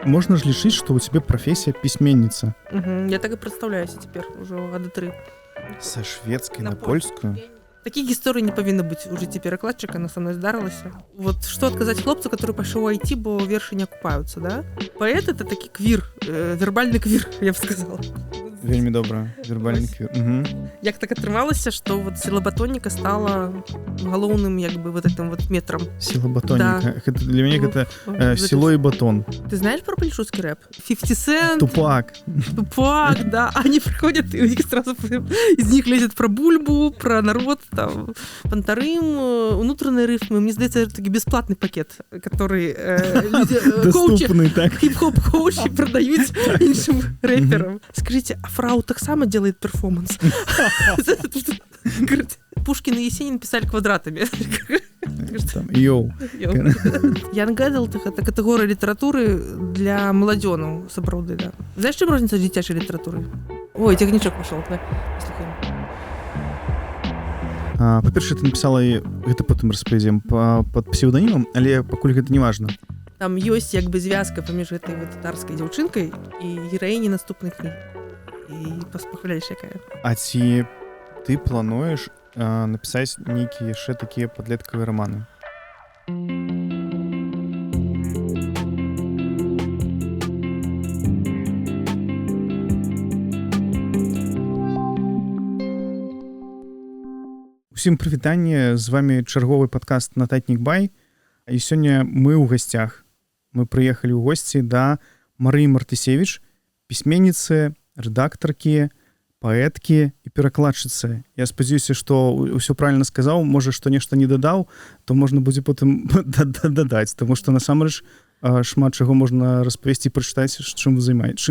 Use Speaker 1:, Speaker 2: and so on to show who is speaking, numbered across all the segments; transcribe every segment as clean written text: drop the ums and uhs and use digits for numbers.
Speaker 1: Можно ж лічыць, што ў цябе прафесія пісьменніца.
Speaker 2: Я так і прадстаўляюся цяпер ужо гады 3.
Speaker 1: Са шведскай на польскую.
Speaker 2: Такіх гісторый не павінна быць у жыцці перакладчыка, на са мной здарылася. Вот што адказаць хлопцу, который пайшоў у IT, бо вершы не акупаюцца, да? Паэт — это такі квір, вербальны квір, я б сказала.
Speaker 1: Вельмі добра, вербальны квір.
Speaker 2: Як так атрымалася, што вот сіла батоніка стала галоўным як бы вот этим вот метром.
Speaker 1: Сіла батоніка. Да. Для мяне гэта сіло і батон.
Speaker 2: Ты знаешь про польшуцкі рэп? 50 Cent.
Speaker 1: Тупак,
Speaker 2: да. Они приходят, и у них сразу из них лезет про бульбу, про народ, там, пантарым, внутренние рифмы. Мне здаецца, это таки бесплатный пакет, который
Speaker 1: доступный, так.
Speaker 2: Хип-хоп-коучи продают іншим рэперам. Скажите, а Фрау так само делает перформанс? Пушкин и Есенин писали квадратами.
Speaker 1: Йоу.
Speaker 2: Young Adult — это категория литературы для маладзёнаў, сапраўды, да. Знаешь, чым розніца дзіцячай літаратуры? Ой, цягнічок пашоў, давай паслухаем.
Speaker 1: Па-першае, ты напісала, гэта потым распавядзем, пад псеўданімам, але пакуль гэта не важна.
Speaker 2: Там ёсць як бы звязка паміж гэтай вот татарскай дзяўчынкай і гераіняй наступнай кнігі. І паспахваляеш якая.
Speaker 1: А ці ты плануеш напісаць нейкія яшчэ такія падлеткавыя раманы? Усім прывітанне, з вами чарговы падкаст «Нататнік бай». І сёння мы ў гасцях. Мы прыехалі ў госці да Марыі Мартысевіч, пісьменніцы, рэдактаркі, паэткі і перакладчыцы. Я спадзяюся, што ўсё правільна сказаў, можа, што нешта не дадаў, то можна будзе потым дадаць, таму што насамрэч шмат чаго можна распавесці і прачытаць, чым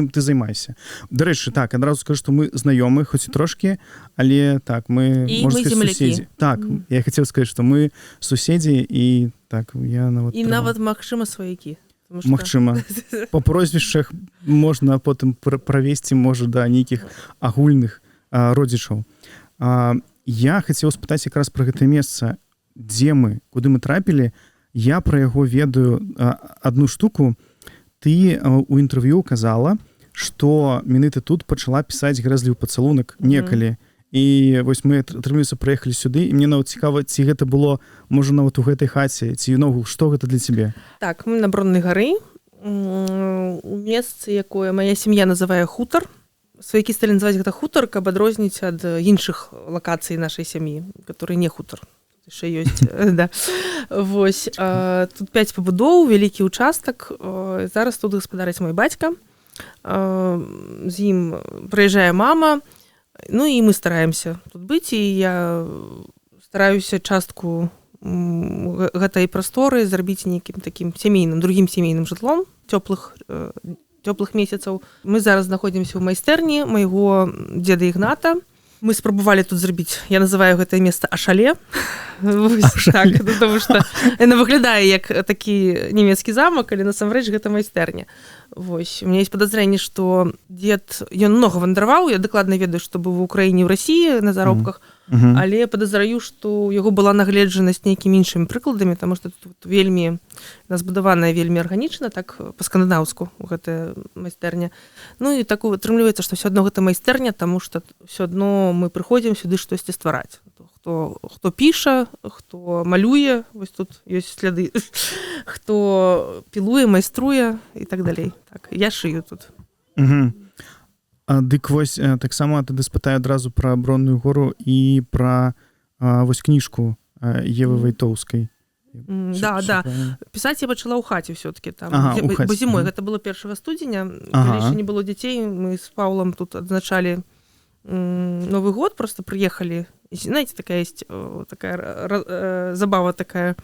Speaker 1: ты займаешся. Дарэчы, так, адразу скажу, што мы знаёмы, хоць і трошкі, але так, мы, можна сказаць, суседзі. Так, я хацеў сказаць, што мы суседзі і так, я нават...
Speaker 2: І нават, магчыма, сваякі.
Speaker 1: Магчыма. Па прозвішчах можна потым правесці, можа, да нейкіх агульных родзічаў. Я хацеў спытаць якраз пра гэтае месца, дзе мы, куды мы трапілі. Я пра яго ведаю адну штуку. Ты у інтэрв'ю казала, што менавіта тут пачала пісаць «Грэзлівы пацалунак» некалі. І вось мы, атрымліваецца, прыехалі сюды, і мне нават цікава, ці гэта было, можа, нават у гэтай хаце, ці наогул, што гэта для цябе?
Speaker 2: Так, мы на Броннай гары, у месцы, якое моя сям'я называе хутар. Сваякі сталі называць гэта хутар, каб адрозніць ад іншых лакацый нашай сям'і, которые не хутар. Яшчэ ёсць, да. Вось, тут 5 пабудоў, вялікі ўчастак. Зараз тут гаспадарыць мой бацька. З ім прыязджае мама. Ну і мы стараемся тут быць, і я стараюся частку гэтай прасторы зрабіць нейкім такім сямейным, другім сямейным жытлом цёплых месяцаў. Мы зараз знаходзімся ў майстэрні майго дзеда Ігната. Мы спрабавалі тут зрабіць, я называю гэтае месца Ашале. Так, потому што яна выглядае як такі нямецкі замак, але насамрэч гэта майстэрня. Вось, у меня есть подозрение, што дзед, ён много вандраваў, я дакладна ведаю, што быў у Украіне, ў Расіі на заробках, але падазраю, што у яго была нагледжанасць нейкімі іншымі прыкладамі, таму што тут вельмі збудаваная вельмі арганічна, так па-скандынаўску гэтая майстэрня. Ну і так атрымліваецца, што ўсё адно гэта майстэрня, таму што ўсё адно мы прыходзім сюды штосьці ствараць. Хто піша, хто малюе, вось тут ёсць сляды, хто пілуе, майструе і так далей. Так, я шыю тут.
Speaker 1: Дык вось, таксама тады спытаю адразу пра Бронную гору і пра вось кніжку Евы Вайтоўскай.
Speaker 2: Да. Пісаць я пачала ў хаце ўсё-такі там, бо зімой. Гэта было 1 студзеня, калі яшчэ не было дзяцей, мы з Паўлам тут адзначалі Новый год, просто приехали. Знаете, такая есть такая забава такая.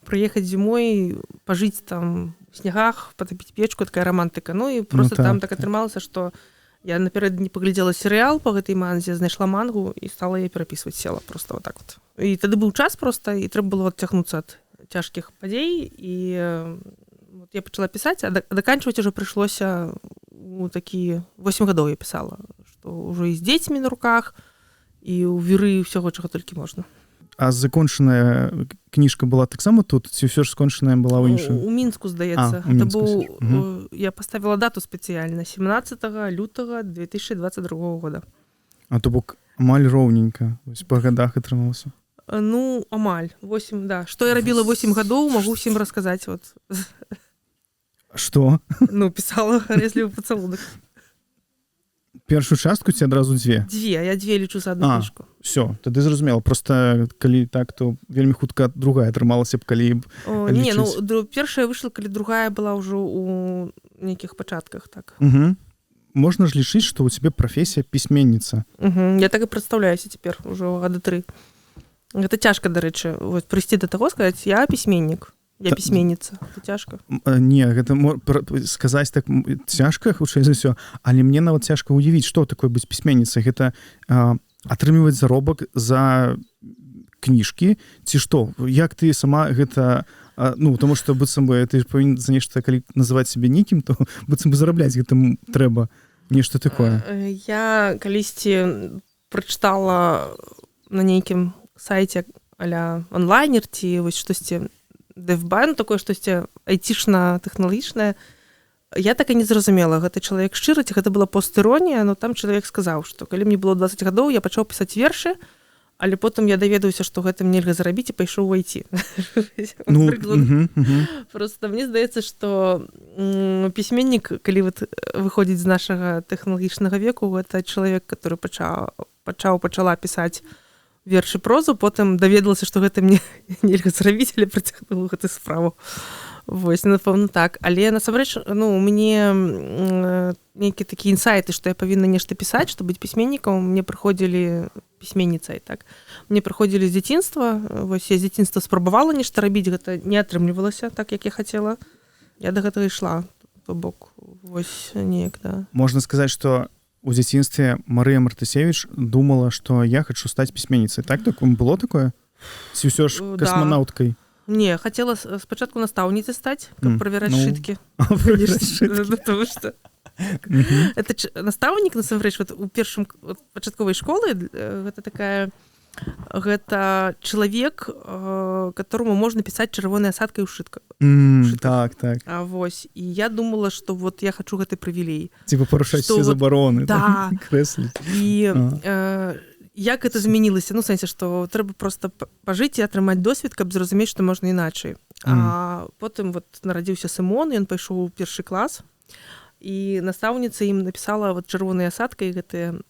Speaker 2: Приехать зимой, пожить там в снегах, потопить печку, такая романтика. Ну и просто там так атрымалася, что я напередодні поглядела сериал по гэтай манзе, знайшла мангу и стала ей перапісваць, села просто вот так вот. И тады был час просто, и трэба было адцягнуцца от цяжкіх падзей, и вот я пачала пісаць, а даканчваць уже прыйшлося у такие 8 гадоў я пісала, что уже и с дзецьмі на руках, и у віры ўсяго, чаго толькі можна.
Speaker 1: А закончаная кніжка была таксама тут ці ўсё ж скончаная была ў іншым?
Speaker 2: У Мінску, здаецца.
Speaker 1: У Мінску ўсё ж.
Speaker 2: Я паставіла дату спецыяльна 17 лютага 2022 года.
Speaker 1: А то бок амаль роўненька, вось па гадах атрымалася.
Speaker 2: Ну, амаль 8, да. Што я рабіла 8 гадоў, магу ўсім расказаць. Вот.
Speaker 1: Што?
Speaker 2: Ну, пісала «Гарэзлівы пацалунак».
Speaker 1: Першую частку ці адразу дзве?
Speaker 2: Я дзве лічу за одну кніжку.
Speaker 1: Всё, тады зразумела. Просто калі так, то вельмі хутка другая атрымалася б, калі б лічыць.
Speaker 2: Не, ну, першая выйшла, калі другая была ўжо ў нейкіх пачатках, так.
Speaker 1: Можна ж лічыць, што ў цябе прафесія пісьменніца.
Speaker 2: Я так і прадстаўляюся цяпер, ужо гады 3. Гэта цяжка, дарэчы, прыйсці да таго, сказаць, я пісьменнік. Я пісьменніца. Это цяжка.
Speaker 1: Не, гэта сказаць так цяжка, хутчэй за ўсё, але мне нават цяжка ўявіць, што такое быць пісьменніцай. Гэта атрымліваць заробак за кніжкі ці што? Як ты сама гэта... Ну, таму што быццам бы ты павінен за нешта, калі называць сябе нікім, то быццам бы зарабляць гэтаму трэба нешта такое.
Speaker 2: Я калісьці прачытала на нейкім сайце а-ля онлайнер ці вось штосьці DevBan, такое штосьці айцішна-тэхналагічнае. Я так і не зразумела, гэта чалавек шчыры, ці гэта была постіронія, но там чалавек сказаў, што калі мне было 20 гадоў, я пачаў пісаць вершы, але потым я даведаўся, што гэтым нельга зарабіць і пайшоў у IT.
Speaker 1: Ну,
Speaker 2: просто мне здаецца, што пісьменнік, калі выходзіць з нашага тэхналагічнага веку, гэта чалавек, который пачала пісаць вершы прозу, потым даведалася, што гэта мне нельга зрабіць, але працягнула гэтую справу. Вось, напэўна, так. Але, насамрэч, ну, у мяне нейкія такія інсайты, што я павінна нешта пісаць, што быць пісьменнікам, мне прыходзілі пісьменніцай, так. Мне прыходзілі з дзяцінства, вось, я з дзяцінства спрабавала нешта рабіць, гэта не атрымлівалася так, як я хацела. Я да гэтага ішла, то бок, вось, неяк, да.
Speaker 1: Можна сказаць, што у дзяцінстве Марыя Мартысевіч думала, што я хачу стаць пісьменніцай. Так было такое? Ці ўсё ж касманаўткай?
Speaker 2: Не, хацела спачатку настаўніцай стаць, каб правяраць сшыткі.
Speaker 1: Правяраць сшыткі.
Speaker 2: Потому што настаўнік, насамрэч, у першым пачатковай школы гэта чалавек, которому можна пісаць чырвонай асадкай у шытках.
Speaker 1: Так.
Speaker 2: А вось, і я думала, што вот я хачу гэты прывілей.
Speaker 1: Типа парушаць усе забароны.
Speaker 2: Да.
Speaker 1: Крэсліць.
Speaker 2: І як гэта змянілася? Ну, в сэнсе, што трэба проста пажыць і атрымаць досвед, каб зразумець, што можна іначай. А потым вот нарадзіўся Сымон, ён пайшоў у першы клас, і настаўніца ім напісала вот чырвонай асадкай гэтыя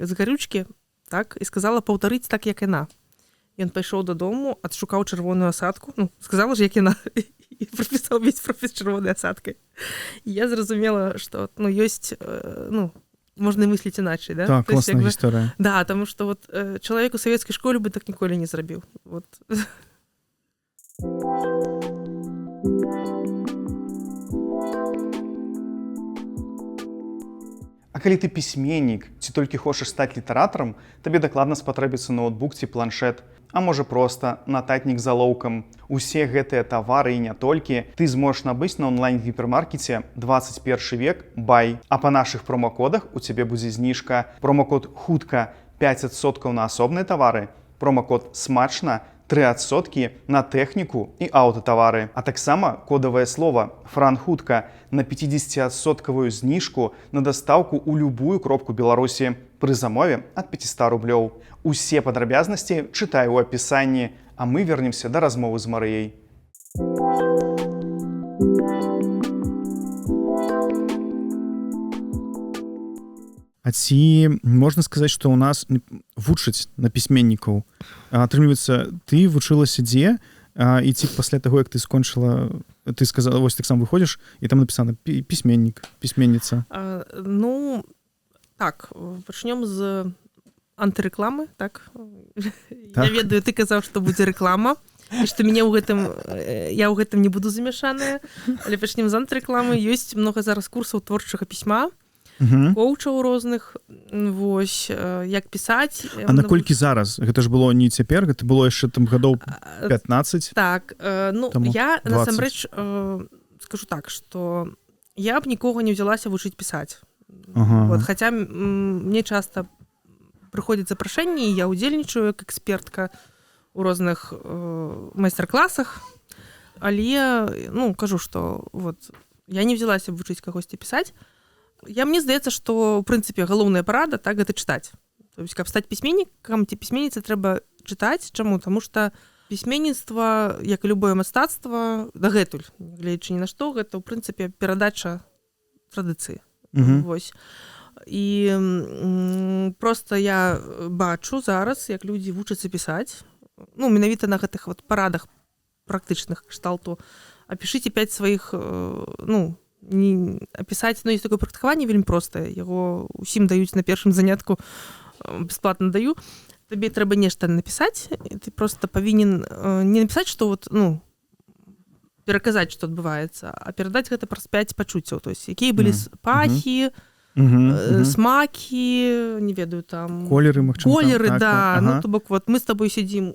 Speaker 2: згарючкі, так, і сказала паўтарыць так, як яна. Ён пайшоў дадому, адшукаў чырвоную асадку, ну, сказала ж, як яна, і прапісаў увесь профіс чырвонай асадкай. І я зразумела, што, ну, ёсць, ну, можна мысліць іначай, да?
Speaker 1: Так, класная гісторыя.
Speaker 2: Да, таму што вот чалавек у савецкай школе бы так ніколі не зрабіў. Вот.
Speaker 1: А калі ты пісьменнік ці толькі хочаш стаць літаратарам, табе дакладна спатрэбіцца ноутбук ці планшет, а можа проста нататнік з алоўкам. Усе гэтыя тавары і не толькі ты зможаш набыць на онлайн-гіпермаркеце 21 век бай. А па нашых промакодах у цябе будзе зніжка. Промакод хутка 5% на асобныя тавары, промакод смачна 3% на тэхніку і аўтатавары. А таксама кодавае слова «Франхутка» на 50% зніжку на дастаўку ў любую кропку Беларусі пры замове ад 500 рублёў. Усе падрабязнасці чытай у апісанні, а мы вернемся да размовы з Марыяй. А ці можна сказаць, што ў нас вучаць на пісьменнікаў? Атрымліваецца, ты вучылася дзе? І ці пасля таго, як ты скончыла, ты сказала, вось так сам выходзіш, і там напісана пісьменнік, пісьменніца.
Speaker 2: Ну, так, пачнём з антырэкламы, так? Я ведаю, ты казаў, што будзе рэклама, і што мяне я ў гэтым не буду замяшаная, але пачнем з антырэкламы. Ёсць многа зараз курсаў творчага пісьма, коучаў розных, вось, як пісаць.
Speaker 1: А наколькі зараз? Гэта ж было не цяпер, гэта было яшчэ там гадоў 15?
Speaker 2: Так, ну, я насамрэч скажу так, што я б нікога не ўзялася вучыць пісаць. Вот, хаця мне часта прыходзяць запрашэнні, і я ўдзельнічаю як экспертка у розных майстар-класах, але кажу, што я не взялася вучыць кагосьці пісаць. Мне здаецца, што ў прынцыпе галоўная парада так гэта чытаць. То есть, каб стаць пісьменнікам ці пісьменніцай, трэба чытаць. Чаму? Таму што пісьменніцтва, як і любое мастацтва, дагэтуль, гледзячы ні на што, гэта ў прынцыпе перадача традыцыі. Вось. І проста я бачу зараз, як людзі вучацца пісаць, менавіта на гэтых парадах практычных кшталту. Апішыце 5 сваіх, апісаць, ёсць такое практыкаванне вельмі простае, яго усім даюць на першым занятку, бясплатна даю. Табе трэба нешта напісаць, і ты проста павінен не напісаць, што пераказаць, што адбываецца, а перадаць гэта праз 5 пачуццяў, то есть якія былі пахі, смакі, не ведаю, там
Speaker 1: колеры,
Speaker 2: да. То бок мы з табой сядзім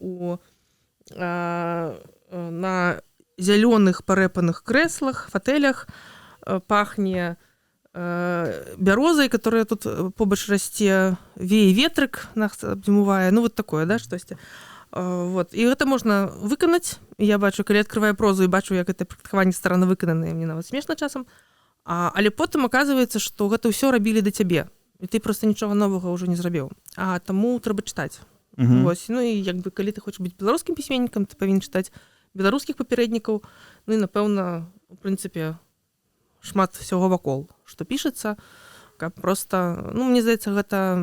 Speaker 2: на зялёных парэпаных крэслах, фатэлях, пахне бярозай, которая тут побач расце, вее ветрык нас абдзімувае, такое, да, штосьці. І гэта можна выканаць. Я бачу, калі адкрываю прозу і бачу, як гэта практыкаванне старанна выкананае, мне нават смешна часам. Але потым аказваецца, што гэта ўсё рабілі да цябе. І ты проста нічога новага ўжо не зрабіў. Таму трэба чытаць. Вось. І калі ты хочаш быць беларускім пісьменнікам, ты павінен чытаць беларускіх папярэднікаў. І, напэўна, у прынцыпе, шмат всього вакол, што пішацца, каб проста, мне здаецца, гэта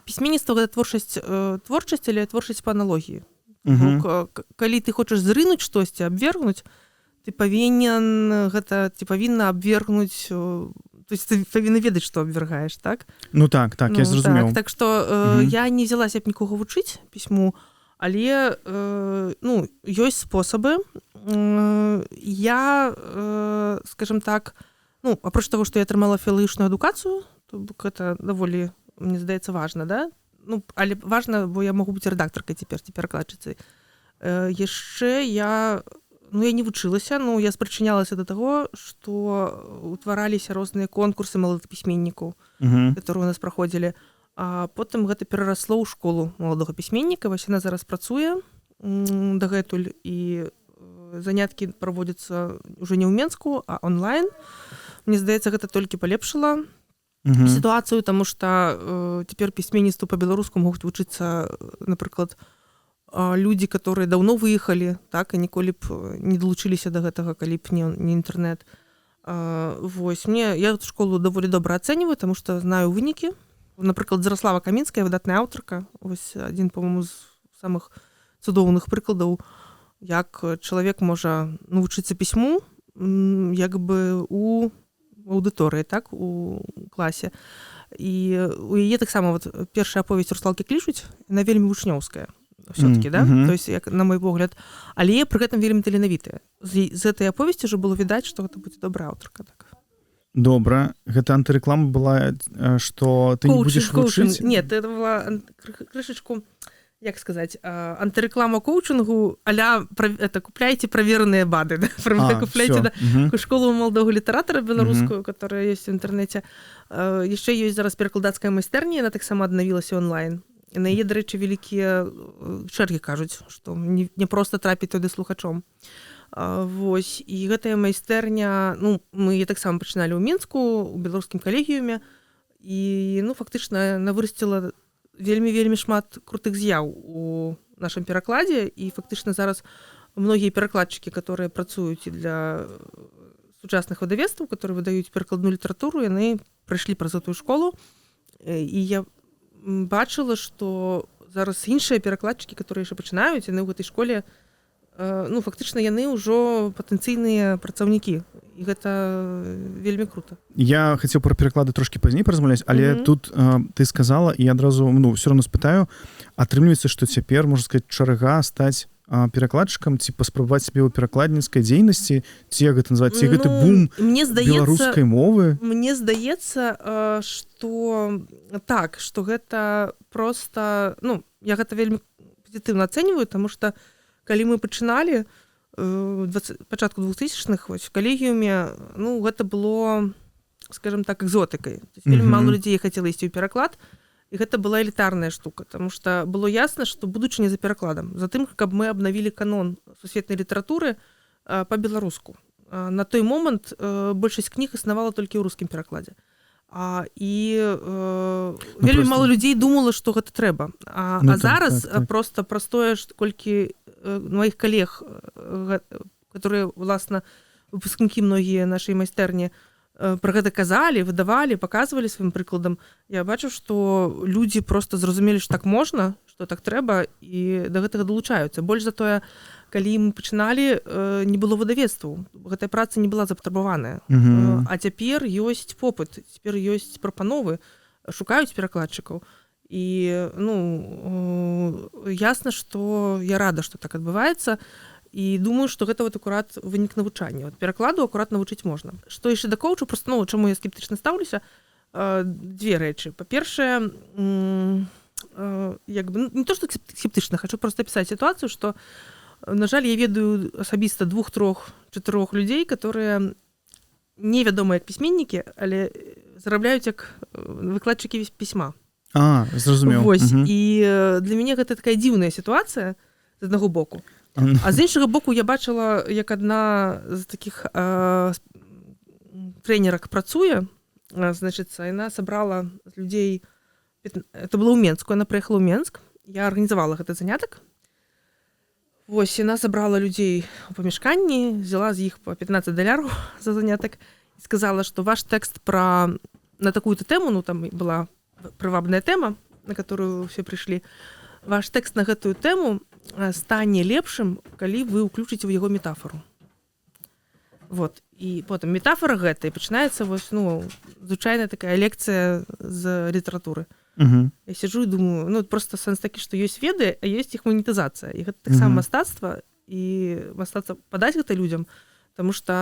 Speaker 2: пісьменніцтва, гэта творчасць, але творчасць па аналогіі. Калі ты хочаш зрынуць штосьці, абвергнуць, ты павінна абвергнуць, то есть ты павінна ведаць, што абвергаеш, так?
Speaker 1: Так, я зразумеў.
Speaker 2: Так што я не взялася б нікога вучыць пісьму, але ёсць спосабы. Я, скажем так, апроч таго, што я атрымала філалагічную адукацыю, то гэта даволі, мне здаецца, важна, да? Але важна, бо я магу быць рэдактаркай цяпер, ці перакладчыцай. Яшчэ я не вучылася, я спрачынялася да таго, што ўтвараліся розныя конкурсы маладых пісьменнікаў, которые у нас праходзілі. А потым гэта перарасло ў школу маладога пісьменніка. Вось яна зараз працуе дагэтуль, і заняткі праводзяцца ўжо не ў Менску, а онлайн. Мне здаецца, гэта толькі палепшыла сітуацыю, таму што цяпер пісьменніцтву па-беларуску могуць вучыцца, напрыклад, людзі, которые даўно выехалі, так, і ніколі б не далучыліся да гэтага, калі б не інтэрнэт. Вось, я школу даволі добра ацэньваю, таму што знаю вынікі. Напрыклад, Зараслава Камінская, выдатная аўтарка, вось адзін, па-моему, з самых цудоўных прыкладаў, як чалавек можа навучыцца пісьму у аўдыторыі, так, у класе. І у яе таксама першая аповесць «Русалкі клічуць», яна вельмі вучнёўская ўсё-такі, да? То есть, як на мой погляд, але пры гэтым вельмі таленавітая. З гэтай аповесці ўжо было відаць, што гэта будзе добрая аўтарка, так.
Speaker 1: Добра. Гэта антырэклама была, што ты не будзеш вучыць?
Speaker 2: Нет, это была крышачку, як сказаць, антырэклама коучынгу а-ля купляйце правераныя бады, да? Купляйце школу маладога літаратара беларускую, которая ёсць у інтэрнэце. Яшчэ ёсць зараз перакладацкая майстэрня, яна таксама аднавілася онлайн. І на яе, дарэчы, вялікія чэргі кажуць, што не проста трапіць туды слухачом. Вось, і гэтая майстэрня, мы таксама пачыналі ў Мінску, у беларускім калегіуме, і, фактычна, яна вырасціла вельмі шмат крутых з'яў у нашым перакладзе, і фактычна зараз многія перакладчыкі, которые працуюць і для сучасных выдавецтваў, которые выдаюць перакладную літаратуру, яны прайшлі праз гэтую школу, і я бачыла, што зараз іншыя перакладчыкі, которые яшчэ пачынаюць, яны ў гэтай школе, фактычна яны ўжо патэнцыйныя працаўнікі, і гэта вельмі крута.
Speaker 1: Я хацеў пра пераклады трошкі пазней паразмаўляць, але тут ты сказала, і я адразу ўсё роўно спытаю, атрымліваецца, што цяпер, можна сказаць, чарга стаць перакладчыкам, ці паспрабаваць сябе ў перакладніцкай дзейнасці, ці як гэта называць, ці гэты бум беларускай мовы?
Speaker 2: Мне здаецца, што так, што гэта проста, я гэта вельмі пазітыўна ацэньваю, таму што калі мы пачыналі пачатку 2000-х в калегіуме, гэта было, скажем так, экзотыкай. Вельмі мало людзей хацела ісці ў пераклад, і гэта была элітарная штука, тому што было ясна, што будучыня за перакладам, за тым, каб мы абнавілі канон сусветнай літаратуры па-беларуску. На той момант большасць кніг існавала толькі ў рускім перакладзе. Вельмі мало людзей думала, што гэта трэба. Зараз просто простое, колькі маіх калег, которые, власна, выпускнікі многія нашай майстэрні, пра гэта казалі, выдавалі, паказвалі сваім прыкладам. Я бачу, што людзі просто зразумелі, што так можна, што так трэба, і да гэтага далучаюцца. Больш за тое, калі мы пачыналі, не было выдавецтваў. Гэтая праца не была запатрабаваная. А цяпер ёсць попыт, цяпер ёсць прапановы, шукаюць перакладчыкаў. І ясна, што я рада, што так адбываецца. І думаю, што гэта акурат вынік навучання. Перакладу акурат навучыць можна. Што яшчэ да коучу, просто чаму я скептычна стаўлюся, дзве рэчы. Па-першае, не то, што скептычна, хочу просто апісаць сітуацыю, што, на жаль, я ведаю асабіста 2, 3, 4 людзей, которые невядомыя як пісьменнікі, але зарабляюць як выкладчыкі пісьма.
Speaker 1: Зразумеў.
Speaker 2: І для мяне гэта такая дзіўная сітуацыя з аднаго боку. А з іншага боку я бачыла, як адна з такіх трэнерак працуе, значыцца, яна сабрала людзей, это было ў Менску, яна прыехала ў Менск, я арганізавала гэты занятак. Вось, яна сабрала людзей у памяшканні, взяла з іх по $15 за занятак і сказала, што ваш тэкст на такую-то тэму, там была прывабная тэма, на которую все прыйшлі, ваш тэкст на гэтую тэму стане лепшым, калі вы ўключыце ў яго метафору. Вот. І потым метафора гэта, і пачынаецца звычайная такая лекцыя з літаратуры. Я сиджу і думаю, просто сэнс такі, што ёсць веды, а ёсць іх манетызацыя. І гэта таксама мастацтва, і мастацтва падаць гэта людзям, потому што,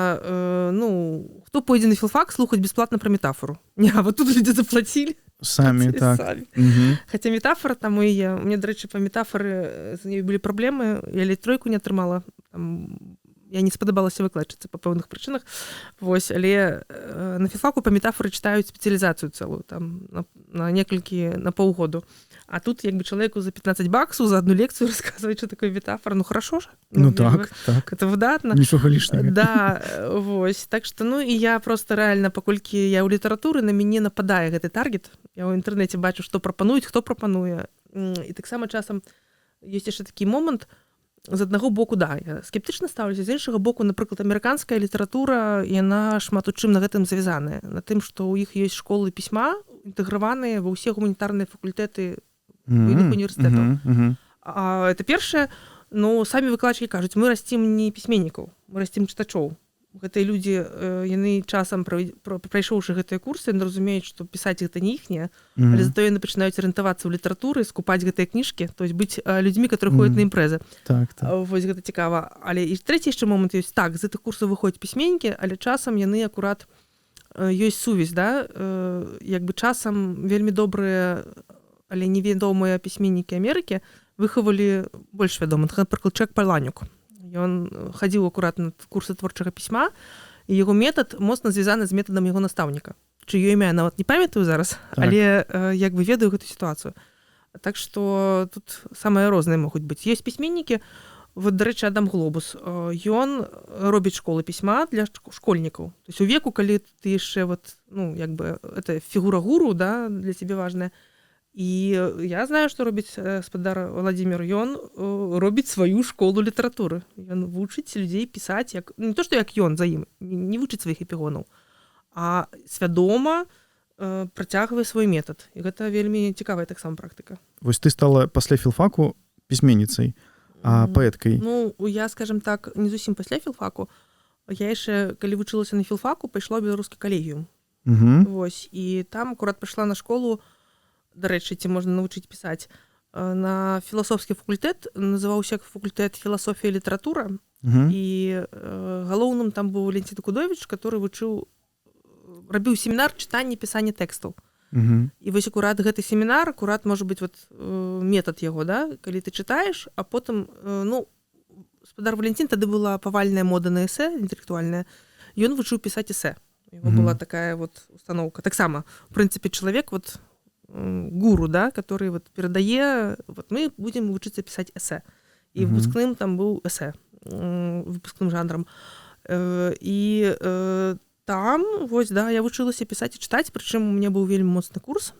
Speaker 2: хто пойдзе на філфак слухаць бесплатна пра метафору? Не, вот тут людзі заплацілі.
Speaker 1: Самі, так.
Speaker 2: Хаця метафора там і є. У мене, до речі, по метафоры з нею були проблеми. Я тройку не атрымала. Я не спадабалася выкладчыцы па пэўных прычынах. Вось, але на філфаку па метафоры чытаюць спецыялізацыю цэлую, там, на паўгоду. А тут чалавеку за $15 за одну лекцию рассказывать, что такое метафора. Хорошо же.
Speaker 1: Так.
Speaker 2: Это выдатно.
Speaker 1: Нічога лишнего.
Speaker 2: Да, вось. Так что, і я просто реально, паколькі я ў літаратуры, на мяне нападае гэты таргет. Я ў інтэрнэце бачу, што прапануюць, хто прапануе. І таксама часам ёсць яшчэ такі момант, з аднаго боку, да, я скептычна стаўлюся, з іншага боку, напрыклад, амерыканская літаратура, яна шмат у чым на гэтым завязаная. На тым, што ў іх ёсць школы пісьма, інтэграваныя ва ўсе гуманітарныя факультэты універсітэтаў. Это першае, самі выкладчыкі кажуць, мы расцім не пісьменнікаў, мы расцім чытачоў. Гэтыя людзі, яны часам, прайшоўшы гэтыя курсы, яны разумеюць, што пісаць гэта не іхняе, але зато яны пачынаюць арыентавацца ў літаратуры, скупаць гэтыя кніжкі, то есть быць людзьмі, которые ходзяць на імпрэзы. Вось гэта цікава. Але і трэці яшчэ момант ёсць, так, з гэтых курсаў выходзяць пісьменнікі, але часам яны акурат ёсць сувязь, да, часам вельмі добрыя, але невядомыя пісьменнікі Амерыкі выхавалі больш вядомых, напрыклад, Чэк Паланюк. Ён хадзіў акурат на курсы творчага пісьма, і яго метад моцна звязаны з метадам яго настаўніка. Чыё імя я нават не памятаю зараз, але ведаю гэту сітуацыю. Так што тут самыя розныя могуць быць. Ёсць пісьменнікі, дарэчы, Адам Глобус, ён робіць школы пісьма для школьнікаў. То есть у веку, калі ты яшчэ это фігура гуру, да, для цябе важная. І я знаю, што робіць спадар Владзімір. Ён робіць сваю школу літаратуры. Ён вучыць людзей пісаць, не то, што як ён за ім, не вучыць сваіх эпігонаў, а свядома працягвае свой метад. І гэта вельмі цікавая таксама практыка.
Speaker 1: Вось ты стала пасля філфаку пісьменніцай, а паэткай.
Speaker 2: Я, скажем так, не зусім пасля філфаку. Я яшчэ, калі вучылася на філфаку, пайшла ў беларускі калегіум. Вось, і там акурат пайшла на школу, дарэчы, ці можна навучыць пісаць, на філасофскі факультэт, называўся факультэт філасофія і літаратура, і галоўным там быў Валентин Кудовіч, который рабіў семінар чытання і пісання тэкстаў. І вось акурат гэты семінар, акурат можа быць метад яго, да, калі ты чытаеш, а потым, спадар Валентин, тады была павальная мода на эсэ інтэлектуальная, ён вучыў пісаць эсэ. Яго была такая установка. Таксама, у прынцыпе, чалавек гуру, да, который вот перадае, вот мы будем вучыцца пісаць эсэ. І выпускным там быў эсэ, выпускным жанрам. І там, вось, да, я вучылася пісаць і чытаць, прычым у меня быў вельмі моцны курс.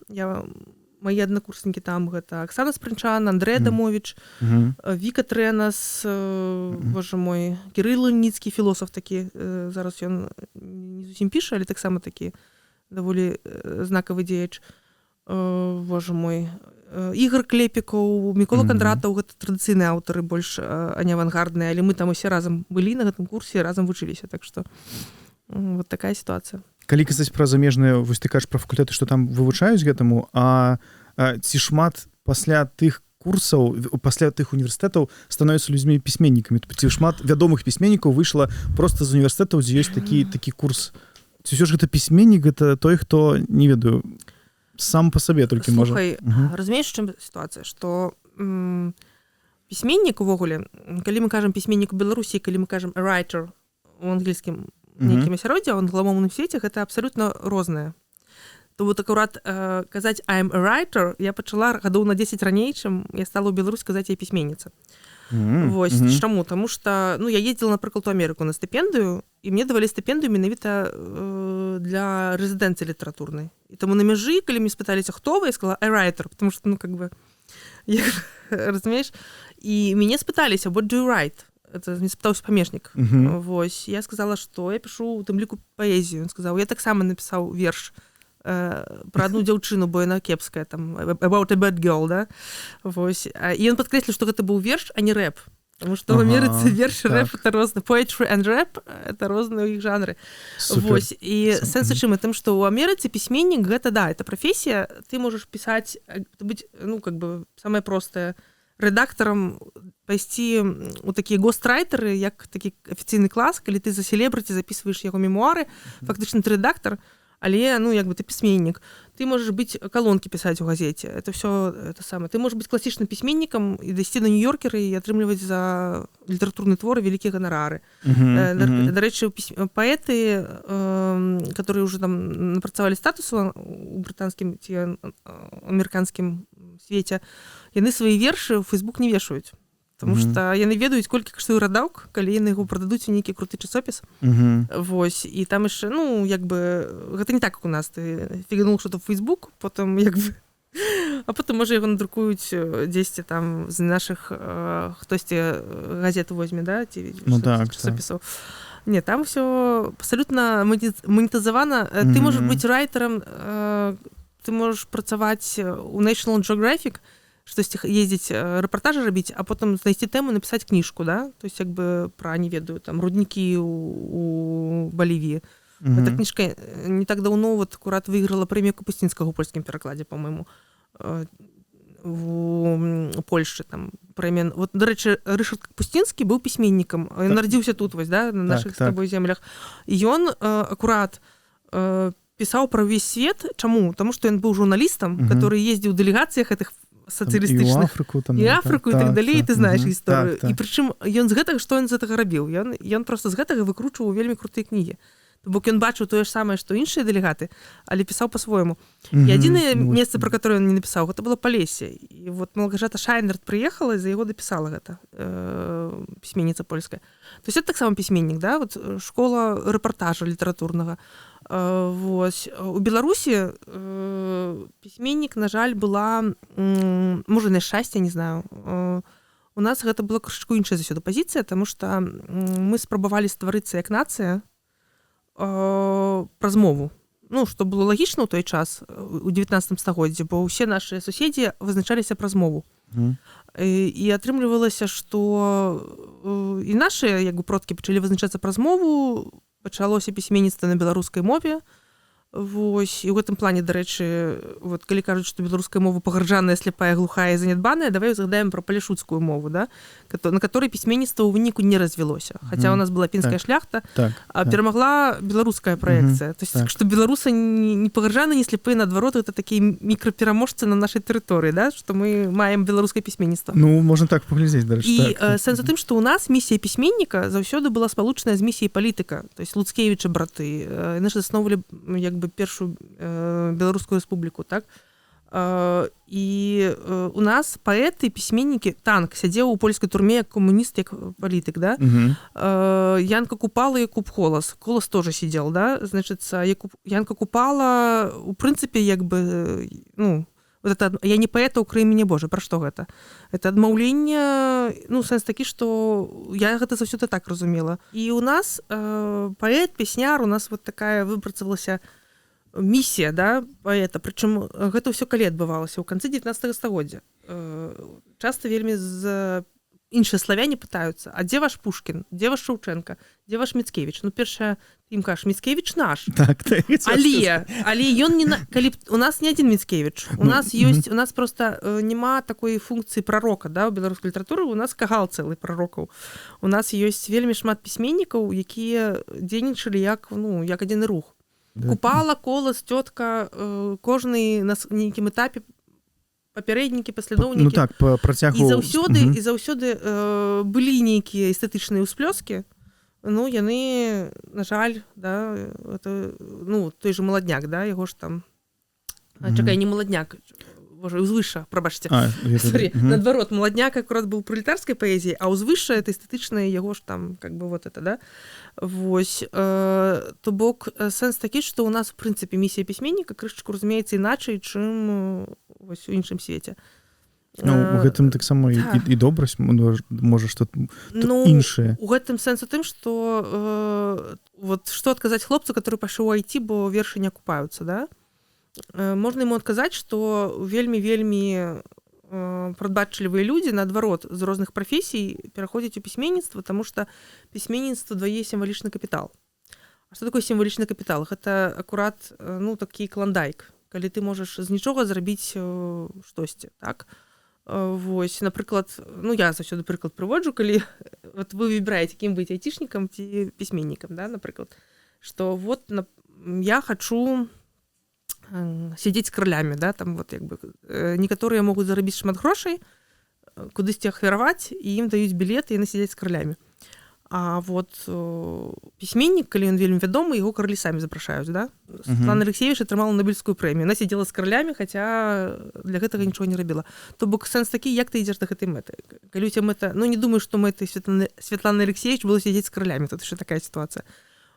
Speaker 2: Мои аднакурснікі там гэта Аксана Спрынчан, Андрэй Адамович, Віка Трэнас, боже мой, Кірыл Ніцкі, філосаф такі, зараз ён не зусім піша, але таксама такі даволі знакавы дзеяч. Боже мой, Ігор Клепікаў, Мікола Кандратаў, гэта традыцыйныя аўтары, больш а не авангардныя, але мы там усе разам былі на гэтым курсе, разам вучыліся, так што вот такая сітуацыя.
Speaker 1: Калі казаць пра замежныя, вось ты кажаш пра факультэты, што там вывучаюць гэтаму, а ці шмат пасля тых курсаў, пасля тых універсітэтаў становяцца людзьмі пісьменнікамі? Ці шмат вядомых пісьменнікаў выйшла проста з універсітэтаў, дзе ёсць такі курс? Ці ўсё ж гэта пісьменнік, гэта той, хто, не ведаю, сам па сабе толькі можа?
Speaker 2: Слухай, разумееш, чым сітуацыя, што пісьменнік увогуле, калі мы кажам пісьменнік у Беларусі, калі мы кажам writer у англійскім нейкім асяроддзі, у англамоўным свеце гэта абсалютна рознае. То вот акурат казаць I'm a writer я пачала гадоў на 10 раней, чым я стала ў Беларусь казаць я пісьменніца. Вось, чаму? Таму што, я ездзіла, напрыклад, у Амерыку на стыпендыю, і мне давалі стыпендыю менавіта для рэзідэнцыі літаратурнай. І таму на мяжы, калі мне спыталіся, хто вы, я сказала a writer, потому што, разумееш? І мяне спыталіся, what do you write? Это мне спытаўся памежнік. Вось, я сказала, што я пішу у тым ліку паэзію. Ён сказаў, я таксама напісаў верш пра адну дзяўчыну, бо яна кепская, там, about a bad girl, да? Вось. І ён падкрэсліў, што гэта быў верш, а не рэп. Таму што ў Амерыцы верш і рэп это розны. Поetry and rap это розныя іх жанры. Вось. І сэнс у чым? Тым, што ў Амерыцы пісьменнік гэта, да, это прафесія. Ты можаш пісаць, быць, самае простае, рэдактарам пайсці у такія гострайтеры, як такі афіцыйны клас, калі ты за селебрыці запісваеш яго мемуары, фактычна ты рэдактар, але, ты пісьменнік. Ты можаш быць калонкі пісаць у газеце. Это всё это самае. Ты можаш быць класічным пісьменнікам і дайсці на Нью-Йоркеры і атрымліваць за літаратурны творы вялікія ганарары. Да рэчы, паэты, которые уже там напрацавалі статус у брытанскім ці амерыканскім свеце, яны свае вершы ў Facebook не вешаюць. Таму што яны ведаюць, колькі каштуе радаўк, калі яны яго прададуць у нейкі круты часопіс. Вось, і там яшчэ, гэта не так, як у нас. Ты фігнуў што-то ў Facebook, потым, а потым, можа, яго надрукуюць дзесьці там з нашых, хтосьці газету возьме, да, ці часопісаў. Не, там всё абсалютна манетызавана. Ты можаш быць райтерам, ты можаш працаваць у National Geographic, штосьці ездзіць рэпартажы рабіць, а потым знайсці тэму, напісаць кніжку, да? То есть пра, не ведаю, там руднікі у Балівіі. Эта кніжка не так даўно акурат выйграла прэмію Капусцінскага ў польскім перакладзе, па-мойму, у Польшчы там прэмія. Вот, да рэчы, Рышард Капусцінскі быў пісьменнікам. Ён нарадзіўся тут, вось, да, на нашых з табой землях. І ён акурат пісаў пра ўвесь свет. Чаму? Таму што ён быў журналістам, который ездзіў у дэлегацыях гэтых сацыялістычных. І Афрыку, і так далей, ты знаеш гісторыю. І прычым ён з гэтага, што ён з гэтага рабіў? Ён проста з гэтага выкручваў вельмі крутыя кнігі. То бок ён бачыў тое ж самае, што іншыя дэлегаты, але пісаў па-свойму. І адзінае месца, пра которое ён не напісаў, гэта была Палесе. І вот Малгажата Шайнерт прыехала і за яго дапісала гэта, пісьменніца польская. То есть это таксама пісьменнік, да? Вот школа рэпартажа літаратурнага. Вось. У Беларусі пісьменнік, на жаль, была, можа, на шчасце, не знаю, у нас гэта была крышачку іншая заўсёды пазіцыя, таму што мы спрабавалі стварыцца як нацыя праз мову. Што было лагічна ў той час, у 19 стагоддзі, бо ўсе нашыя суседзі вызначаліся праз мову. І атрымлівалася, што і нашыя продкі пачалі вызначацца праз мову, пачалося пісьменніцтва на беларускай мове. Вось, і ў гэтым плане, дарэчы, вот, калі кажуць, што беларуская мова пагарджаная, сляпая, глухая і занядбаная, давай згадаем пра палешуцкую мову, да? На которой пісьменніцтва ў выніку не развілося. Хаця у нас была пінская шляхта, а перамагла беларуская праекцыя. То есть, што беларусы не пагарджаны, не сляпыя, наадварот, гэта такія мікрапераможцы на нашай тэрыторыі, да? Што мы маем беларускае пісьменніцтва.
Speaker 1: Можна так паглядзець, дарэчы.
Speaker 2: І сэнс у тым, што ў нас місія пісьменніка заўсёды была спалучаная з місіяй палітыка. То есть, Луцкевіча браты, яны ж засновалі, першую беларускую рэспубліку, так? І у нас паэты, пісьменнікі, Танк сядзеў у польскай турме як камуніст, як палітык, да? Янка Купала і Якуб Колас. Колас тоже сидел, да? Значит, Янка Купала, у прынцыпе, як бы, ну, вот это, я не паэта, укрый мяне Божа, пра што гэта? Это адмаўленне, ну, сэнс такі, што я гэта заўсёды так разумела. І у нас паэт, песняр, у нас вот такая выпрацавалася місія, да, паэта, прычым гэта ўсё калі адбывалася ў канцы 19 стагоддзя. Часта вельмі іншыя славяне пытаюцца, а дзе ваш Пушкін, дзе ваш Шаўчэнка, дзе ваш Міцкевіч? Ну, першае, ты ім кажаш, Міцкевіч наш.
Speaker 1: Так,
Speaker 2: але ён не калі у нас не адзін Міцкевіч. У нас ёсць, у нас просто няма такой функцыі прарока, да, у беларускай літаратуры, у нас кагал цэлы прарокаў. У нас ёсць вельмі шмат пісьменнікаў, якія дзейнічалі як, ну, як адзіны рух. Купала, Колас, цётка, кожны на нейкім этапе папярэднікі, паслядоўнікі.
Speaker 1: Ну так, па працягу.
Speaker 2: І заўсёды былі нейкія эстэтычныя ўсплёскі. Ну, яны, на жаль, да, это, ну, той же Маладняк, да, яго ж там... Чакай, не Маладняк, боже, Узвышша, прабачце. Наадварот, Маладняк акурат быў пролетарскай паэзіі, а Узвышша — это эстэтычнае яго ж там, как бы, вот это, да. Вось, то бок, сэнс такі, што ў нас, в прынцыпе, місія пісьменніка крышачку разумеецца іначай, чым вось у іншым свеце.
Speaker 1: Ну, у гэтым таксама і добрасць, можа, што іншае.
Speaker 2: У гэтым сэнс у тым, што вот што адказаць хлопцу, который пайшоў у IT, бо вершы не акупаюцца, да? Можна яму адказаць, што вельмі-вельмі прадбачлівыя людзі, наадварот, з розных прафесій пераходзяць у пісьменніцтва, таму што пісьменніцтва дае сімвалічны капітал. А што такое сімвалічны капітал? Гэта акурат, ну, такі клондайк, калі ты можаш з нічога зрабіць штосьці, так? Вось, напрыклад, ну, я заўсёды прыклад прыводжу, калі вот вы выбіраеце, кім быць айцішнікам ці пісьменнікам, да, напрыклад, што вот я хачу сидзець з крылямі, да, там вот як бы некаторыя могуць зарабіць шмат грошай, кудысьці ахвяраваць, і ім даюць білеты, і яны сядзяць з крылямі. А вот пісьменнік, калі ён вельмі вядомы, яго каралі самі запрашаюць, да? Светлана Алексеевич атрымала Нобелевскую прэмію. Она сидзела з крылямі, хаця для гэтага нічого не рабіла. То бок сэнс такі, як ты ідзеш да гэтай мэты? Калі у цябе мэта, ну, не думаю, што мэтай Светланы Алексеевич было сидзець з крылямі, тут яшчэ такая сітуацыя.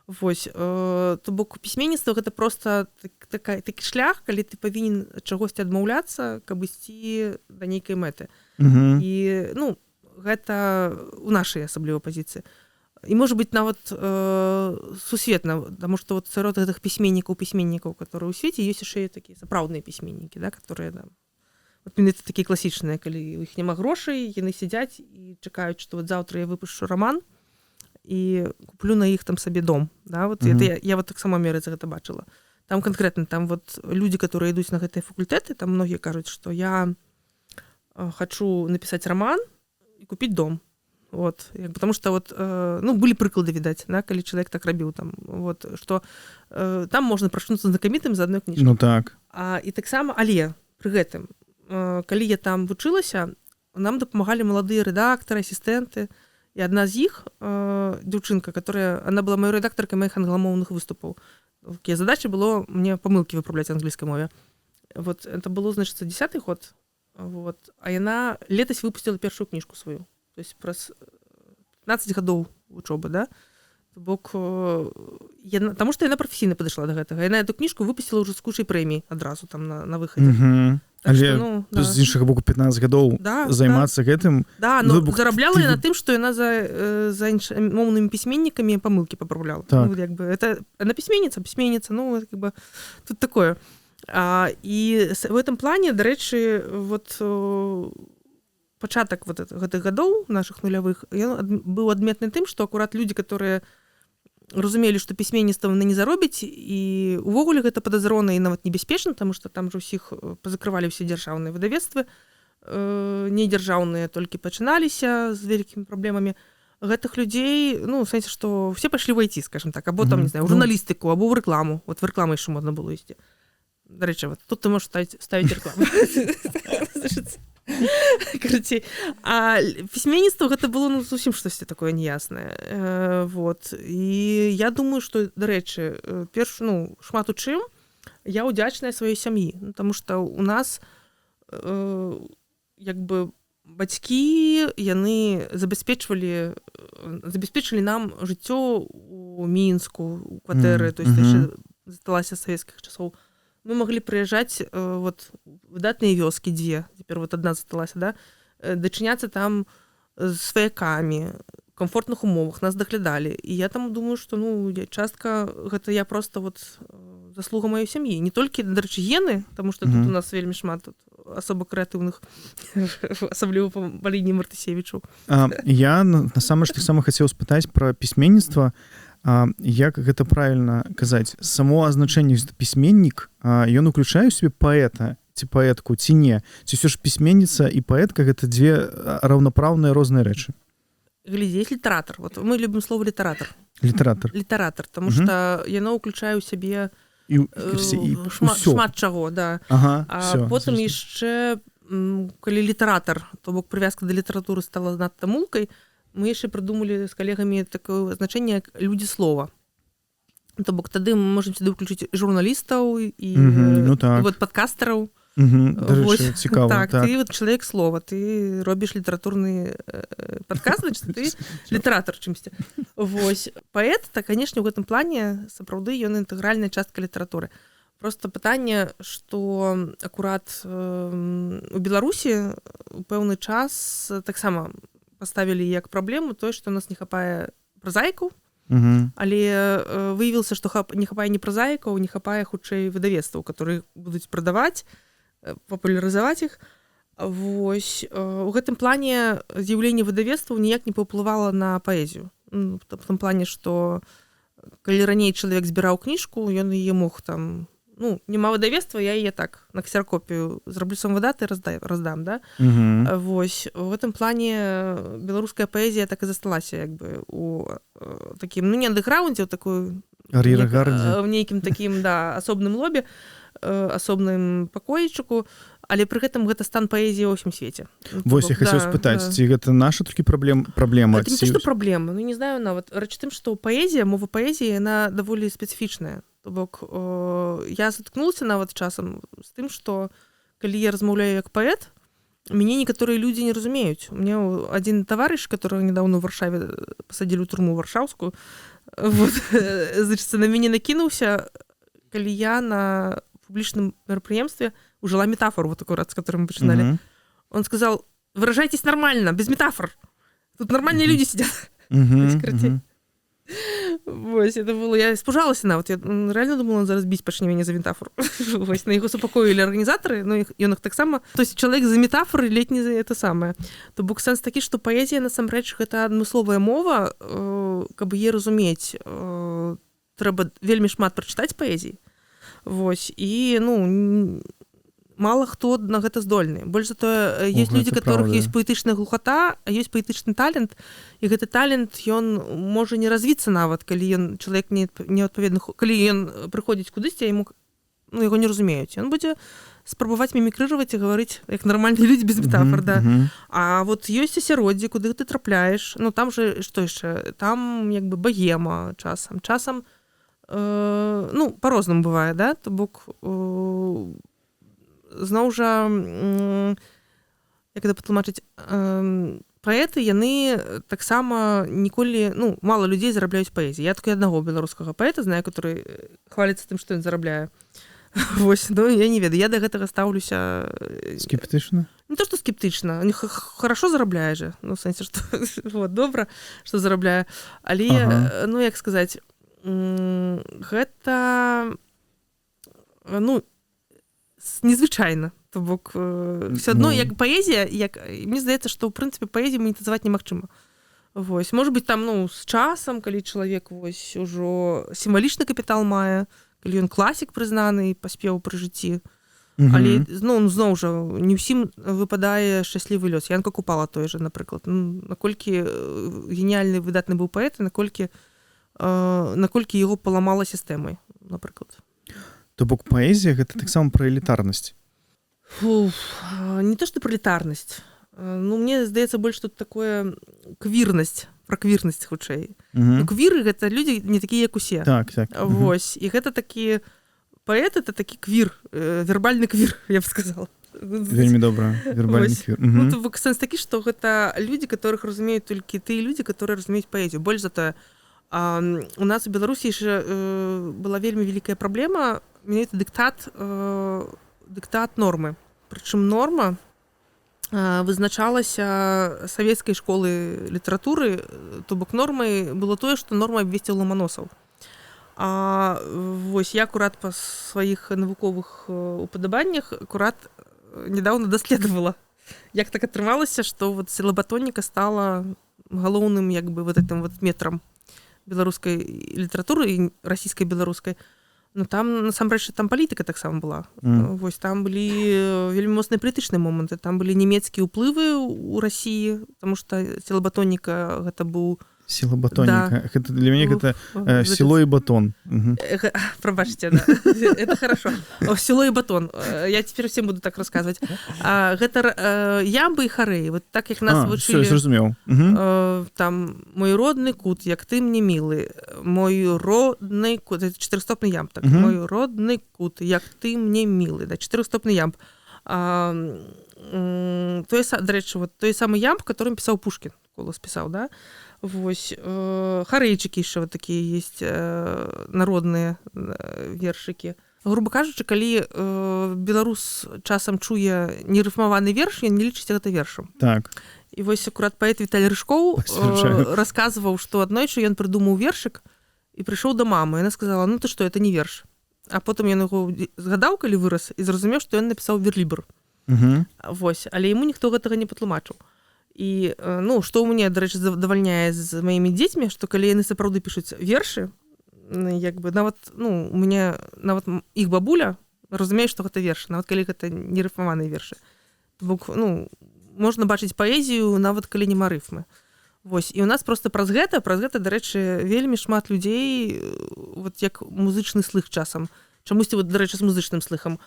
Speaker 2: Вось, то бок пісьменніцтва гэта проста такі шлях, калі ты павінен чагосьці адмаўляцца, каб ісці да нейкай мэты. І, ну, гэта у нашай асаблівай пазіцыі. І, можа быць, нават сусветна, таму што вот сярод гэтых пісьменнікаў, которые ў свеце, ёсць яшчэ такія сапраўдныя пісьменнікі, да, которые там, вот менавіта такія класічныя, калі у іх няма грошай, яны сядзяць і чакаюць, што вот заўтра я выпушчу раман, і куплю на іх там сабе дом, да, вот я вот таксама Амерыцы гэта бачыла. Там конкретно, там вот люди, которые ідуць на гэтыя факультэты, там многія кажуць, што я хачу напісаць раман і купіць дом. Вот, потому что вот, ну, былі прыклады, відаць, да, калі чалавек так рабіў там, вот, што там можна прачнуцца знакамітым за адной кніжкай.
Speaker 1: Ну так.
Speaker 2: І таксама, але пры гэтым, калі я там вучылася, нам дапамагалі маладыя рэдактары, асістэнты. І адна з іх, дзяўчынка, которая, она была моей редакторкой моих англомовных выступаў. Такие задачи было мне помылки выправлять в английской мове. Вот это было, значит, 10-й год. Вот. А яна летась выпустила первую книжку свою. То есть праз 15 гадоў вучобы, да? Бок, потому что яна професійна падышла до гэтага. Яна эту книжку выпустила уже с кучай прэмій адразу там на выходе.
Speaker 1: Так але что, ну, з іншага боку 15 гадоў займацца гэтым.
Speaker 2: Да, но зарабляла яна тым, што яна за іншамоўнымі пісьменнікамі памылкі папраўляла.
Speaker 1: Так.
Speaker 2: Ну, як бы, это, она пісьменніца, ну, как бы, тут такое. І в этом плане, дарэчы, вот пачатак вот гэтых гадоў наших нулявых, ён быў адметны тым, што акурат людзі, которые разумелі, што пісьменніцтва не заробіць, і увогуле гэта падазрона і нават небяспечна, таму што там жа ўсіх пазакрывалі ўсе дзяржаўныя выдавецтвы, недзяржаўныя толькі пачыналіся з вялікімі праблемамі. Гэтых людзей, ну, в сэнсе, што все пайшлі ў IT, скажем так, або там, не знаю, у журналістыку, або ў рэкламу. Вот в рэкламу яшчэ можна было ісці. Дарэчы, вот тут ты можаш ставіць рэкламу. Короче, а пісьменніцтва гэта было, ну, зусім штосьці такое неяснае. Вот. І я думаю, што, дарэчы, ну, шмат у чым я ўдзячная сваёй сям'і, потому что у нас як бы бацькі яны забяспечвалі нам жыццё у Мінску, у кватэры, то есть яшчэ засталася з савецкіх часоў. Мы маглі прыязджаць вот выдатныя вёскі дзве, цяпер вот адна засталася, да, дачыняцца там з сваякамі, у комфортных умовах, нас даглядалі. І я там думаю, што частка гэта я просто вот заслуга маёй сям'і. Не толькі, дарэчы, гены, таму што тут у нас вельмі шмат асоба крэатыўных, асабліва па лініі Мартысевічу.
Speaker 1: Я насамрэч таксама хацеў спытаць пра пісьменніцтва. Як гэта правільна казаць? Само азначэнне пісьменнік, ён уключае ў сябе паэта ці паэтку, ці не? Ці ўсё ж пісьменніца і паэтка гэта дзве раўнапраўныя розныя рэчы?
Speaker 2: Глядзі, есть літаратар. Вот мы любім слово літаратар.
Speaker 1: Літаратар,
Speaker 2: таму што яно ўключае ў сябе шмат чаго, да. Потым яшчэ, калі літаратар, то бок прывязка да літаратуры стала надта мулкай, мы яшчэ прыдумалі з калегамі такое значэнне, як людзі слова. То бок тады мы можам сюды ўключыць журналістаў і вот падкастараў.
Speaker 1: Цікава.
Speaker 2: Так, ты вот чалавек слова, ты робіш літаратурны падкаст, значит, ты літаратар чымсьці. Вось. Паэт, так, канешне, у гэтым плане сапраўды ён інтэгральная частка літаратуры. Просто пытанне, што акурат у Беларусі у пэўны час таксама паставілі як праблему тое, што у нас не хапае празаікаў, але выявілася, што не хапае ні празаікаў, не хапае хутчэй выдавецтваў, которые будуць прадаваць, папулярызаваць іх. Вось. У гэтым плане з'яўленне выдавецтваў ніяк не паўплывала на паэзію. В том плане, што калі раней чалавек збіраў кніжку, ён яе мог там, няма выдавецтва, я яе так на ксеракопію зраблю сам выдат і раздам, да? Вось. У гэтым плане беларуская паэзія так і засталася як бы у такім, не андэграўндзе, в нейкім такім, да, асобным лобе, асобным пакоечку, але пры гэтым гэта стан паэзіі ва ўсім свеце.
Speaker 1: Вось, я хацеў спытаць, ці гэта наша толькі праблема?
Speaker 2: Это не то, што праблема, не знаю нават. Рэч тым, што паэзія, мова паэзіі, яна даволі спецыфічная. То бок, я заткнулася нават часам з тым, што калі я размаўляю як паэт, мяне некаторыя людзі не разумеюць. У меня адзін таварыш, которого недавно ў Варшаве пасадзілі ў турму варшаўскую, вот, значит, на мяне накінуўся, калі я на публічным мерапрыемстве ужила метафору, вот аккурат, с которой мы начинали. Он сказал: выражайтесь нормально, без метафор. Тут нормальные люди сидят. Вось, это было, я испужалася нават, я реально думала, он зараз біць пачне мяне за метафору. Вось, на яго супакоілі арганізатары, ён іх таксама, то есть чалавек за метафоры, ледь не за это самае. То бок сэнс такі, што паэзія насамрэч гэта адмысловая мова, каб яе разумець, трэба вельмі шмат прачытаць паэзіі. Вось, і, мало хто на гэта здольны. Больш за тое, ёсць людзі, которых ёсць паэтычная глухата, а ёсць паэтычны талент, і гэты талент, ён можа не развіцца нават, калі ён чалавек неадпаведны, калі ён прыходзіць кудысьці, яго не разумеюць. Ён будзе спрабаваць мімікрыраваць і гаварыць як нармальныя людзі без метафор, да. А вот ёсць асяроддзе, куды ты трапляеш, там же, што яшчэ, там як бы багема часам, па-рознаму бывае, да, то бок зноў жа, як гэта патлумачыць, паэты, яны таксама ніколі, мала людзей зарабляюць паэзіі. Я толькі аднаго беларускага паэта знаю, который хваліцца тым, што ён зарабляе. Вось, я не ведаю, я да гэтага стаўлюся...
Speaker 1: Скептычна?
Speaker 2: Не то, што скептычна, хорошо зарабляе же, в сэнсе, што добра, што зарабляе, але, як сказаць, гэта, незвычайна. То бок, все адно, як паэзія, мне здаецца, што, ў прынцыпе, паэзію манетызаваць немагчыма. Вось, можа быць, там, з часам, калі чалавек, вось, ужо сімвалічны капітал мае, калі ён класік прызнаны і паспеў пры жыцці. Але, зноў жа, не ўсім выпадае шчаслівы лёс. Янка Купала той же, напрыклад. Наколькі геніяльны, выдатны быў паэт, і наколькі яго паламала сістэмай, напрыклад.
Speaker 1: То бок паэзія гэта таксама пра элітарнасць.
Speaker 2: Не то, што пра элітарнасць. Мне здаецца больш тут такое пра квірнасць хутчэй. Квіры гэта людзі не такія, як усе.
Speaker 1: Так.
Speaker 2: Вось, і гэта такі паэт это такі квір, вербальны квір, я б сказала.
Speaker 1: Вельмі добра, вербальны квір.
Speaker 2: Ну, то сэнс такі, што гэта людзі, которых разумеюць толькі тыя людзі, которые разумеюць паэзію. Больш за тое, у нас у Беларусі яшчэ была вельмі вялікая праблема, менавіта дыктат нормы. Прычым норма вызначалася савецкай школы літаратуры, то бок нормай было тое, што норма абвесціў ламаносаў. А вось я акурат па сваіх навуковых упадабаннях акурат недавно даследавала, як так атрымалася, што вот сілабатоніка стала галоўным як бы вот этим вот метрам беларускай літаратуры і расійскай беларускай. Ну там насамрэч там палітыка таксама была. Вось там былі вельмі моцныя палітычныя моманты, там былі нямецкія ўплывы ў Расіі, таму што сілабатоніка гэта быў
Speaker 1: сілабатоніка. Гэта для мяне гэта сіло і батон.
Speaker 2: Прабачце, да. Это хорошо. Сіло і батон. Я цяпер всем буду так расказваць. Гэта ямбы і харэі. Вот так як нас вучылі.
Speaker 1: Всё, зразумеў.
Speaker 2: Там мой родны кут, як ты мне мілы. Мой родны кут, это чатырохстопны ямб, так. Мой родны кут, як ты мне мілы, да, чатырохстопны ямб. Дарэчы, вот той самы ямб, которым пісаў Пушкін, колас пісаў, да? Вось харэйчыкі яшчэ вот такія есть народныя вершыкі. Груба кажучы, калі беларус часам чуе нерыфмаваны верш, ён не лічыць гэта вершам.
Speaker 1: Так.
Speaker 2: І вось акурат паэт Віталій Рыжкоў расказваў, што аднойчы ён прыдумаў вершык і прыйшоў да мамы. Яна сказала: "Ну ты што, это не верш". А потым ён яго згадаў, калі вырас, і зразумеў, што ён напісаў верлібр. Вось, але яму ніхто гэтага не патлумачыў. І ну, што ў мяне, дарэчы, задавальняе з маімі дзецьмі, што калі яны сапраўды пішуць вершы, як бы нават, ну, у мяне нават іх бабуля разумее, што гэта верш, нават калі гэта не рыфмаваныя вершы. Бок, ну, можна бачыць паэзію, нават калі нема рыфмы. Вось, і ў нас проста праз гэта, дарэчы, вельмі шмат людзей, вот як музычны слых часам. Чамусьці, вот, дарэчы, з музычным слыхам.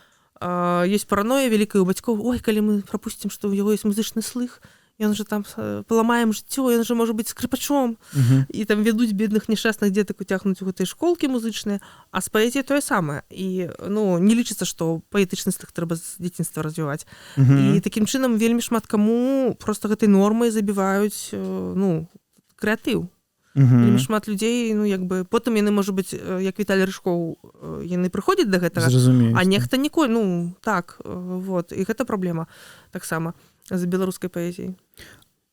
Speaker 2: Ёсць параноя вялікая у бацькоў: "Ой, калі мы прапусцім, што ў яго ёсць музычны слых, ён же там паламаем жыццё, ён же можа быць скрыпачом". І там вядуць бедных няшчасных дзетак уцягнуць у гэтыя школкі музычныя, а з паэзіяй тое самае. І ну, не лічыцца, што паэтычны слых трэба з дзяцінства развіваць. І такім чынам вельмі шмат каму проста гэтай нормай забіваюць, ну, крэатыў. Вельмі шмат людзей, ну, як бы, потым яны, можа быць, як Віталій Рыжкоў, яны прыходзяць да гэтага, а нехта ніколі, ну, так, вот, і гэта праблема таксама з беларускай паэзіяй.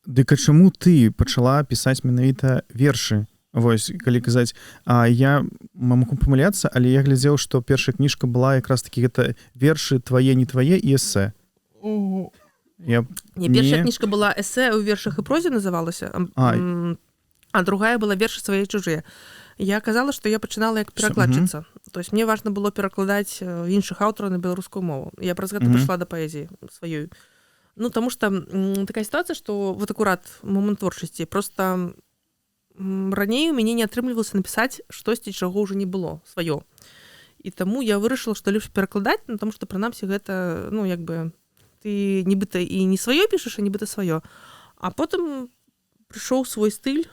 Speaker 1: Дык а чаму ты пачала пісаць менавіта вершы? Вось, калі казаць, я магу памыляцца, але я глядзеў, што першая кніжка была якраз такі гэта вершы твае, не твае і эсэ.
Speaker 2: Першая кніжка была эсэ ў вершах і прозе называлася, а другая была вершы свае чужыя. Я казала, што я пачынала як перакладчыца. То есть мне важна было перакладаць іншых аўтараў на беларускую мову. Я праз гэта прыйшла да паэзіі сваёй. Ну, таму што такая сітуацыя, што вот акурат момант творчасці. Проста раней у мяне не атрымлівалася напісаць штосьці, чаго ўжо не было, сваё. І таму я вырашыла, што лепш перакладаць, таму што прынамсі гэта, ну, як бы, ты нібыта і не сваё пішаш, а нібыта сваё. А потым прыйшоў свой стыль,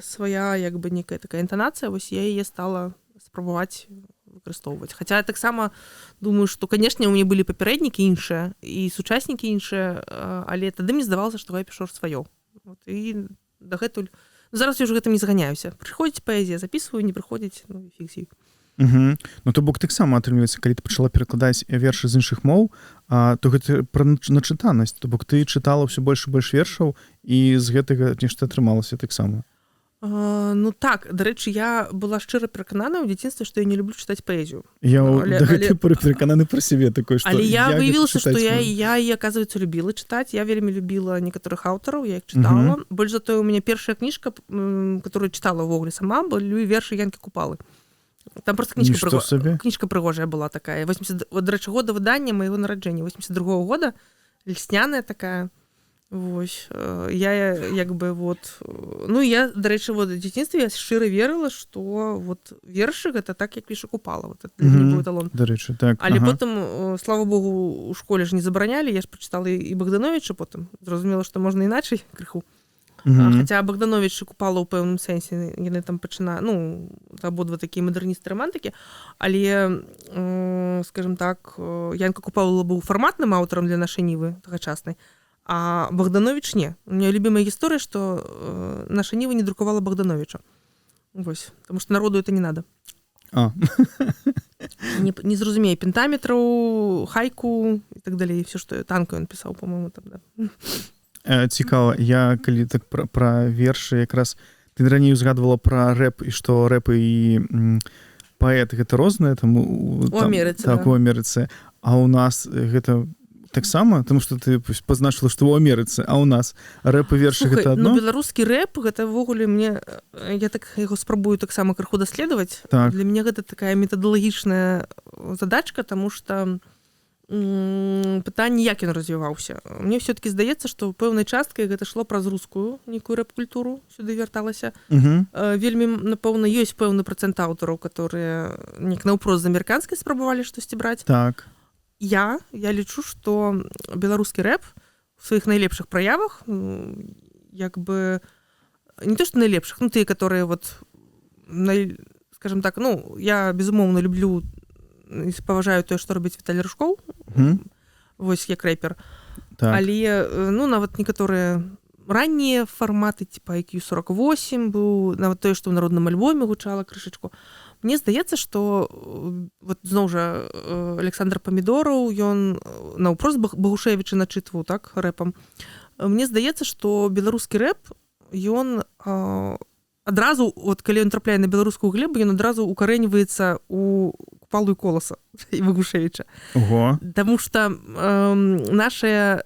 Speaker 2: свая, як бы, некая такая інтанацыя, вось я яе стала спрабаваць выкарыстоўваць. Хаця я таксама думаю, што, канешне, у мяне былі папярэднікі іншыя і сучаснікі іншыя, але тады мне здавалася, што я пішу сваё. Вот, і дагэтуль... Зараз я ўжо гэтым не зганяюся. Прыходзіць паэзія, запісваю, не прыходзіць, ну, фіг з ёй.
Speaker 1: Ну, то бок таксама атрымліваецца, калі ты пачала перакладаць вершы з іншых моў, то гэта пра начытанасць. То бок ты чытала ўсё больш і больш вершаў, і з гэтага нешта атрымалася таксама.
Speaker 2: Ну так, дарэчы, я была шчыра пераканана ў дзяцінстве, што я не люблю чытаць паэзію.
Speaker 1: Я да гэтай поры перакананы пра сябе такой, што
Speaker 2: але я выявілася, што я аказваецца, любіла чытаць. Я вельмі любіла некаторых аўтараў, я іх чытала. Больш за тое, у мяне першая кніжка, которую чытала ўвогуле сама, былі вершы Янкі Купалы. Там просто кніжка прыгожая была такая. Дарэчы, года выдання майго нараджэння 82-го года, льсняная такая. Вось, я як бы вот, ну я, дарэчы, вот у дзяцінстве я шчыра верыла, што вот вершы гэта так, як піша Купала, вот для мяне быў эталон.
Speaker 1: Дарэчы, так.
Speaker 2: Але потым, слава богу, у школе ж не забаранялі, я ж прачытала і Богдановича потым, зразумела, што можна іначай крыху. Хаця Богданович і Купала ў пэўным сэнсе яны там пачынаюць, ну, абодва такія мадэрністы-рамантыкі, але, скажем так, Янка Купала быў фарматным аўтарам для нашай Нівы тагачаснай, а Богданович не. У меня любимая гісторыя, што наша Ніва не друкавала Богдановича. Вось, потому што народу это не надо. Не зразумее пентаметраў, хайку і так далей, все, што танку ён пісаў, по-моему, там, да.
Speaker 1: Цікава, я калі так пра вершы, якраз ты раней узгадвала пра рэп, і што рэп і паэт гэта рознае там
Speaker 2: у Амерыцы,
Speaker 1: так,
Speaker 2: да.
Speaker 1: У Амерыцы, а ў нас гэта таксама, тому што ты пазначыла, што ў Амерыцы, а ў нас рэп і вершы гэта адно?
Speaker 2: Ну, беларускі рэп, гэта ўвогуле мне, я так яго спрабую таксама крыху даследаваць.
Speaker 1: Так.
Speaker 2: Для мяне гэта такая метадалагічная задачка, таму што пытанне, як ён развіваўся. Мне ўсё-такі здаецца, што пэўнай часткай гэта шло праз рускую нейкую рэп-культуру, сюды вярталася. Вельмі, напэўна, ёсць пэўны працэнт аўтараў, которые неяк наўпрост з амерыканскай спрабавалі штосьці браць.
Speaker 1: Так.
Speaker 2: Я лічу, што беларускі рэп у сваіх найлепшых праявах, як бы, не то, што найлепшых, ну, тыя, которые вот, скажем так, ну, я, безумоўна, люблю і паважаю тое, што робіць Віталій Рыжкоў, вось як рэпер.
Speaker 1: Так.
Speaker 2: Але, ну, нават некаторыя раннія фарматы, типа IQ48 быў, нават тое, што ў народным альбоме гучала крышачку. Мне здаецца, што вот зноў жа Александр Памідораў, ён наўпрост Багушевіча начытваў, так, рэпам. Мне здаецца, што беларускі рэп, ён адразу, вот калі ён трапляе на беларускую глебу, ён адразу укарэньваецца у Купалу і Коласа і Багушевіча.
Speaker 1: Ого.
Speaker 2: Таму што нашыя,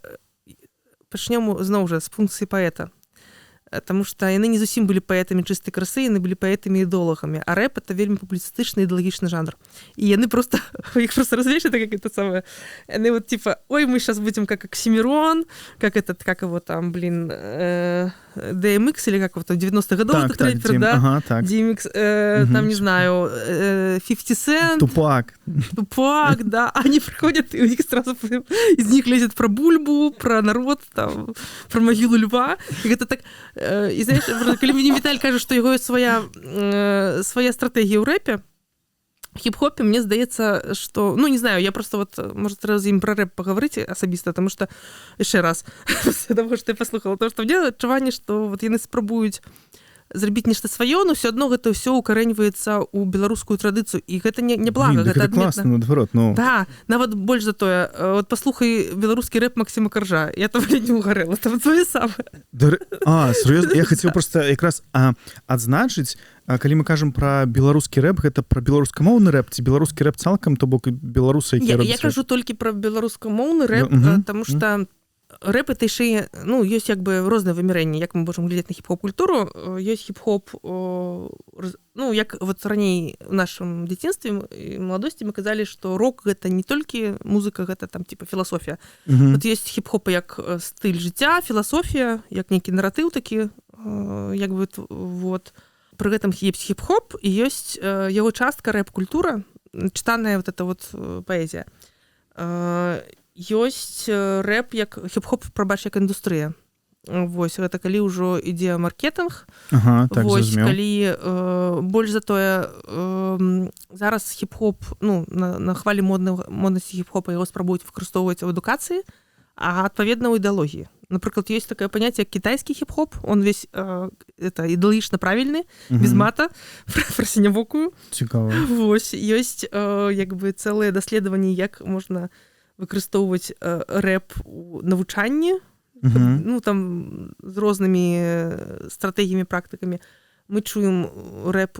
Speaker 2: пачнём зноў жа з функцыі паэта. Таму што яны не зусім былі паэтамі чыстай красы, яны былі паэтамі-ідэолагамі, а рэп это вельмі публіцыстычны ідэалагічны жанр. І яны просто, іх просто развешаны, как это самое, яны вот типа, ой, мы сейчас будем как Оксимирон, как его там, блин, DMX или как его там, 90-х годов,
Speaker 1: так,
Speaker 2: рэпер, да?
Speaker 1: Ага, так.
Speaker 2: DMX, там, не знаю, 50 Cent.
Speaker 1: Тупак,
Speaker 2: да. Они приходят, и у них сразу из них лезет про Бульбу, про народ, там, про могилу льва. И это так... І, знаєш, коли мені Віталь каже, що його є своя стратегія у репі, в хіп-хопі, мені здається, що, ну, не знаю, я просто вот, може, треба з ним про реп поговорити особисто, тому що, ще раз, тому що я послухала, тому що в мене відчування, що вот вони спробують зрабіць нешта сваё, но ўсё адно гэта ўсё укарэньваецца ў беларускую традыцыю, і гэта не блага, гэта адметна.
Speaker 1: Класна, наадварот, ну.
Speaker 2: Да, нават больш за тое, вот паслухай беларускі рэп Максіма Каржа, я там не угарэла, там тое самае.
Speaker 1: Сур'ёзна, я хацеў проста якраз адзначыць, калі мы кажам пра беларускі рэп, гэта пра беларускамоўны рэп, ці беларускі рэп цалкам, то бок беларусы, якія робяць рэп?
Speaker 2: Я кажу толькі пра беларускамоўны рэп, таму што рэп это яшчэ, ну, ёсць як бы розныя вымярэнні, як мы можам глядзець на хіп-хоп-культуру. Ёсць хіп-хоп, ну, як вот раней у нашым дзяцінстве і маладосці мы казалі, што рок гэта не толькі музыка, гэта там типа філасофія. Вот ёсць хіп-хоп як стыль жыцця, філасофія, як нейкі наратыў такі, як бы вот. Пры гэтым ёсць хіп-хоп і ёсць яго частка рэп-культура, чытаная вот эта вот паэзія. Ёсць рэп як хіп-хоп, прабач, як індустрыя. Вось, гэта калі ўжо ідзе маркетинг.
Speaker 1: Ага, так,
Speaker 2: вось,
Speaker 1: зразумеў.
Speaker 2: калі больш за тое, зараз хіп-хоп, ну, на хвалі моднасці хіп-хопа яго спрабуюць выкарыстоўваць у адукацыі, а адпаведна ў ідэалогіі. Напрыклад, ёсць такое паняцце, як кітайскі хіп-хоп, он весь это ідэалагічна правільны, без мата, пра сінявокую.
Speaker 1: Цікава.
Speaker 2: Вось, ёсць як бы цэлыя даследаванні, як можна выкарыстоўваць рэп у навучанні, ну, там, з рознымі стратэгіямі, практыкамі. Мы чуем рэп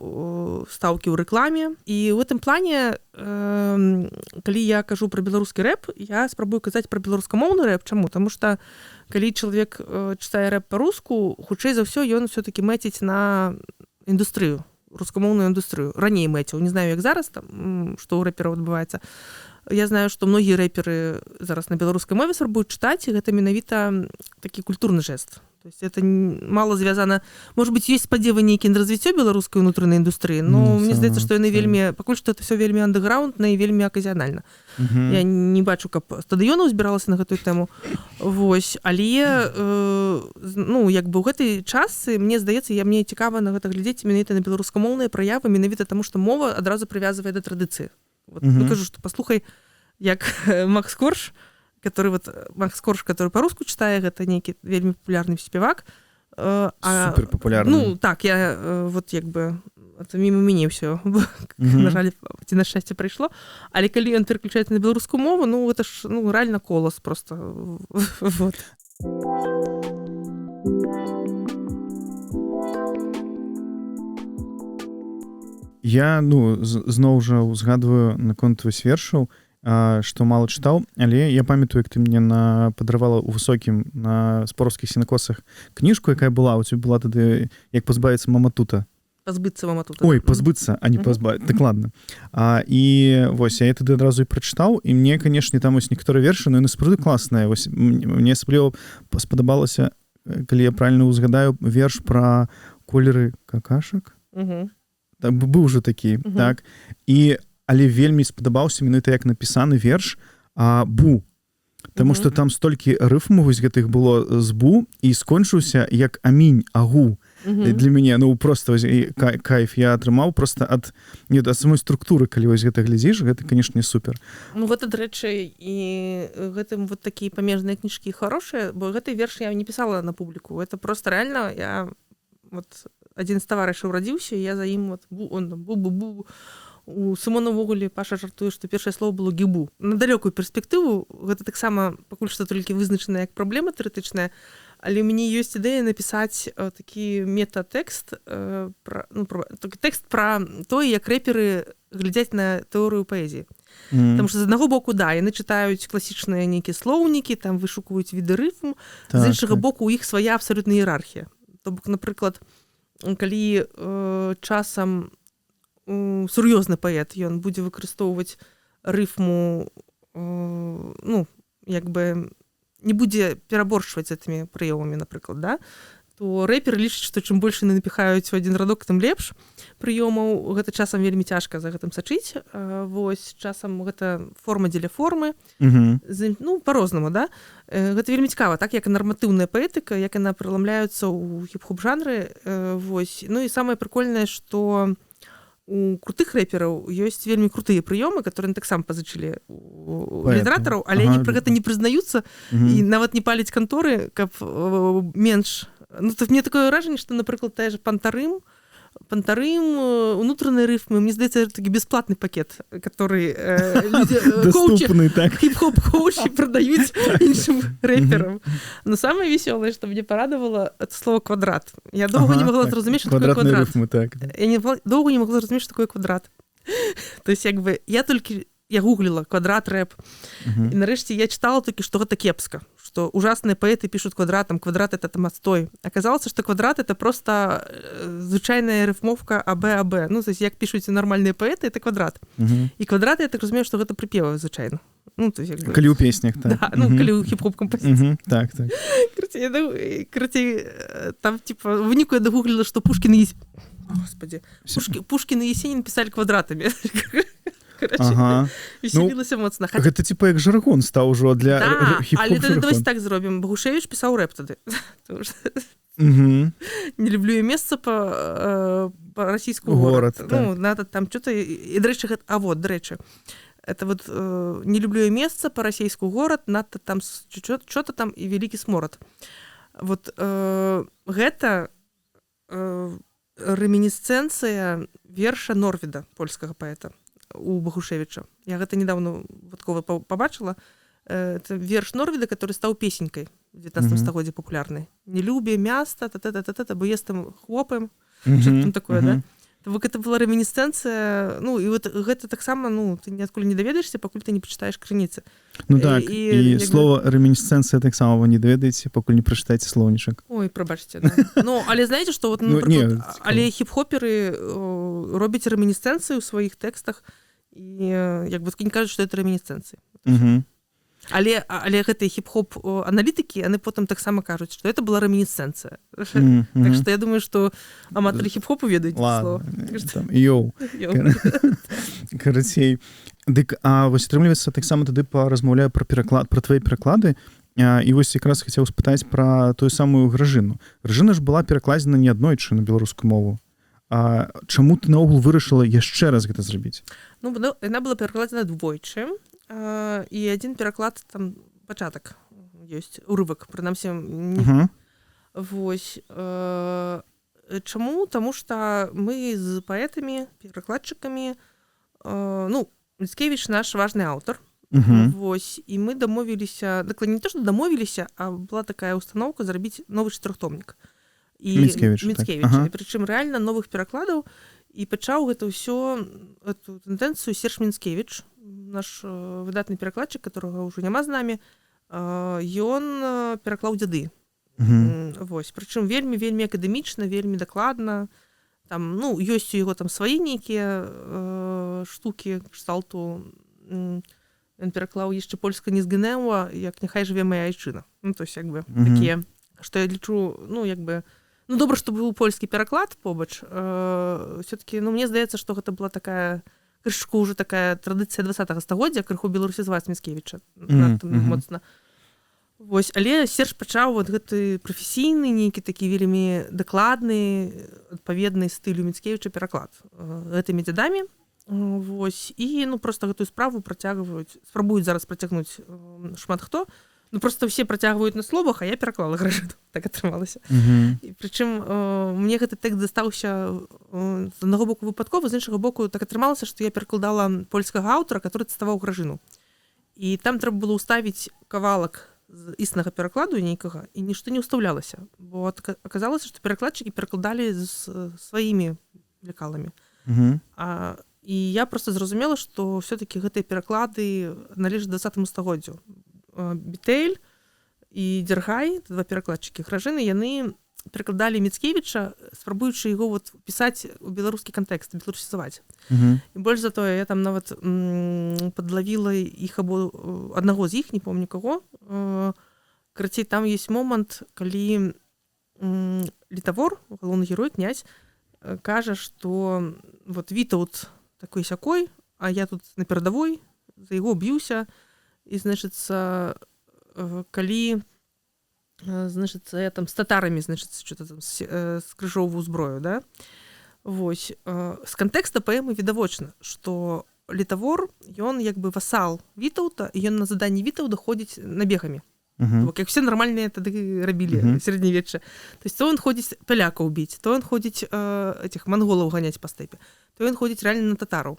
Speaker 2: стаўкі ў рэкламе. І ў гэтым плане, калі я кажу пра беларускі рэп, я спрабую казаць пра беларускамоўны рэп. Чаму? Таму што калі чалавек чытае рэп па-руску, хутчэй за ўсё ён ўсё-такі мэціць на індустрыю, рускамоўную індустрыю. Раней мэціў, не знаю, як зараз, там, што ў рэпераў адбываецца. Я знаю, што многія рэперы зараз на беларускай мове спрабуюць чытаць, і гэта менавіта такі культурны жэст. То есть это мало звязана, может быть, есть спадзевы нейкі на развіццё беларускай унутранай індустрыі, но мне здаецца, што яны вельмі пакуль што это все вельмі андэграундна і вельмі аказіянальна. Я не бачу, каб стадыёнаў збіралася на гэтую тэму. Вось, але ну як бы ў гэтай частцы мне здаецца, мне цікава на гэта глядзець менавіта на беларускамоўныя праявы, менавіта таму, што мова адразу прывязвае да традыцыі. Вот, кажу, што паслухай, як Макс Корж, который по-руску читае, гэта нейкі вельмі папулярны спевак.
Speaker 1: Супер папулярны.
Speaker 2: Ну, так, я вот як бы это мимо мяне ўсё. На жаль, ці на шчасце прыйшло. Але калі ён пераключаецца на беларускую мову, ну, гэта ж рэальна колас просто. Вот.
Speaker 1: Я, зноў жа узгадваю наконт вось вершаў, што мала чытаў, але я памятаю, як ты мне падаравала ў высокім на спораўскіх сенакосах кніжку, якая была, у цябе была тады як пазбавіцца маматута.
Speaker 2: Пазбыцца маматута.
Speaker 1: Ой, пазбыцца, а не пазбавіцца. Так ладно. І вось, я тады адразу і прачытаў, і мне, канешне, там вось некаторыя вершы, но яны сапраўды класныя. Вось мне асабліва спадабалася, калі я правільна ўзгадаю, верш пра колеры какашак. Так, быў ужо такі, так. Але вельмі спадабаўся менавіта як напісаны верш «Бу». Таму што там столькі рыфмаў вось гэтых было з «бу» і скончыўся як «амінь», «агу». Для мяне, просто кайф я атрымаў просто ад самой структуры, калі вось гэта глядзіш, гэта, канешне, супер.
Speaker 2: Ну, гэта, дарэчы, і гэтым вот такія памежныя кніжкі хорошыя, бо гэты верш я не пісала на публіку. Это просто реально, я вот адзін з таварышаў радзіўся, і я за ім вот бу-бу-бу. У Сымона ўвогуле Паша жартуе, што першае слово было гібу. На далёкую перспектыву гэта таксама пакуль што толькі вызначана як праблема тэарэтычная, але ў мяне ёсць ідэя напісаць такі метатэкст, тэкст пра тое, як рэперы глядзяць на тэорыю паэзіі. Таму што з аднаго боку, яны чытаюць класічныя нейкія слоўнікі, там вышукваюць віды рыфм, з іншага боку у іх свая абсалютная іерархія. То бок, напрыклад, калі часам сур'ёзны паэт, ён будзе выкарыстоўваць рыфму, як бы не будзе пераборшваць гэтымі прыёмамі, напрыклад, то рэпер лічыць, што чым больш яны напіхаюць у адзін радок, тым лепш прыёмаў. Гэта часам вельмі цяжка за гэтым сачыць. Вось, часам гэта форма дзеля формы. Па-рознаму, Гэта вельмі цікава, так, як нарматыўная паэтыка, як яна праламляецца ў хіп-хоп жанры. Вось. Ну і самае прыкольнае, што у крутых рэпераў ёсць вельмі крутыя прыёмы, которые таксама пазычылі у літаратараў, але они пра гэта не прызнаюцца і нават не паляць канторы, каб менш. Мне такое ўражанне, што, напрыклад, тая ж пантарым, унутраныя рыфмы, мне здаецца, это такі бесплатны пакет, который
Speaker 1: доступны, так.
Speaker 2: Хіп-хоп коучі прадаюць іншым рэперам. Но самае весёлае, што мне парадавала, это слово квадрат. Я доўга не могла зразумець, што такое квадрат. Я доўга не могла зразумець, што такое квадрат. То есть, як бы, я гуглила квадрат рэп, і нарэшце я чытала такі, што гэта кепска, што ужасныя паэты пішуць квадратам, квадрат это там отстой. Аказалася, што квадрат это просто звычайная рыфмовка АБ. Ну, то есть, як пішуць нормальныя паэты, это квадрат. І квадрат, я так разумею, што гэта прыпевы звычайна. Ну, то есть, як бы...
Speaker 1: Калі ў песнях, так.
Speaker 2: Да, калі ў хіп-хоп кампазіцыі.
Speaker 1: Так.
Speaker 2: Карацей, там, типа, в выніку я дагуглила, што Пушкін і Господи. Пушкін і Есенін пісалі квадратамі. Весялілася моцна.
Speaker 1: Гэта типа як жаргон стаў ужо для хіп-хоп
Speaker 2: жаргон. Але давайте так зробім. Багушевіч пісаў рэп тады. Не люблю я месца па расійску горад. Надо там что-то... І, дарэчы, дарэчы, это вот не люблю я месца па расійску горад, надо там что-то там і вялікі сморад. Вот гэта ремінісцэнцыя верша Норвіда, польскага паэта, у Багушевіча. Я гэта недавно выпадкова побачыла. Это верш Норвіда, который стаў песенькай в 19 стагоддзі папулярнай. Не любе мяста, бо естым хлопаем. Что-то там такое, да? Гэта была ремінісцэнцыя, і вот гэта таксама, ты ніадкуль не даведаешся, пакуль ты не пачытаеш крыніцы.
Speaker 1: Так, і слова ремінісцэнцыя таксама вы не даведаеце, пакуль не прачытаеце слоўнічак.
Speaker 2: Ой, прабачце, да. Але знаеце, што вот, напрыклад, але хіп-хоперы робяць ремінісцэнцыю ў сваіх тэкстах, і як бы не кажуць, што это ремінісцэнцыі. Але гэтыя хіп-хоп аналітыкі, яны потым таксама кажуць, што это была ремінісцэнцыя. Так што я думаю, што аматары хіп-хопу ведаюць
Speaker 1: слово. Йоу. Карацей. Дык, а вось атрымліваецца таксама тады паразмаўляю пра твае пераклады. І вось якраз хацеў спытаць пра тую самую Гражыну. Гражына ж была перакладзена не аднойчы на беларускую мову. А чаму ты наогул вырашыла яшчэ раз гэта зрабіць?
Speaker 2: Ну, яна была перакладзена двойчы, і адзін пераклад, там, пачатак ёсць, урывак, прынамсі. Вось. Чаму? Таму што мы з паэтамі, перакладчыкамі, ну, Міцкевіч наш важны аўтар. Вось, і мы дамовіліся, не то, што дамовіліся, а была такая установка зрабіць новы чатырохтомнік.
Speaker 1: Міцкевіч.
Speaker 2: Так. Прычым рэальна новых перакладаў, і пачаў гэта ўсё, эту тэндэнцыю Серж Міцкевіч, наш выдатны перакладчык, которого ўжо няма з намі, ён пераклаў дзяды. Вось, прычым вельмі акадэмічна, вельмі дакладна. Там, ну, ёсць у яго там свае нейкія штукі кшталту. Ён пераклаў яшчэ польска не згінэła, як няхай жыве мая айчына. Ну, то есть, як бы, такія, што я лічу, ну, як бы, ну, добра, што быў польскі пераклад побач. Все-таки, ну, мне здаецца, што гэта была такая, крышку ўжо такая традыцыя 20-го стагоддзя, крыху беларусізаваць Міцкевіча. Моцна. Вось, але Серж пачаў вот гэты прафесійны, нейкі такі вельмі дакладны, адпаведны стылю Міцкевіча пераклад гэтымі дзядамі. Вось, і, ну, просто гэтую справу працягваюць, спрабуюць зараз працягнуць шмат хто. Ну, просто все працягваюць на словах, а я пераклала Гражыну. Так атрымалася. І прычым мне гэты тэкст дастаўся з аднаго боку выпадкова, з іншага боку так атрымалася, што я перакладала польскага аўтара, который цытаваў Гражыну. І там трэба было ўставіць кавалак з існага перакладу нейкага, і нішто не ўстаўлялася. Бо аказалася, што перакладчыкі перакладалі з сваімі лекаламі. І я просто зразумела, што все-таки гэтыя пераклады належаць 20-му стагоддзю. Бітэль і Дзяргай, два перакладчыкі Гражыны, яны перакладалі Міцкевіча, спрабуючы яго вот пісаць у беларускі кантэкст, беларусізаваць. І больш за тое, я там нават падлавіла іх або аднаго з іх, не помню каго. Карацей, там ёсць момант, калі Літавор, галоўны герой, князь, кажа, што вот Вітаўт такой-сякой, а я тут на перадавой, за яго б'юся. І, значыцца, калі, значыцца, я там з татарамі, значыцца, что-то там скрыжоўваю зброю, да? Вось. З кантэкста паэмы відавочна, што Літавор, ён як бы васал Вітаўта, і ён на заданні Вітаўда ходзіць набегамі. Як все нармальныя тады рабілі сярэднявечча. То есть, то он ходзіць палякаў біць, то он ходзіць этих манголаў ганяць па стэпе, то ён ходзіць реально на татараў.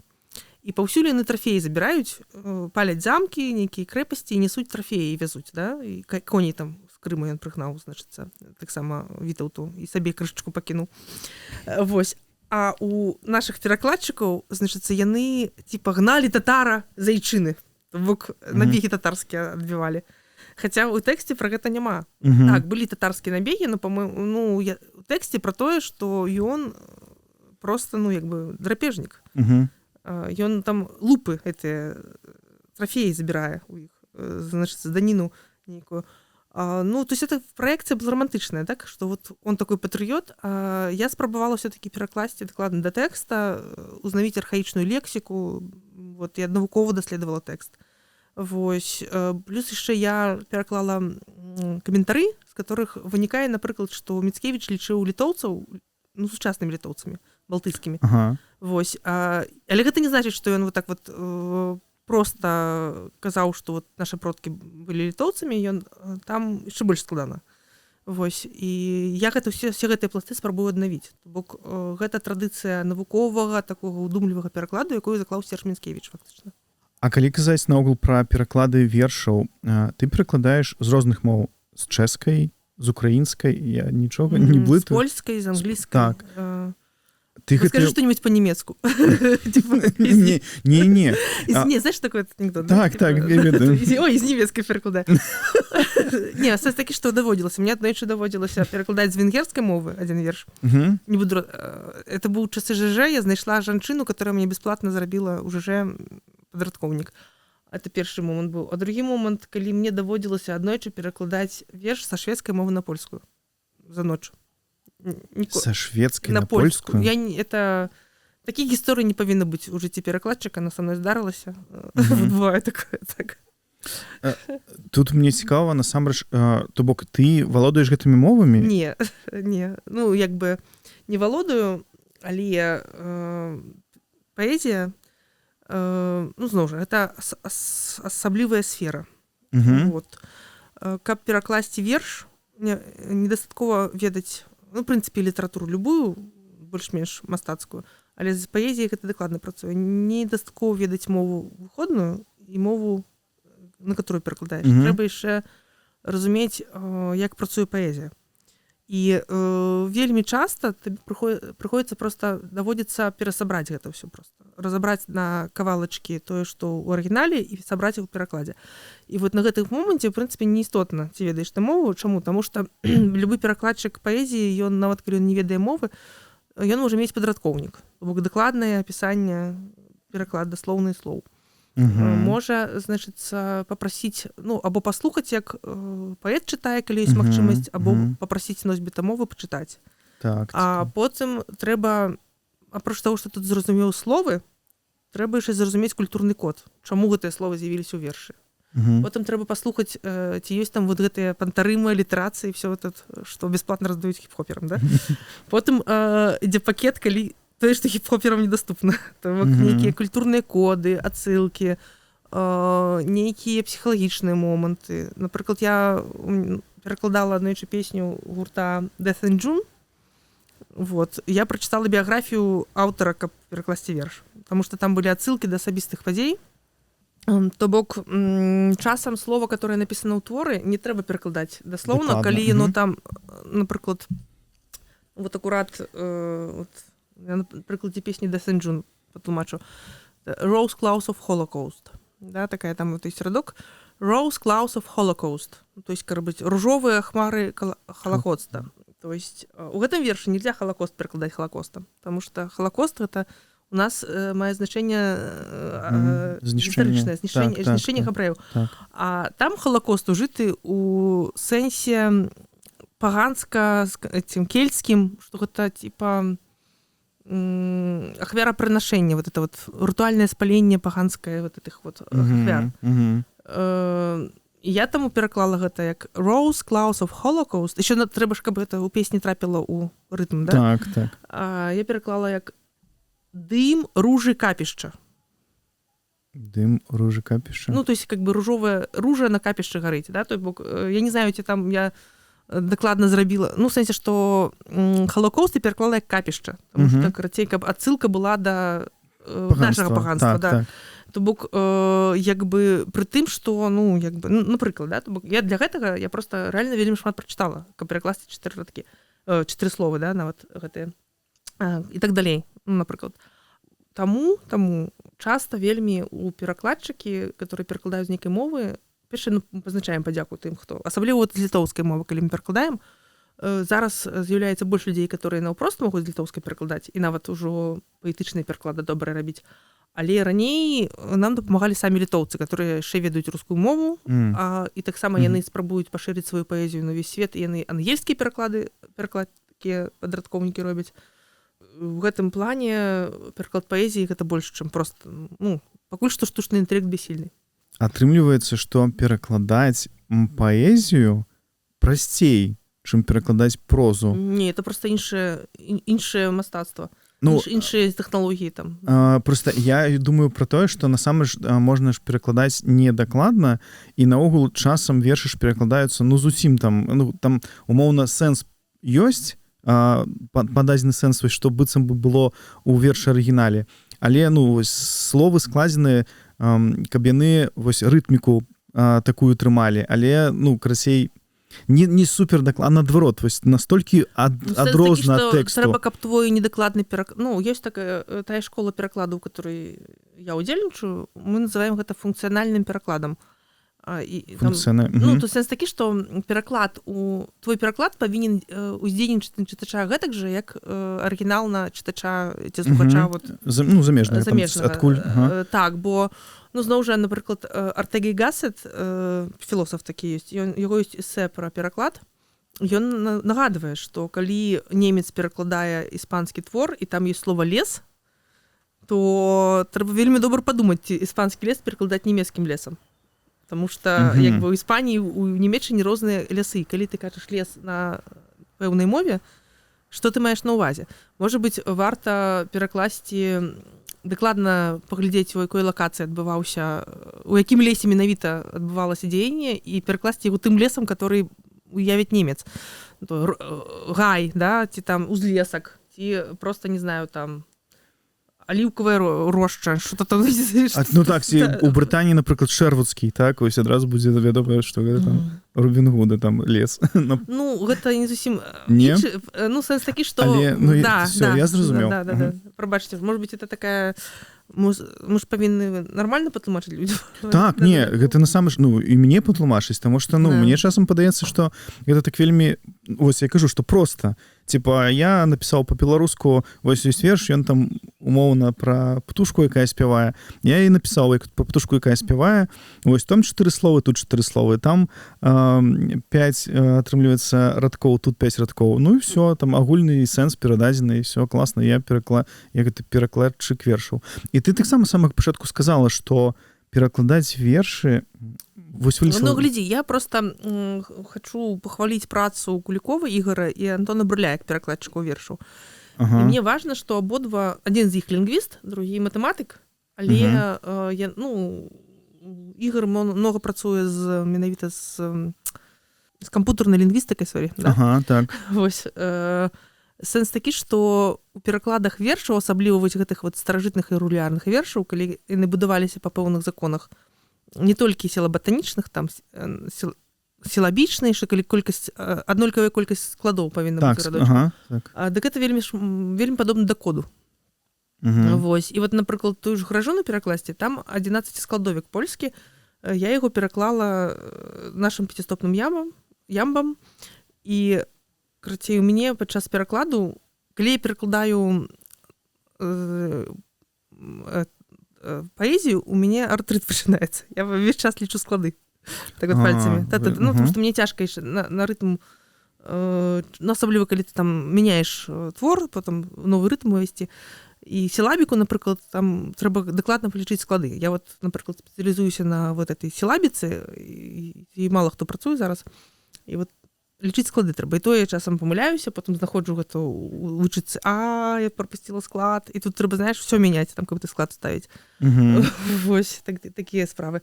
Speaker 2: І паўсюль яны трафеі забіраюць, паляць замкі, нейкія крэпасці і несуць трафеі і вязуць, да? І коней там з Крыму ён прыгнаў, значыцца, таксама Вітаўту і сабе крышачку пакінуў. Вось. А у нашых перакладчыкаў, значыцца, яны типа гналі татара з айчыны. Бок набегі татарскія адбівалі. Хаця ў тэксце пра гэта няма. Так, былі татарскія набегі, но, па-моему, ну, у тэксце пра тое, што ён просто, ну, як бы драпежнік. Ён там лупы гэтыя трафеі забірае у іх, значыць, даніну нейкую. Ну, то есть это проекция была романтичная, так, что вот он такой патриот, а я спробовала все-таки перакласці дакладна да тэкста, узнавіць архаічную лексіку, вот, я навукова даследавала тэкст. Вось, плюс яшчэ я пераклала каментары, з которых вынікае, напрыклад, што Міцкевіч лічыў літоўцаў, ну, сучаснымі літоўцамі, балтыйскімі. Вось, але гэта не значыць, што ён вот так вот просто казаў, што вот нашы продкі былі літоўцамі, ён там яшчэ больш складана. Вось, і я гэта все гэтыя пласты спрабую аднавіць. Бок гэта традыцыя навуковага, такога ўдумлівага перакладу, якую заклаў Серж Міцкевіч, фактычна.
Speaker 1: А калі казаць наогул пра пераклады вершаў, ты перакладаеш з розных моў, з чэшскай, з украінскай, я нічога не блытаю.
Speaker 2: З польскай, з англійскай.
Speaker 1: Так.
Speaker 2: Скажи что-нибудь по-немецку.
Speaker 1: Не.
Speaker 2: Не, знаешь, такой анекдот?
Speaker 1: Так, я ведаю.
Speaker 2: Ой, из немецкай перакладаю. Не, асац такі, што даводзілася. Мне аднойчы даводзілася перакладаць з венгерскай мовы адзін верш. Не буду... Это быў часы ЖЖ, я знайшла жанчыну, которая мне бесплатно зрабіла ў ЖЖ падрадкоўнік. Это першы момант быў. А другі момант, калі мне даводзілася аднойчы перакладаць верш са шведскай мовы на польскую за ноч.
Speaker 1: Са шведскай на польскую?
Speaker 2: Это... Такіх гісторый не павінна быць у жыцці перакладчыка, на са мной здарылася. Бывае такое, так.
Speaker 1: Тут мне цікава, насамрэч, то бок ты валодаеш гэтымі мовамі?
Speaker 2: Не. Ну, як бы не валодаю, але паэзія, ну, зноў жа, гэта асаблівая сфера. Вот. Каб перакласці верш, недастаткова ведаць, ну, в прынцыпе, літаратуру любую, больш-менш мастацкую, але з паэзіяй гэта дакладна працуе. Недастаткова ведаць мову выходную і мову, на которую перакладаеш. Трэба яшчэ разумець, як працуе паэзія. І вельмі часта прыходзіцца проста даводзіцца перасабраць гэта ўсё проста. Разабраць на кавалачкі тое, што ў арыгінале, і сабраць у перакладзе. І вот на гэтым моманце, в прынцыпе, не істотна, ці ведаеш ты мову. Чаму? Таму што любы перакладчык паэзіі, ён нават калі ён не ведае мовы, ён можа мець падрадкоўнік. Бо дакладнае апісанне пераклад даслоўны слоў. Можа, значыцца, папрасіць, ну, або паслухаць, як паэт чытае, калі ёсць магчымасць, або папрасіць носьбіта мовы пачытаць.
Speaker 1: Так.
Speaker 2: А потым трэба, апроч таго, што тут зразумеў словы, трэба яшчэ зразумець культурны код. Чаму гэтыя словы з'явіліся ў вершы. Потым трэба паслухаць, ці ёсць там вот гэтыя пантарымы, алітэрацыі, всё вот што бясплатна раздаюць хіп-хоперам, да? Потым ідзе пакет, калі тое, што хіп-хоперам недаступна. То нейкія культурныя коды, адсылкі, нейкія псіхалагічныя моманты. Напрыклад, я перакладала аднойчы песню гурта Death and June. Вот. Я прачытала біяграфію аўтара, каб перакласці верш. Таму што там былі адсылкі да асабістых падзей. То бок, часам слова, которое напісана ў творы, не трэба перакладаць даслоўна, калі яно там, напрыклад, вот акурат, я на прыкладзе песні Death and June патлумачу. Rose Clouds of Holocaust. Да, такая там вот есть радок. Rose Clouds of Holocaust. То есть, как бы, ружовые хмары Холокоста. То есть, у гэтым вершы нельзя Холокост перакладаць Холокостом, потому что Холокост это у нас мае значэнне гістарычнае, знішчэнне габрэяў. А там Холокост ужыты у сэнсе паганска, этим кельтскім, што гэта типа ахвярапрынашэнне, вот это вот ритуальное спаленне паганскае вот этих вот ахвяр. Я таму пераклала гэта як Rose Clouds of Holocaust. Еще трэба ж, каб гэта ў песні трапіла ў рытм, да?
Speaker 1: Так.
Speaker 2: Я пераклала як дым ружы капішча.
Speaker 1: Дым ружы капішча.
Speaker 2: Ну, то есть, как бы ружовая ружа на капішчы гарыць, да? То бок, я не знаю, ці там я дакладна зрабіла. Ну, в сэнсе, што Холокост і пераклала як капішча. Таму што, карацей, каб адсылка была да нашага паганства, да. То бок, як бы, пры тым, што, ну, як бы, напрыклад, да, то бок, я для гэтага, я просто реально вельмі шмат прачытала, каб перакласці 4 радкі, 4 словы, да, нават гэтыя, і так далей, ну, напрыклад. Таму часта вельмі у перакладчыкі, которые перакладаюць з нейкай мовы, першае, ну, пазначаем падзяку тым, хто, асабліва вот з літоўскай мовы, калі мы перакладаем, зараз з'яўляецца больш людзей, которые наўпрост могуць з літоўскай перакладаць, і нават ужо паэтычныя пераклады добра рабіць. Але раней нам дапамагалі самі літоўцы, которые яшчэ ведаюць рускую мову, і таксама яны спрабуюць пашырыць сваю паэзію на ўвесь свет, і яны ангельскія перакладкі, падрадкоўнікі робяць. У гэтым плане пераклад паэзіі гэта больш, чым проста, ну, пакуль што штучны інтэлект бессільны.
Speaker 1: Атрымліваецца, што перакладаць паэзію прасцей, чым перакладаць прозу.
Speaker 2: Не, это просто іншае мастацтва. Ну, іншыя тэхналогіі там.
Speaker 1: Просто я думаю про тое, што насамрэч можна ж перакладаць недакладна, і наогул часам вершы ж перакладаюцца, ну, зусім там, ну, там умоўна сэнс ёсць, пададзены сэнс, што быццам бы было ў вершы арыгінале, але, ну, вось словы складзеныя, каб яны вось рытміку такую трымалі, але, ну, красей не супер дакладна, наадварот, вось настолькі адрозна ад тэксту.
Speaker 2: Трэба, каб твой недакладны пераклад... Ну, ёсць такая тая школа перакладу, у которой я ўдзельнічаю, мы называем гэта функцыянальным перакладам. Ну, то сэнс такі, што твой пераклад павінен уздзейнічаць на чытача гэтак жа, як арыгінал на чытача ці слухача.
Speaker 1: Ну, замежнага.
Speaker 2: Так, бо Ну, зноў жа, напрыклад, Артега і Гассет, філосаф такі ёсць, яго ёсць эсэ пра пераклад. Ён нагадвае, што калі немец перакладае іспанскі твор, і там ёсць слова «лес», то трэба вельмі добра падумаць, ці іспанскі лес перакладаць нямецкім лесам. Таму што як бы ў Іспаніі, у Нямецчыне розныя лясы. Калі ты кажаш лес на пэўнай мове, што ты маеш на ўвазе? Можа быць, варта перакласці, дакладна паглядзець, у якой лакацыі адбываўся, у якім лесе менавіта адбывалася дзеянне, і перакласці яго тым лесам, который уявіць немец. Гай, да, ці там узлесак, ці просто, не знаю, там аліўкавая роща, што-то там.
Speaker 1: Ну так, у Брытаніі, напрыклад, Шэрвудскі, так, ось адразу будзе вядома, што гэта там Робін Гуда, там лес.
Speaker 2: Ну, гэта не зусім...
Speaker 1: Не?
Speaker 2: Ну, сэнс такі, што...
Speaker 1: Але, ну, всё, я зразумеў.
Speaker 2: Да. Прабачце, может быть, это такая... Мы ж павінны нармальна патлумачыць людзям.
Speaker 1: Так, не, гэта насамрэч, ну, і мне патлумачыць, таму што, ну, мне часам падаецца, што гэта так вельмі, вось я кажу, што проста. Типа, я напісаў па-беларуску, вось ёсць верш, ён там умоўна пра птушку, якая спявае. Я і напісаў пра птушку, якая спявае. Вось там 4 словы, тут 4 словы. Там 5, атрымліваецца, радкоў, тут 5 радкоў. Ну і всё, там агульны сэнс перададзены, і всё, класна. Я гэты перакладчык вершаў. І ты таксама з самага пачатку сказала, што перакладаць вершы...
Speaker 2: Ну, глядзі, я просто хочу пахваліць працу Кулікова Ігора і Антона Брыля як перакладчыкаў вершаў. І мне важна, што абодва, адзін з іх лінгвіст, другі матэматык, але Ігор многа працуе менавіта з кампутарнай лінгвістыкай сваёй.
Speaker 1: Так.
Speaker 2: Вось. Сэнс такі, што у перакладах вершаў, асабліва вось гэтых старажытных і рулярных вершаў, калі яны будаваліся па пэўных законах, не толькі сілаботанічных, там сілабічныя, што калі аднолькавая колькасць складоў павінна быць у радочку. Дык гэта вельмі падобна да коду. Вось. І вот, напрыклад, тую ж гражону перакласці, там 11 складовік польскі, я яго пераклала нашым пяцістопным ямбам, і, карацей, у мяне падчас перакладу, калі я перакладаю паэзію, у мяне артрыт пачынаецца. Я ўвесь час лічу склады. Так вот пальцамі. Ну, тому што мне цяжка яшчэ на рытм, ну, асабліва, калі ты там мяняеш твор, потым новы рытм увесці. І сілабіку, напрыклад, там трэба дакладна палічыць склады. Я вот, напрыклад, спецыялізуюся на вот этой сілабіцы, і мала хто працуе зараз. І вот лічыць склады трэба. І то я часам памыляюся, потым знаходжу гэта ў вычытцы. Я прапусціла склад. І тут трэба, знаеш, усё мяняць, там какой-то склад ставіць. Вось, такія справы.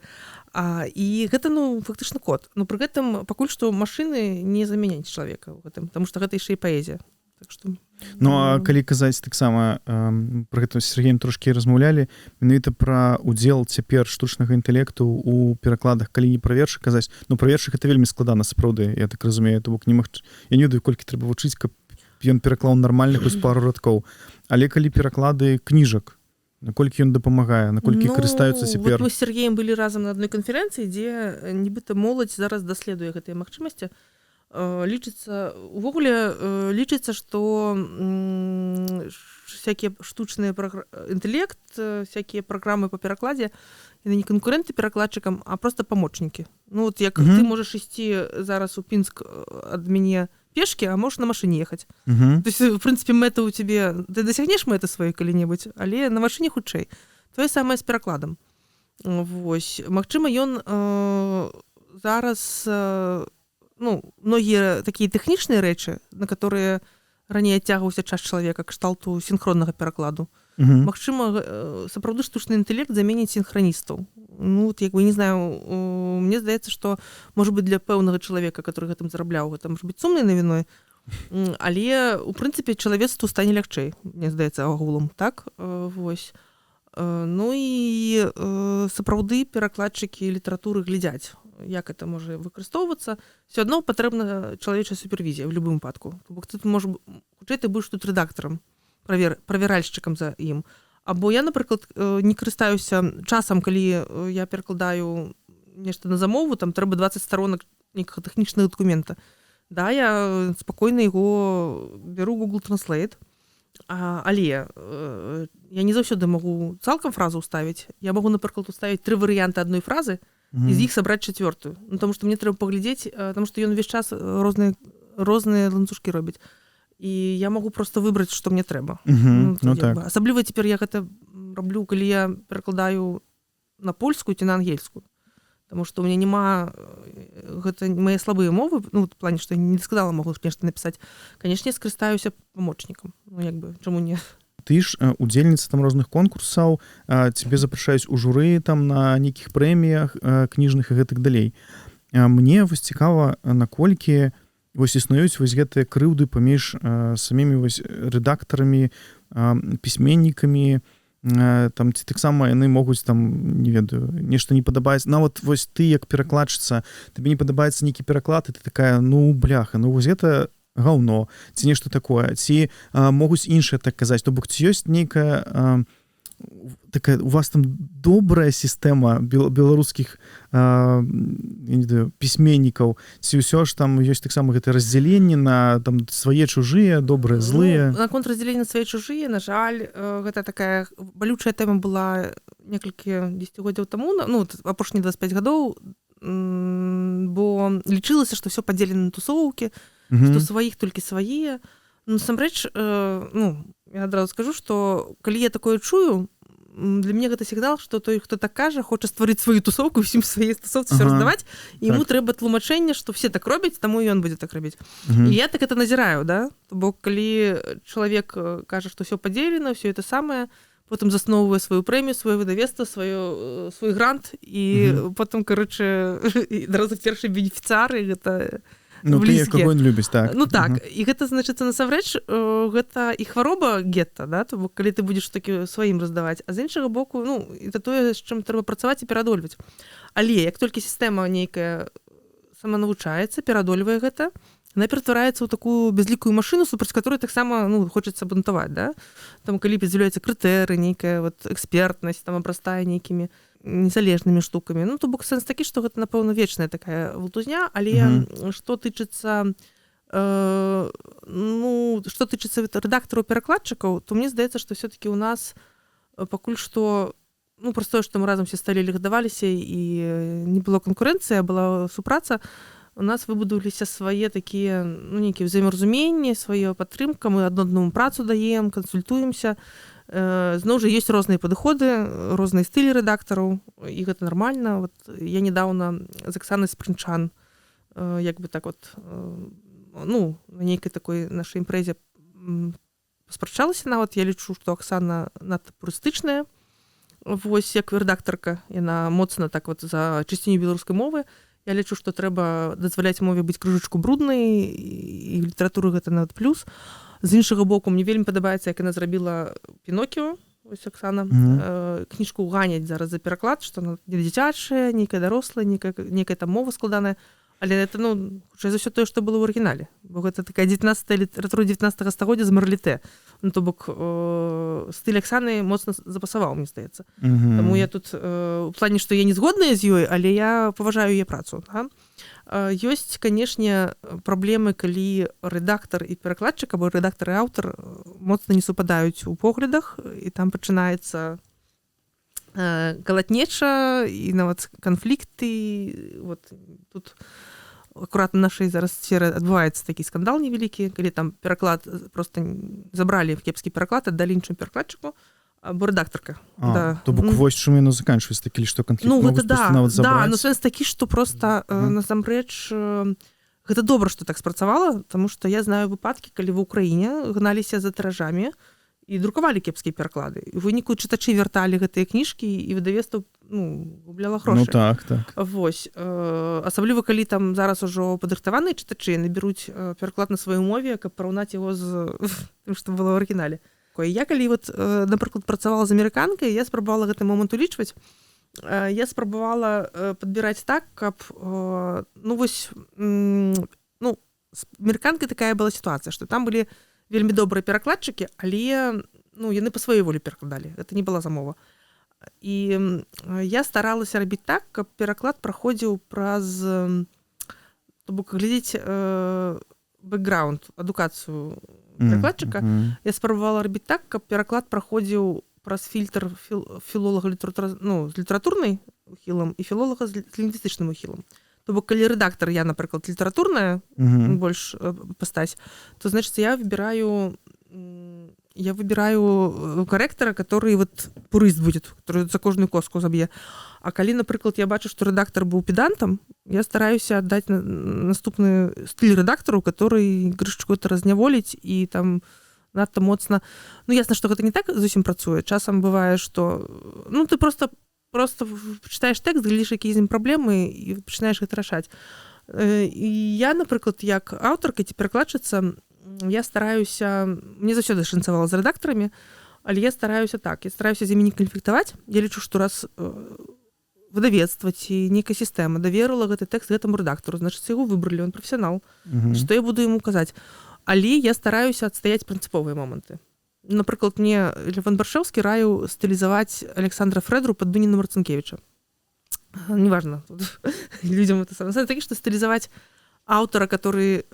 Speaker 2: І гэта, ну, фактычна код. Но пры гэтым пакуль што машыны не заменяць чалавека ў гэтым, таму што гэта яшчэ і паэзія. Так што...
Speaker 1: Ну, а калі казаць таксама, пра гэта з Сергеем трошкі размаўлялі, менавіта пра удзел цяпер штучнага інтэлекту ў перакладах, калі не пра вершы казаць, ну, пра вершы гэта вельмі складана, сапраўды, я так разумею, то бок я не ведаю, колькі трэба вучыць, каб ён пераклаў нармальна хоць пару радкоў. Але калі пераклады кніжак, наколькі ён дапамагае, наколькі карыстаюцца цяпер?
Speaker 2: Вот мы з Сергеем былі разам на адной канферэнцыі, дзе нібыта моладзь зараз даследуе гэтыя магчымасці. Увогуле лічыцца, што всякие штучныя інтэлект, всякие праграмы па перакладзе, яны не канкурэнты перакладчыкам, а просто памочнікі. Ну, вот як ты можаш ісці зараз у Пінск ад мяне пешкі, а можаш на машыне ехаць. То есть, в прынцыпе, мэта ў цябе... Ты дасягнеш мэты сваёй калі-небудзь, але на машыне хутчэй. Тое самае з перакладам. Вось. Магчыма, ён зараз... Ну, многія такія тэхнічныя рэчы, на которые раней адцягваўся час чалавека, кшталту сінхроннага перакладу. Магчыма, сапраўды штучны інтэлект заменіць сінхраністаў. Ну, вот, як бы, не знаю, мне здаецца, што, можа быць, для пэўнага чалавека, который гэтым зарабляў, гэта можа быць сумнай навіной, але, у прынцыпе, чалавецтву стане лягчэй, мне здаецца, агулам, так? Вось. Ну і сапраўды перакладчыкі літаратуры глядзяць, як это можа выкарыстоўвацца. Все адно патрэбна чалавечая супервізія ў любым выпадку. Бо тут можа хутчэй ты будзеш тут рэдактарам, правяральшчыкам за ім. Або я, напрыклад, не карыстаюся часам, калі я перакладаю нешта на замову, там трэба 20 сторонак нейкага тэхнічнага дакумента. Да, я спакойна яго беру Google Translate, Але я не заўсёды магу цалкам фразу ўставіць. Я магу, напрыклад, уставіць 3 варыянты адной фразы і з іх сабраць 4-ю. Ну, таму што мне трэба паглядзець, таму што ён увесь час розныя ланцужкі робіць. І я магу просто выбраць, што мне трэба.
Speaker 1: Так.
Speaker 2: Асабліва цяпер я гэта раблю, калі я перакладаю на польскую ці на ангельскую. Таму што ў мяне няма... Гэта мае слабыя мовы, ну, в плане, што я не дасканала магу нешта напісаць. Канешне, скарыстаюся памочнікам. Ну, як бы, чаму не?
Speaker 1: Ты ж удзельніца там розных конкурсаў, цябе запрашаюць у журы там на нейкіх прэміях кніжных і гэтак далей. Мне вось цікава, наколькі вось існуюць вось гэтыя крыўды паміж самімі вось рэдактарамі, пісьменнікамі, там ці таксама яны могуць там, не ведаю, нешта не падабаецца. Нават вось ты як перакладчыца, табе не падабаецца нейкі пераклад, і ты такая, ну, бляха, ну вось гэта гаўно, ці нешта такое, ці могуць іншыя так казаць. То бок, ці ёсць нейкая такая, у вас там добрая сістэма беларускіх пісьменнікаў, ці ўсё ж там ёсць таксама гэта раздзяленне на там свае чужыя, добрыя, злыя?
Speaker 2: Наконт раздзялення свае чужыя, на жаль, гэта такая балючая тэма была некалькі дзесяцігоддзяў таму, ну, апошнія 25 гадоў, бо лічылася, што ўсё падзелена на тусоўкі, што сваіх толькі свае. Насамрэч, ну, я адразу скажу, што калі я такое чую, для мяне гэта сігнал, што той, хто так кажа, хоча стварыць сваю тусоўку, усім свае тусоўцы ўсё раздаваць, і яму трэба тлумачэнне, што все так робяць, таму ён будзе так рабіць. І я так это назіраю, да? Бо калі чалавек кажа, што ўсё падзелена, ўсё это самае, потым засноўвае сваю прэмію, сваё выдавецтва, свой грант, і потым, кароче, адразу першы бенефіцыары, гэта...
Speaker 1: Ну, ты як огонь любіш, так.
Speaker 2: Ну, так. І гэта, значыцца, насамрэч, гэта і хвароба гетта, да? То бок, калі ты будзеш такі сваім раздаваць. А з іншага боку, ну, это тое, з чым трэба працаваць і пераадольваць. Але, як толькі сістэма нейкая саманавучаецца, пераадольвае гэта, яна ператвараецца ў такую безлікую машыну, супраць которой таксама, ну, хочацца бунтаваць, да? Там, калі з'яўляюцца крытэры, нейкая вот экспертнасць, там, абрастае нейкімі незалежнымі штукамі. Ну, то бок сэнс такі, што гэта, напэўна, вечная такая валтузня, але што тычыцца што тычыцца рэдактараў-перакладчыкаў, то мне здаецца, што все-таки у нас пакуль што, ну, простое, што мы разам все сталі легдаваліся і не было канкурэнцыі, а была супраца, у нас выбудаваліся свае такія, ну, нейкія ўзаемаразуменні, свая падтрымка, мы адно аднаму працу даем, кансультуемся. Зноў жа, ёсць розныя падыходы, розныя стылі рэдактараў, і гэта нармальна. Вот я недаўна з Аксанай Спрынчан, як бы так вот, ну, на нейкай такой нашай імпрэзе паспрачалася нават. Я лічу, што Аксана надта пурыстычная. Вось, як рэдактарка, яна моцна так вот за чысціню беларускай мовы. Я лічу, што трэба дазваляць мове быць крыжачку бруднай, і літаратуры гэта нават плюс. З іншага боку, мне вельмі падабаецца, як яна зрабіла Пінокіо, ось Аксана, кніжку ўганяць зараз за пераклад, што она не дзіцячая, нейкая дарослая, нейкая там мова складаная, але это, ну, хутчэй за ўсё тое, што было ў арыгінале, бо гэта такая літаратура 19 стагоддзя з марлітэ. Ну, то бок, стыль Аксаны моцна запасаваў, мне здаецца. Таму я тут, у плане, што я не згодная з ёй, але я паважаю яе працу. Ёсць, канешне, праблемы, калі рэдактар і перакладчык, або рэдактар і аўтар моцна не супадаюць у поглядах, і там пачынаецца калатнеча і нават канфлікты. Вот тут акурат на нашай зараз сферы адбываецца такі скандал невялікі, калі там пераклад просто забралі кепскі пераклад, аддалі іншому перакладчыку, або рэдактарка. Да.
Speaker 1: То бок вось чым яно заканчваецца, такі, што канфлікт могуць проста нават забраць.
Speaker 2: Да, ну сэнс такі, што проста насамрэч гэта добра, што так спрацавала, таму што я знаю выпадкі, калі ва ўкраіне гналіся за тыражамі і друкавалі кепскія пераклады. І ў выніку чытачы вярталі гэтыя кніжкі, і выдавецтва, ну, губляла грошы.
Speaker 1: Ну так, так.
Speaker 2: Вось. Асабліва, калі там зараз ужо падрыхтаваныя чытачы, яны бяруць пераклад на сваёй мове, каб параўнаць яго з тым, што было ў арыгінале. Я калі, вот, напрыклад, працавала з амерыканкай, я спрабавала гэты момант улічваць. Я спрабавала падбіраць так, каб, ну, вось, ну, з амерыканкай такая была сітуацыя, што там былі вельмі добрыя перакладчыкі, але, ну, яны па сваёй волі перакладалі. Гэта не была замова. І я старалася рабіць так, каб пераклад праходзіў праз, то бок, глядзець бэкграунд, адукацыю перакладчыка. Я спрабавала рабіць так, каб пераклад праходзіў праз фільтр філолага з літаратурнай ухілам і філолага з лінгвістычным ухілам. То бок, калі рэдактар, я, напрыклад, літаратурная, больш пастаць, то, значыць, я выбіраю карэктара, который вот пурыст будет, который за кожную коску заб'е. А калі, напрыклад, я бачу, што рэдактар быў педантам, я стараюся аддаць наступны стыль рэдактару, который крышачку это разняволіць і там надта моцна. Ну, ясна, што гэта не так зусім працуе. Часам бывае, што ты просто чытаеш тэкст, глядзіш, якія з ім праблемы і пачынаеш гэта рашаць. І я, напрыклад, як аўтарка ці перакладчыца, я стараюся, мне заўсёды шанцавала з рэдактарамі, але я стараюся так, я стараюся з імі не канфліктаваць. Я лічу, што раз выдавецтва ці нейкая сістэма даверыла гэты тэкст гэтаму рэдактару, значыць, яго выбралі, ён прафесіянал. Што я буду яму казаць? Але я стараюся адстаяць прынцыповыя моманты. Напрыклад, мне Леван Баршэўскі раіў стылізаваць Александра Фрэдру пад Дуніна Марцынкевіча. Неважно, людям это самое. Такі, што стылізаваць аўтара, который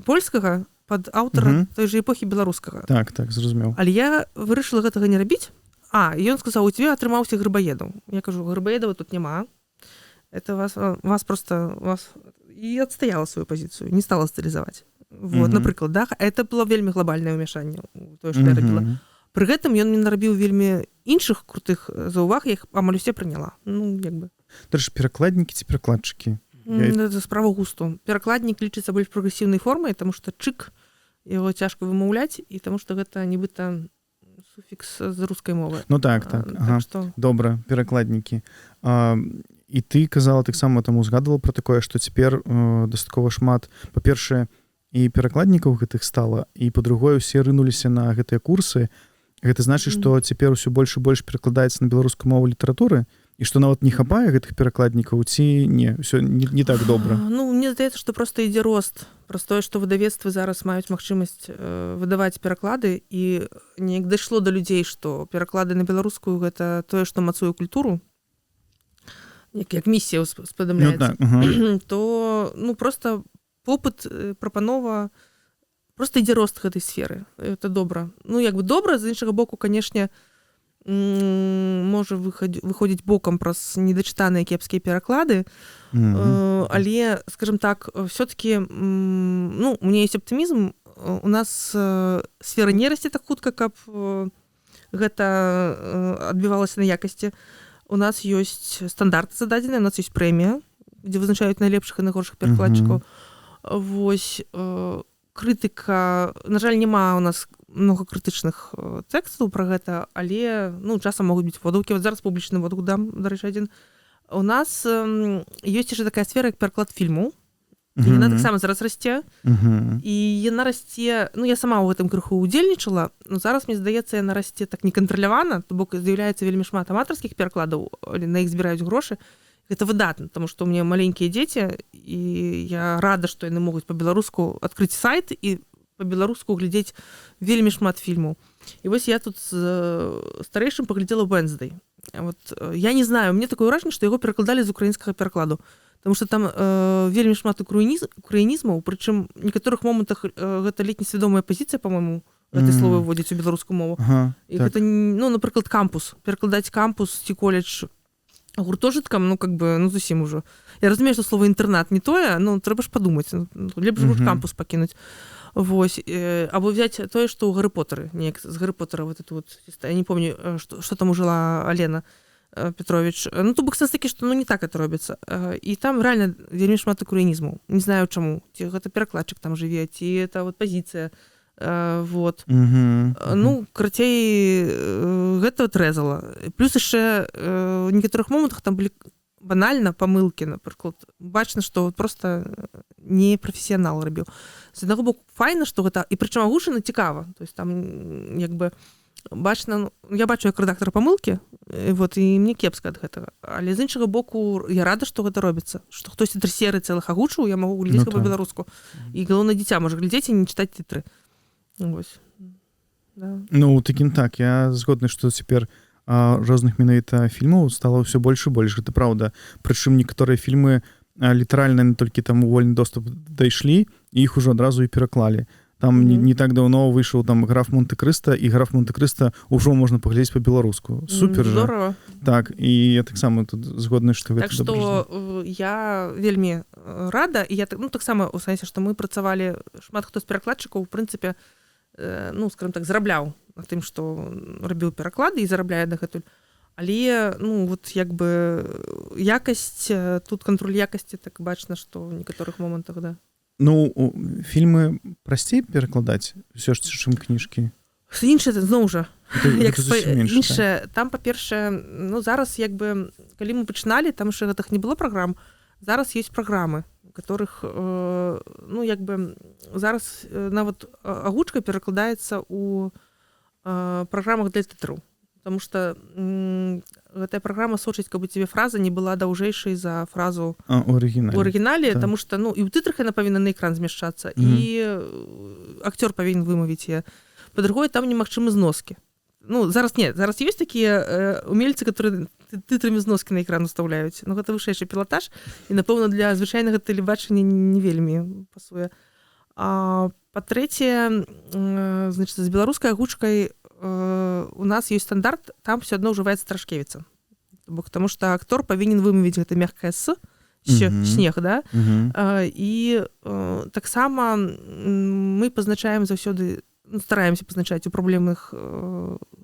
Speaker 2: польскага пад аўтара той же эпохі беларускага.
Speaker 1: Так, зразумеў.
Speaker 2: Але я вырашыла гэтага не рабіць. І ён сказаў, у тебе атрымаўся Грыбаедаў. Я кажу, Грыбаедава тут няма. Это вас просто... І адстаяла сваю пазіцыю, не стала стылізаваць. Вот, напрыклад, да, это было вельмі глобальнае ўмяшанне у тое, што я рабіла. Пры гэтым ён мне нарабіў вельмі іншых крутых заўваг, я іх амаль усе прыняла. Ну, як бы.
Speaker 1: Дарэчы, перакладнікі ці перакладчыкі?
Speaker 2: Это справа густу. Перакладнік лічыцца больш прагрэсіўнай формай, таму што чык, яго цяжка вымаўляць, і таму што гэта нібыта суфікс з рускай мовы.
Speaker 1: Ну так. Ага.
Speaker 2: Што...
Speaker 1: Добра, перакладнікі. І ты казала таксама таму згадывала пра такое, што цяпер дастаткова шмат, па-першае, і перакладнікаў гэтых стала, і па-другое, усе рынуліся на гэтыя курсы. Гэта значыць, што цяпер усё больш і больш перакладаецца на беларускую мову літаратуры, і што нават не хапае гэтых перакладнікаў, ці не, ўсё не так добра.
Speaker 2: Ну, мне здаецца, што проста ідзе рост. Праз тое, што выдавецтвы зараз маюць магчымасць выдаваць пераклады, і неяк дайшло да людзей, што пераклады на беларускую гэта тое, што мацуе культуру, як місія спадамляецца, то проста попыт, прапанова, проста ідзе рост гэтай сферы. Это добра. Ну, як бы добра, з іншага боку, канешне, можа выходзіць бокам праз недачытаныя кепскія пераклады, але, скажем так, все-таки, у меня есть оптимизм, у нас сфера не расце так хутка, каб гэта адбівалася на якасці. У нас ёсць стандарты зададзеныя, у нас ёсць прэмія, дзе вызначаюць найлепшых і найгоршых перакладчыкаў. Вось, крытыка, на жаль, няма у нас много крытычных тэкстаў пра гэта, але, часам могуць быць водгукі. Вот зараз публічны водгук дам, дарэчы, адзін. У нас ёсць яшчэ такая сфера, як пераклад фільму. Яна таксама зараз расце. І яна расце, я сама ў гэтым крыху удзельнічала, но зараз, мне здаецца, яна расце так некантралявана, то бок з'яўляецца вельмі шмат аматарскіх перакладаў, на іх збіраюць грошы. Гэта выдатна, потому што у мяне маленькія дзеці, і я рада, што яны могуць па-беларуску адкрыць сайт і па-беларуску глядзець вельмі шмат фільмаў. І вось я тут з старэйшым паглядзела Wednesday. Вот, я не знаю, мне такое ўражанне, што яго перакладалі з украінскага перакладу, потому што там вельмі шмат украінізмаў, прычым в некаторых момантах гэта ледь несвядомая пазіцыя, па-мойму, гэтай словы вводзіць у беларускую мову. І гэта, напрыклад, кампус. Перакладаць кампус ці коледж гуртожыткам, зусім ужо. Я разумею, што слово інтэрнат не тое, трэба ж падумаць. Лепш кампус пакінуць. Вось. Або взять тое, што ў Гарры Потары. Неяк з Гарры Потара вот это вот. Я не помню, што там ужила Алена Петрович. То бок сэнс такі, што не так это робіцца. І там реально вельмі шмат украінізмаў. Не знаю чаму. Ці гэта перакладчык там жыве, ці это вот пазіцыя. Вот. Карацей, гэта отрезала. Плюс яшчэ в некаторых момантах там былі банальна памылкі, напрыклад. Бачна, што просто не прафесіянал рабіў. З аднаго боку, файна, што гэта, і прычым агучана цікава. То есть там, як бы, бачна, я бачу, як рэдактар памылкі, вот, і мне кепска ад гэтага. Але з іншага боку, я рада, што гэта робіцца. Што хтосьці 3 серыі цэлых агучыў, я магу глядзець па-беларуску. І галоўнае дзіця можа глядзець і не чытаць тытры. Вось. Да.
Speaker 1: Такім так, я згодны, што цяпер розных менавіта фільмаў стала ўсё больш і больш, гэта праўда. Прычым некаторыя фільмы літаральна не толькі там у вольны доступ дайшлі, і іх ужо адразу і пераклалі. Там не так даўно выйшаў там граф Монте-Крыста, і граф Монте-Крыста ўжо можна паглядзець па-беларуску. Супер же.
Speaker 2: Здорово.
Speaker 1: Так, і я таксама тут згодны, што гэта
Speaker 2: так што я вельмі рада, і я таксама у сэнсе, што мы працавалі, шмат хто з перакладчыкаў, у прынцыпе, скажем так, зарабляў на тым, што рабіў пераклады і зарабляе дагэтуль. Але як бы якасць, тут кантроль якасці, так бачна, што ў некаторых момантах, да.
Speaker 1: Фільмы прасцей перакладаць усё ж, чым кніжкі?
Speaker 2: Іншае, зноў жа,
Speaker 1: іншае.
Speaker 2: Там, па-першае, зараз, як бы, калі мы пачыналі, там яшчэ гэтых не было праграм, зараз ёсць праграмы, которых, як бы, зараз нават агучка перакладаецца ў праграмах для тэатру. Потому что гэтая праграма сочыць, каб у цябе фраза не была даўжэйшай за фразу
Speaker 1: у арыгінале.
Speaker 2: Так. Потому что і ў тытрах яна павінна на экран змяшчацца, і акцёр павінен вымавіць яе. Па-другое, там немагчымы зноскі. Зараз ёсць такія умельцы, которые тытрамі зноскі на экран устаўляюць. Гэта вышэйшы пілатаж, і, напэўна, для звычайнага тэлебачання не вельмі пасуе. Па-трэцяе, значит, з беларускай агучкай у нас ёсць стандарт, там все адно ўжываецца Трашкевіца. Потому что актор павінен вымавіць гэта мягкае снег, да? І таксама мы пазначаем заўсёды, стараемся пазначаць у праблемных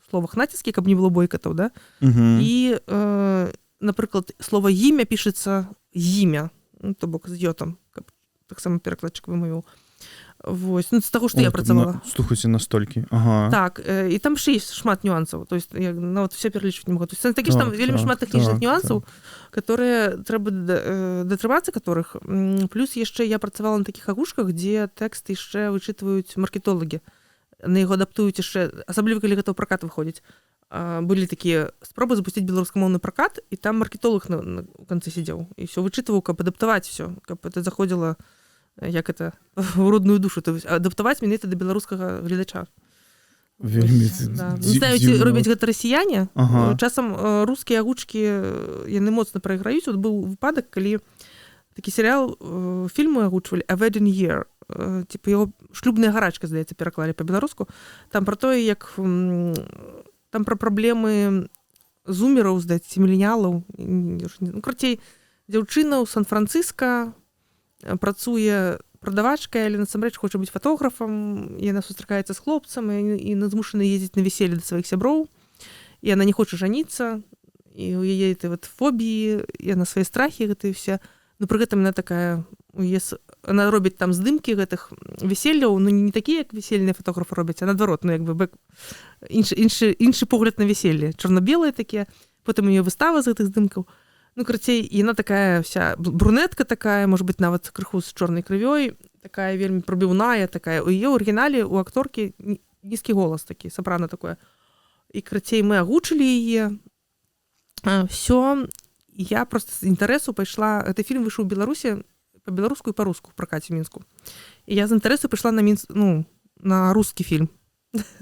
Speaker 2: словах націскі, каб не было бойкатаў, да? І, напрыклад, слова імя пішацца імя, то бок з йотам, каб таксама перакладчык вымавіў. Вось, з таго, што я працавала.
Speaker 1: Слухайце, настолькі. Ага.
Speaker 2: Так, і там ж ёсць шмат нюансаў. То есть, я нават все пералічваць не магу. То есть, такі ж там вельмі шмат тэхнічных нюансаў, которые трэба датрымацца которых. Плюс яшчэ я працавала на такіх агушках, дзе тэкст яшчэ вычытваюць маркетолагі. На яго адаптуюць яшчэ, асабліва калі гэта ў пракат выходзіць. Былі такія спробы запусціць беларускамоўны пракат, і там маркетолог на канцы сидзеў. І ўсё вычытваў, каб адаптаваць все, каб это заходзіла як это, в родную душу, то есть адаптаваць менавіта да беларускага гледача.
Speaker 1: Вельмі
Speaker 2: не знаю, ці робяць гэта расіяне. Часам рускія агучкі яны моцна прайграюць. Быў выпадак, калі такі серыял, фільмы агучвалі «A Wedding Year», типа яго «Шлюбная гарачка», здаецца, пераклалі па-беларуску. Там пра тое, як там пра праблемы зумераў, здаецца, міленіалаў. Карацей, дзяўчына ў Сан-Францыска працуе прадавачкай, але насамрэч хоча быць фатографам, і яна сустракаецца з хлопцам, і змушана ездзіць на вяселле да сваіх сяброў, і яна не хоча жаніцца, і у яе фобіі, яна свае страхі гэтыя ўсе. Пры гэтым яна такая, она робіць там здымкі гэтых вяселляў, не такія, як весельныя фотографы робяць, а наадварот, як бы іншы погляд на вяселле. Чорна-белыя такія, потым у яе выстава з гэтых здымкаў. Карацей, яна такая вся брунетка такая, может быть, нават крыху з чорнай крывёй, такая вельмі пробіўная, такая. У яе арыгінале у акторкі нізкі голас такі, сапрана такое. І, карацей, мы агучылі яе. Всё, я просто з інтарэсу пайшла, гэты фільм выйшаў у Беларусі па-беларуску і па-руску в пракаце Мінску. І я з інтарэсу пайшла на русский фильм.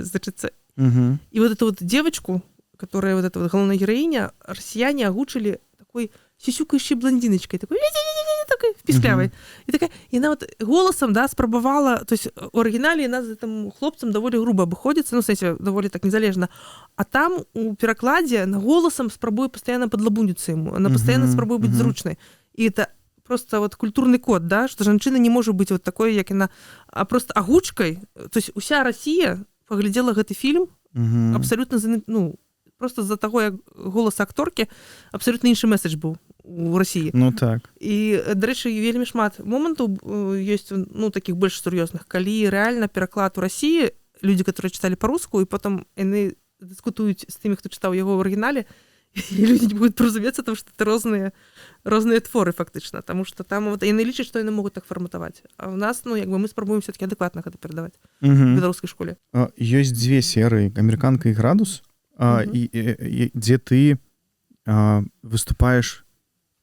Speaker 2: Значит, и вот эту вот девочку, которая вот эта вот главная героиня, россияне агучили такой сисюкающей блондиночкой, такой пісклявай. І така, яна от голосом, да, спрабавала, то есть у арыгінале яна з гэтым хлопцам даволі груба абыходзіцца, в сэнсе, даволі так незалежна. А там у перакладзе она голосом спрабуе пастаянна падлабуніцца яму, она пастаянна спрабуе быць зручнай. І это просто вот культурный код, да, что жанчына не можа быць вот такой, як яна, а просто агучкай. То есть уся Россия паглядзела гэты фільм абсолютно, просто з-за таго, як голас акторкі, абсолютна іншы месседж быў у России.
Speaker 1: Ну так.
Speaker 2: І, дарэчы, вельмі шмат момантаў ёсць, такіх больш сур'ёзных, калі рэальна пераклад у России, людзі, которые чыталі па-руску, і потым яны дыскутуюць з тымі, хто чытаў яго ў арыгінале, і людзі не будуць разумецца, тому што это розныя творы, фактычна, таму што там яны лічаць, што яны могуць так фарматаваць. А ў нас, як бы мы спрабуем все-таки адэкватна гэта перадаваць у беларускай школе.
Speaker 1: Ёсць дзве серыі, «Амерыканка» і «Градус», дзе ты выступаеш,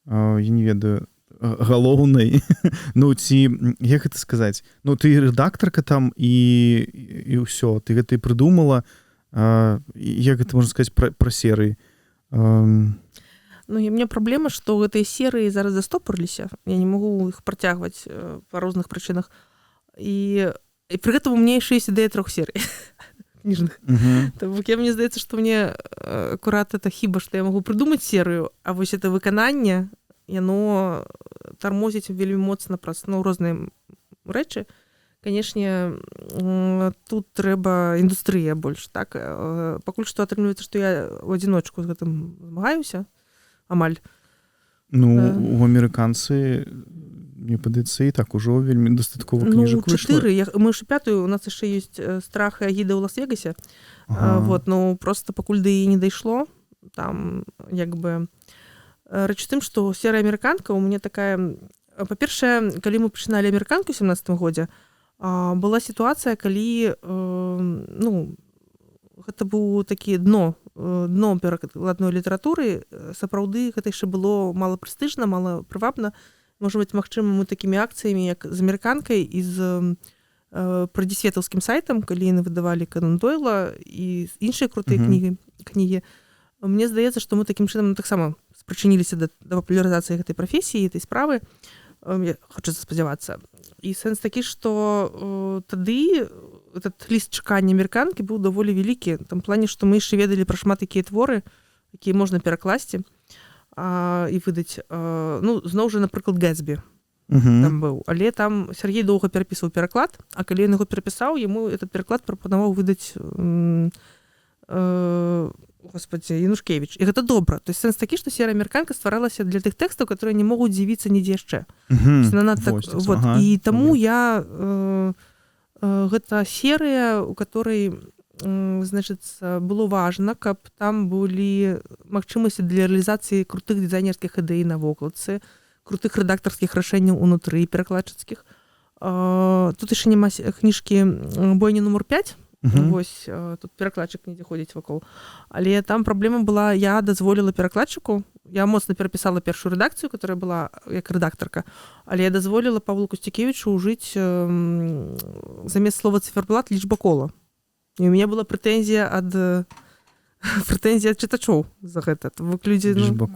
Speaker 1: я не ведаю, галоўнай, ці, як гэта сказаць, ты рэдактарка там і ўсё, ты гэта і прыдумала, як гэта можна сказаць пра серыі?
Speaker 2: У меня праблема, што гэтыя серыі зараз застопарыліся, я не магу іх працягваць па розных прычынах, і І пры гэтым у мяне яшчэ ёсць ідэя 3 серый кніжных. Таму мне здаецца, што мне акурат это хіба, што я магу прыдумаць серыю, а вось это выкананне, яно тармозіць вельмі моцна праз розныя рэчы. Канешне, тут трэба індустрыя больш, так? Пакуль што атрымліваецца, што я ў адзіночку з гэтым змагаюся, амаль.
Speaker 1: У амерыканцы, мне падаецца, і так ужо вельмі дастаткова кніжак выйшла.
Speaker 2: 4. Мы ж 5-ю, у нас яшчэ ёсць «Страх і агіда ў Лас-Вегасе». Просто пакуль да і не дайшло, там, як бы... Рэч у тым, што «Серая амерыканка» у мяне такая... Па-першае, калі мы пачыналі амерыканку ў 17 годзе, была сітуацыя, калі гэта быў такі дно перакладной літаратуры. Сапраўды, гэта яшчэ было мала прэстыжна, мала прывабна. Можа быць, магчыма, мы такімі акцыямі, як з амерыканкай і з прадзісветаўскім сайтам, калі яны выдавалі Конан Дойла і іншыя крутыя кнігі. Мне здаецца, што мы такім чынам таксама прычыніліся да папулярызацыі гэтай прафесіі, гэтай справы, хочацца спадзявацца. І сэнс такі, што тады этот ліст чакання амерыканкі быў даволі вялікі, там плане, што мы яшчэ ведалі пра шмат якія творы, якія можна перакласці і выдаць. Зноў жа, напрыклад, Гэтсбі там быў. Але там Сергей доўга перапісваў пераклад, а калі ён яго перапісаў, яму этот пераклад прапанаваў выдаць Янушкевіч. І гэта добра. То есть сэнс такі, што «Серая амерыканка» стваралася для тых тэкстаў, которые не могуць з'явіцца нідзе яшчэ. І таму я... Гэта серыя, у которой, значыцца, было важна, каб там былі магчымасці для рэалізацыі крутых дызайнерскіх ідэй на вокладцы, крутых рэдактарскіх рашэнняў унутры перакладчыцкіх. Тут яшчэ няма кніжкі «Бойня нумар 5». Вось, тут перакладчык недзе ходзіць вакол. Але там праблема была, я дазволіла перакладчыку, я моцна перапісала першую рэдакцыю, которая была як рэдактарка, але я дазволіла Павлу Костюкевічу ўжыць замест слова циферблат лічба кола. І у мяне была прэтэнзія ад чытачоў за гэта.
Speaker 1: Лічба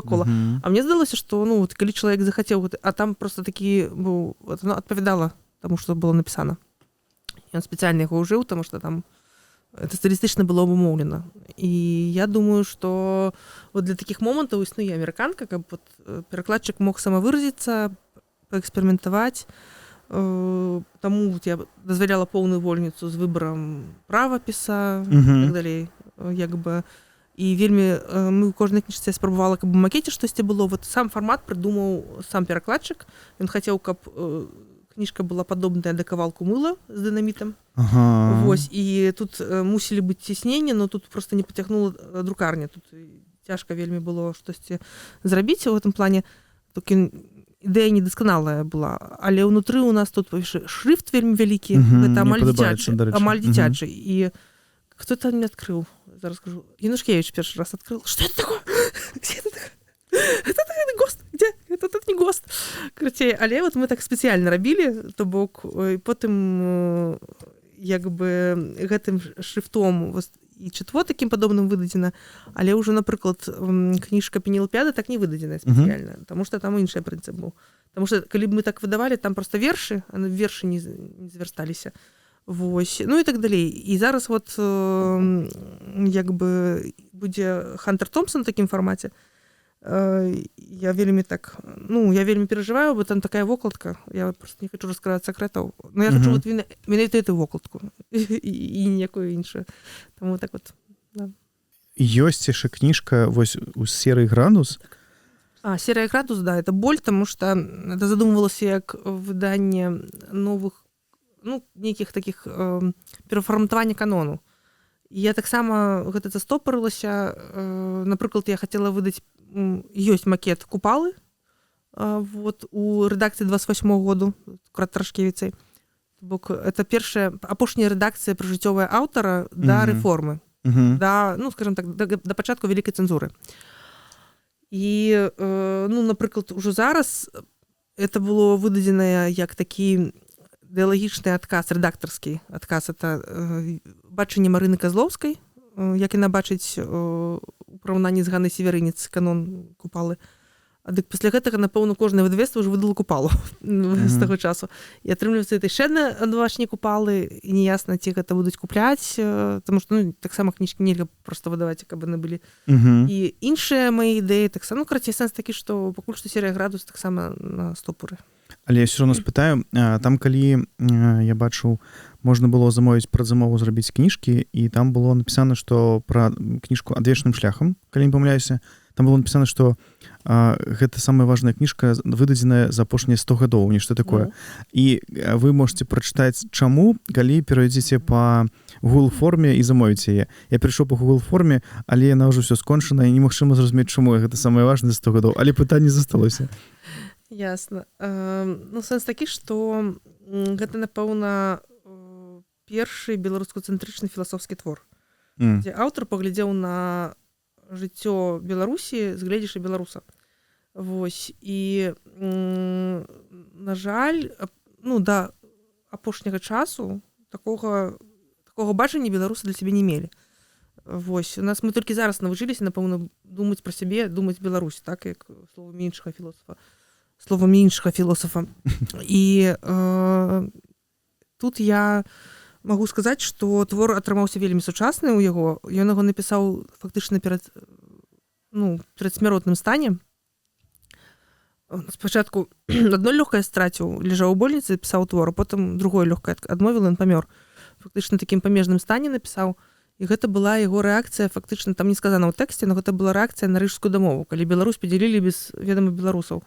Speaker 1: кола.
Speaker 2: А мне здалося, што калі чалавек захацеў, а там просто такі быў, адпавядала таму, што было напісана. Ён спецыяльна яго ўжыў, таму што там это стылістычна было абумоўлена. І я думаю, што для такіх момантаў існуе амерыканка, каб перакладчык мог самавыразіцца, паэксперыментаваць. Таму я дазваляла поўную вольніцу з выбарам правапіса і так далей. І вельмі мы ў кожнай кніжцы спрабавала, каб у макеце штосьці было. Сам фармат прыдумаў сам перакладчык. Ён хацеў, каб кніжка была падобная да кавалку мыла з дынамітам. Вось, і тут мусілі быць цісненні, но тут просто не пацягнула друкарня. Тут цяжка вельмі было штосьці зрабіць у гэтым плане. Толькі ідэя недасканалая была. Але ўнутры у нас тут шрифт вельмі вялікі. Гэта амаль дзіцячы. І хто там не адкрыў? Зараз скажу. Янушкевіч першы раз адкрыл. Што это такое? Где это такое? Это ГОСТ. Где? Это тут не ГОСТ. Карацей, але мы так спецыяльна рабілі, то бок, і потым гэтым шрифтом і чытво такім падобным выдадзена, але ўжо, напрыклад, кніжка Пенелапіада так не выдадзеная спецыяльна, таму што там іншы прынцып быў. Таму што калі б мы так выдавалі, там проста вершы, а вершы не звярсталіся. Вось, і так далей. І зараз будзе Хантер Томпсон у такім фармаце. Я вельмі перажываю, бо там такая вокладка. Я просто не хочу раскрываць сакрэтаў. Но я хочу менавіта эту вокладку і ніякую іншую. Таму так вот, да.
Speaker 1: Ёсць яшчэ кніжка вось у серый градус.
Speaker 2: Серая градус, да, это боль, таму што это задумывалася як выданне новых, нейкіх такіх перафарматавання канону. І я таксама гэта застопарылася. Напрыклад, я хацела выдаць, ёсць макет Купалы у рэдакцыі 28 году, Трашкевіцай. Бок это апошняя рэдакцыя прыжыццёвая аўтара да рэформы, скажем так, да пачатку вялікай цэнзуры. І, напрыклад, ужо зараз это было выдадзена як такі ідэалагічны адказ, рэдактарскі адказ. Это бачанне Марыны Казлоўскай, як яна бачыць у параўнанні з Ганнай Северынец канон Купалы. Дык пасля гэтага, напэўна, кожнае выдавецтва ўжо выдала купалу з таго часу. І атрымліваецца, гэта яшчэ адвачні купалы, і неясна, ці гэта будуць купляць, таму што, ну, таксама кніжкі нельга проста выдаваць, каб яны былі. І іншыя мае ідэі таксама, ну, карацей, сэнс такі, што пакуль што серыя «Градус» таксама на стопуры.
Speaker 1: Але я все равно спытаю, там, калі я бачыў, можна было замовіць прадзамову зрабіць кніжкі, і там было напісана, што пра кніжку «Адвечным шляхам», калі не памыляюся, там было напісана, што гэта самая важная кніжка, выдадзеная за апошнія 100 гадоў, нешта такое. І вы можете прачытаць, чаму, калі перайдзеце па Google форме і замовіць яе. Я перайшоў па Google форме, але яна ўжо ўсё скончана, і немагчыма зразумець, чаму гэта самае важнае за 100 гадоў, але пытанне засталося.
Speaker 2: Ясна. Ну, сэнс такі, што гэта, напэўна, першы беларускацэнтрычны філасофскі твор, дзе аўтар паглядзеў на жыццё Беларусі з гледзяша беларуса. Вось. І, на жаль, ну, да апошняга часу такога бачання беларусы для сябе не мелі. Вось. У нас мы толькі зараз навучыліся, напэўна, думаць пра сябе, думаць Беларусь, так, як словамі іншага філосафа. І тут я магу сказаць, што твор атрымаўся вельмі сучасны ў яго. Ён яго напісаў фактычна перад смяротным стане. Спачатку адно лёгкае страціў, ляжаў у больніцы, пісаў твор, а потым другое лёгкае адмовіла, ён памёр. Фактычна такім памежным стане напісаў. І гэта была яго рэакцыя, фактычна, там не сказана ў тэксце, но гэта была рэакцыя на рыжскую дамову, калі Беларусь падзялілі без ведама беларусаў.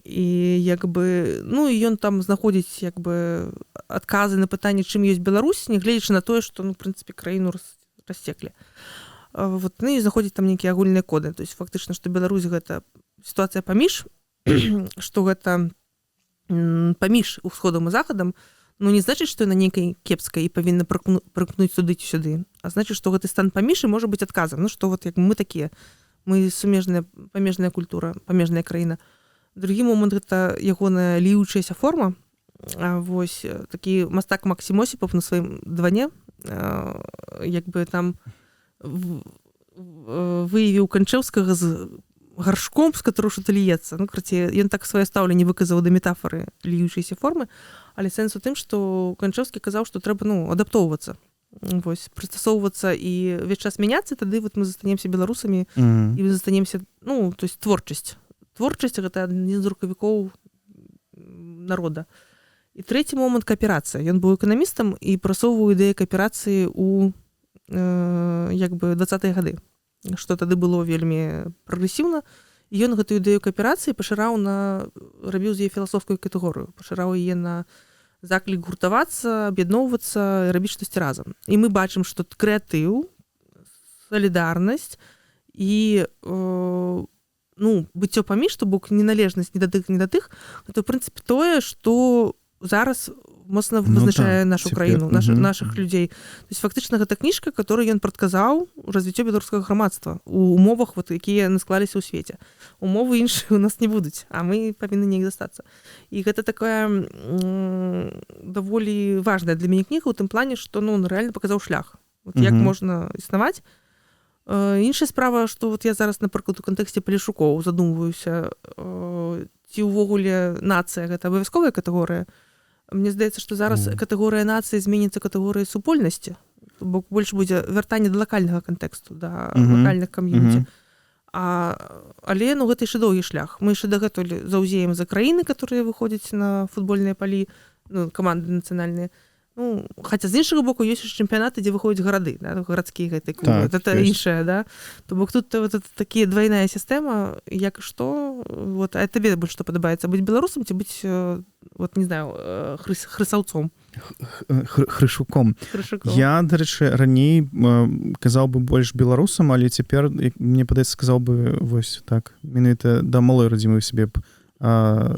Speaker 2: І як бы, ну, і ён там знаходзіць як бы адказы на пытанне, чым ёсць Беларусь, нягледзячы на тое, што, ну, в прынцыпе, краіну расцеклі. Вот, ну, і знаходзіць там нейкія агульныя коды. То есть фактычна, што Беларусь гэта сітуацыя паміж, што гэта паміж усходам і захадам, ну, не значыць, што яна нейкай кепскай і павінна прымкнуць туды ці сюды, а значыць, што гэты стан паміж і можа быць адказам. Ну, што вот як мы такія, мы сумежная, памежная культура, памежная краіна. Другі момант гэта ягоная ліючаяся форма. Вось такі мастак Максім Осіпов на сваім дване як бы там выявіў Канчэўскага з гаршком, з которого что-то льецца. Ну, карацей, ён так сваё стаўленне выказаў да метафоры ліючайся формы, але сэнс у тым, што Канчэўскі казаў, што трэба, ну, адаптоўвацца. Вось, прыстасоўвацца і увесь час мяняцца, тады вот мы застанемся беларусамі і мы застанемся, ну, то есть творчасць. Творчасць гэта адзін з рукавікоў народа. І трэці момант кааперацыя. Ён быў эканамістам і прасоўваў ідэю кааперацыі ў як бы 20-е гады, што тады было вельмі прагрэсіўна. І ён гэтую ідэю кааперацыі пашыраў рабіў з яе філасофскую катэгорыю, пашыраў яе на заклік гуртавацца, аб'ядноўвацца, рабіць штосьці разам. І мы бачым, што крэатыў, салідарнасць і ну, быццё паміж, то бок неналежнасць ні да тых, гэта, ў прынцыпе, тое, што зараз моцна вызначае нашу краіну, нашых людзей. То есть, фактычна, гэта кніжка, которую ён прадказаў развіццё беларускага грамадства у умовах, вот, якія насклаліся ў свеце. Умовы іншыя у нас не будуць, а мы павінны неяк застацца. І гэта такая даволі важная для мяне кніга ў тым плане, што, ну, он рэальна паказаў шлях. Вот, як можна існаваць. Іншая справа, што вот я зараз, напрыклад, у кантэксце Палешукоў задумваюся, ці ўвогуле нацыя гэта абавязковая катэгорыя. Мне здаецца, што зараз катэгорыя нацыі зменіцца катэгорыяй супольнасці, бо больш будзе вяртанне да лакальнага кантэксту, да лакальных кам'юніці. Але, ну, гэта яшчэ доўгі шлях. Мы яшчэ дагэтуль заўзеем за краіны, которые выходзяць на футбольныя палі, ну, каманды нацыянальныя. Ну, хаця з іншага боку ёсць чэмпіянаты, дзе выходзяць гарады, да, гарадскія гэтыя клубы. Так, это іншае, да. То бок тут вот такія двойная сістэма, як і што, вот, а табе больш што падабаецца, быць беларусам ці быць, вот, не знаю, хрысаўцом?
Speaker 1: Хрышуком. Я, дарэчы, раней казаў бы больш беларусам, але цяпер, мне падаецца, сказаў бы, вось так, менавіта да малой радзімы сябе б. А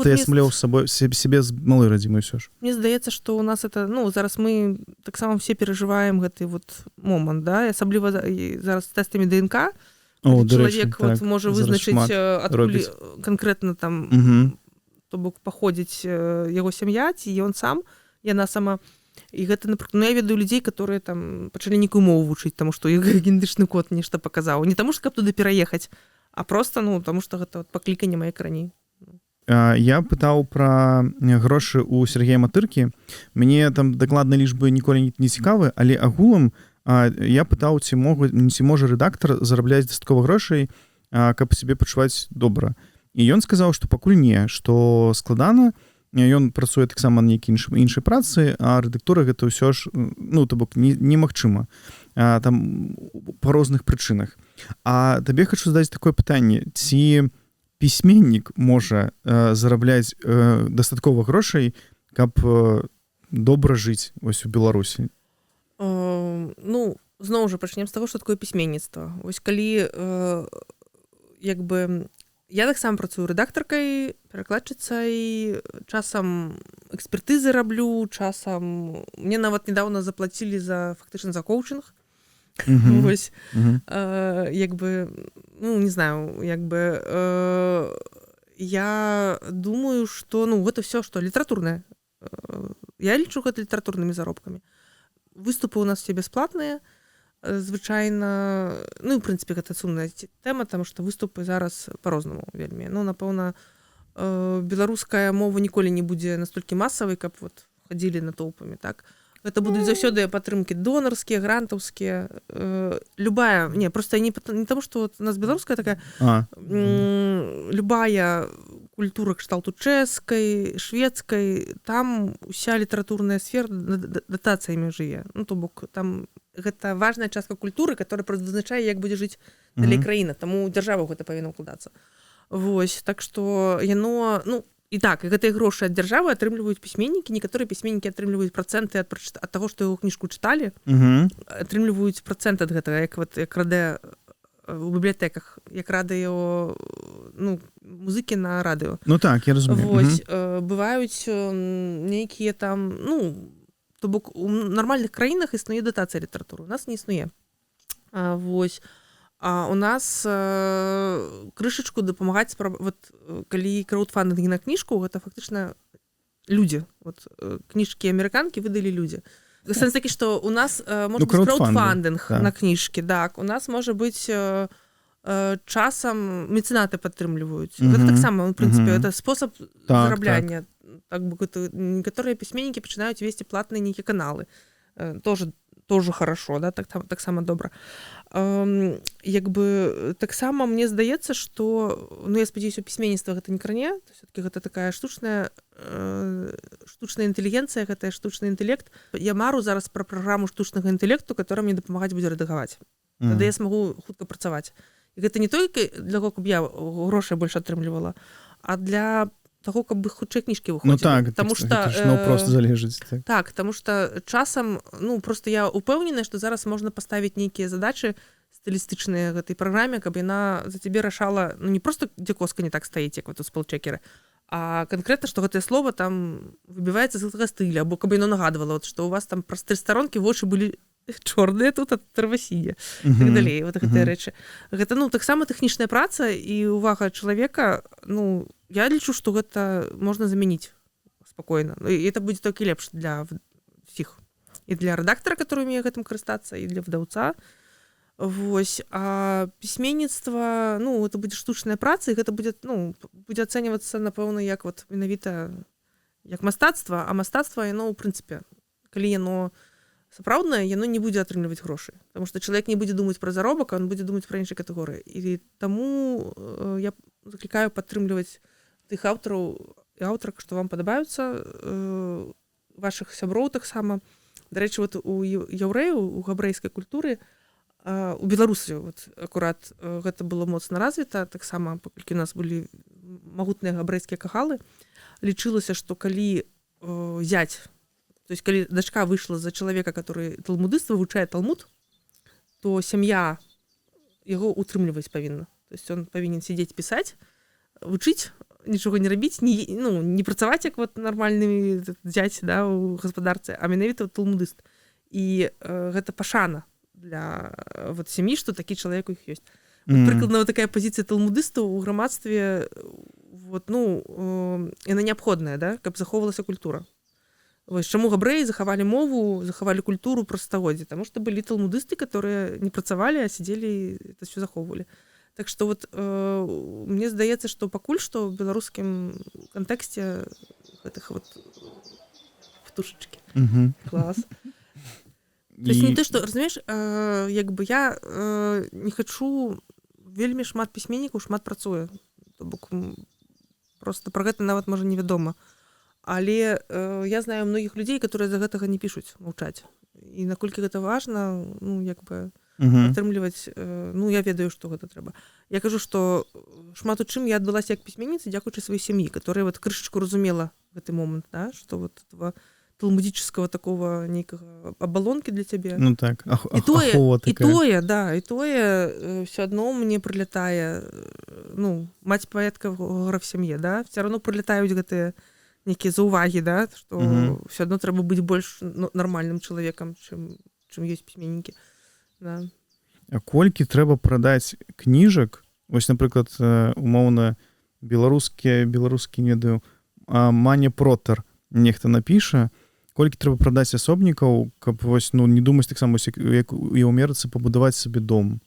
Speaker 1: ты асмлеў сябе з малой радзімай ўсё ж.
Speaker 2: Мне здаецца, што у нас это, ну, зараз мы таксама все перажываем гэты вот момант, да, асабліва зараз з тэстамі ДНК. Чалавек вот можа вызначыць, адкуль канкрэтна там, то бок паходзіць яго сям'я, ці ён сам, яна сама. І гэта, напрыклад, ну, я ведаю людзей, которые там пачалі нейкую мову вучыць, таму што іх генетычны код нешта паказаў. Не таму, што каб туды пераехаць, а просто ну таму што гэта пакліканне мае караней.
Speaker 1: Я пытаў пра грошы ў Сергея Матыркі. Мяне там дакладна лічбы ніколі не цікавы, але агулам я пытаў, ці можа рэдактар зарабляць дастаткова грошай, каб сябе пачуваць добра. І ён сказаў, што пакуль не, што складана, ён працуе таксама на нейкай іншай працы, а рэдактура гэта ўсё ж, ну, то бок, немагчыма. Там па розных прычынах. А табе хачу задаць такое пытанне, ці пісьменнік можа зарабляць дастаткова грошай, каб добра жыць вось у Беларусі?
Speaker 2: Ну, зноў жа пачнем з таго, што такое пісьменніцтва. Вось калі як бы я таксама працую рэдактаркай, перакладчыцай, часам экспертызы раблю, часам мне нават нядаўна заплацілі фактычна за коучынг. Вось, як бы, ну, не знаю, як бы я думаю, што, ну, гэта ўсё, што літаратурнае. Я лічу гэта літаратурнымі заробкамі. Выступы ў нас все бясплатныя, звычайна, ну, і, в прынцыпе, гэта сумная тэма, таму што выступы зараз па-рознаму вельмі. Ну, напэўна, беларуская мова ніколі не будзе настолькі масавай, каб вот хадзілі натоўпамі, так? Гэта будуць заўсёды падтрымкі донарскія, грантаўскія, любая, не, просто не таму, што вот у нас беларуская такая, любая культура кшталту чэшскай, шведскай, там уся літаратурная сфера датацыямі жыве. Ну, то бок, там гэта важная частка культуры, которая вызначае, як будзе жыць далей краіна, таму дзяржава ў гэта павінна ўкладацца. Вось, так што яно, ну, і так, гэтыя грошы ад дзяржавы атрымліваюць пісьменнікі, некаторыя пісьменнікі атрымліваюць працэнты ад таго, што яго кніжку чыталі, атрымліваюць працэнт ад гэтага, як радэ у бібліятэках, як радыё, ну, музыкі на радыё.
Speaker 1: Ну так, я разумею.
Speaker 2: Вось, бываюць нейкія там, ну, то бок у нармальных краінах існуе датацыя літаратуры, у нас не існуе. Вось. А у нас крышачку дапамагаць, вот, калі краудфандинг на кніжку, гэта фактычна людзі. Вот, кніжкі амерыканкі выдалі людзі. Сэнс такі, што у нас можа быць краудфандинг на кніжкі. Так, у нас можа быць часам мецэнаты падтрымліваюць. Гэта таксама, в прынцыпе, это спосаб зарабляння. Так, некаторыя пісьменнікі пачынаюць весці платныя нейкія каналы. Тоже хорошо, да, так само добра. Як бы таксама мне здаецца, што, ну, я спадзяюся, пісьменніцтва гэта не кране, все-таки гэта такая штучная інтэлігенцыя, гэта штучны інтэлект. Я мару зараз пра праграму штучнага інтэлекту, которая мне дапамагаць будзе рэдагаваць. Тады я смагу хутка працаваць. І гэта не толькі для таго, каб я грошай больш атрымлівала, а для таго, каб хутчэй кніжкі выходзілі.
Speaker 1: Ну так,
Speaker 2: таму што
Speaker 1: просто залежыць.
Speaker 2: Так, таму што часам, ну, просто я упэўненая, што зараз можна паставіць нейкія задачы стылістычныя гэтай праграме, каб яна за цябе рашала, ну, не просто, дзе коска не так стаіць, як вот у спелчекеры, а канкрэтна, што гэтае слова там выбіваецца з гэтага стыля, або каб яно нагадвала, што у вас там праз 3 старонкі вочы былі чорныя тут ад травасіння і так далей, вот гэтыя рэчы. Гэта, ну, таксама тэхнічная праца і увага чалавека, ну, я лічу, што гэта можна замяніць спакойна. І это будзе толькі лепш для ўсіх. І для рэдактара, который умее гэтым карыстацца, і для выдаўца. Вось. А пісьменніцтва, ну, это будзе штучная праца, і гэта будзе, ну, будзе ацэньвацца, напэўна, як вот менавіта як мастацтва, а мастацтва, яно, ў прынцыпе, калі яно сапраўднае, яно не будзе атрымліваць грошы. Таму што чалавек не будзе думаць пра заробак, а он будзе думаць пра іншай катэгорыі. І таму я заклікаю падтрымліваць тых аўтараў і аўтарак, што вам падабаюцца, вашых сяброў таксама. Дарэчы, вот у яўрэяў, у габрэйскай культуры, у Беларусі вот, акурат гэта было моцна развіта, таксама, паколькі у нас былі магутныя габрэйскія кахалы, лічылася, што калі зяць, то есть калі дачка выйшла за чалавека, который талмудыст, вывучае талмуд, то сям'я яго утрымліваць павінна. То есть он павінен сидзець пісаць, вучыць, нічога не рабіць, не працаваць як вот нармальны зяць, да, у гаспадарцы, а менавіта талмудыст. І гэта пашана для вот сям'і, што такі чалавек у іх ёсць. Вот, прыкладна вот такая пазіцыя талмудыстаў у грамадстве, вот, ну, яна неабходная, да, каб захоўвалася культура. Вось, чаму габрэі захавалі мову, захавалі культуру праз стагоддзі? Таму што былі талмудысты, которые не працавалі, а сидзелі і это все захоўвалі. Так што вот мне здаецца, што пакуль што ў беларускім кантэксце гэтых вот птушачкі. Клас. То есть не то, што, разумееш, як бы я не хачу вельмі шмат пісьменнікаў, шмат працуе. То бок просто пра гэта нават можа невядома. Але я знаю многіх людзей, которые за гэтага не пішуць, маўчаць. І наколькі гэта важна, ну, як бы атрымліваць, ну, я ведаю, што гэта трэба. Я кажу, што шмат у чым я адбылася як пісьменніца, дзякуючы сваёй сям'і, которая вот крышачку разумела гэты момант, да, што вот этого талмудического такого нейкага абалонкі для цябе.
Speaker 1: Ну так,
Speaker 2: і тое, да, і тое все адно мне прылятае, ну, маць паэтка гора в сям'е, да, все равно прылятаюць гэтыя нейкія заўвагі, да, што все адно трэба быць больш нармальным чалавекам, чым ёсць пісьменнікі. Да.
Speaker 1: А колькі трэба прадаць кніжак, вось, напрыклад, умоўна, беларускі, не ведаю, Маня Протар нехта напіша, колькі трэба прадаць асобнікаў, каб вось, ну, не думаць таксама, як у Амерыцы пабудаваць сабе дом.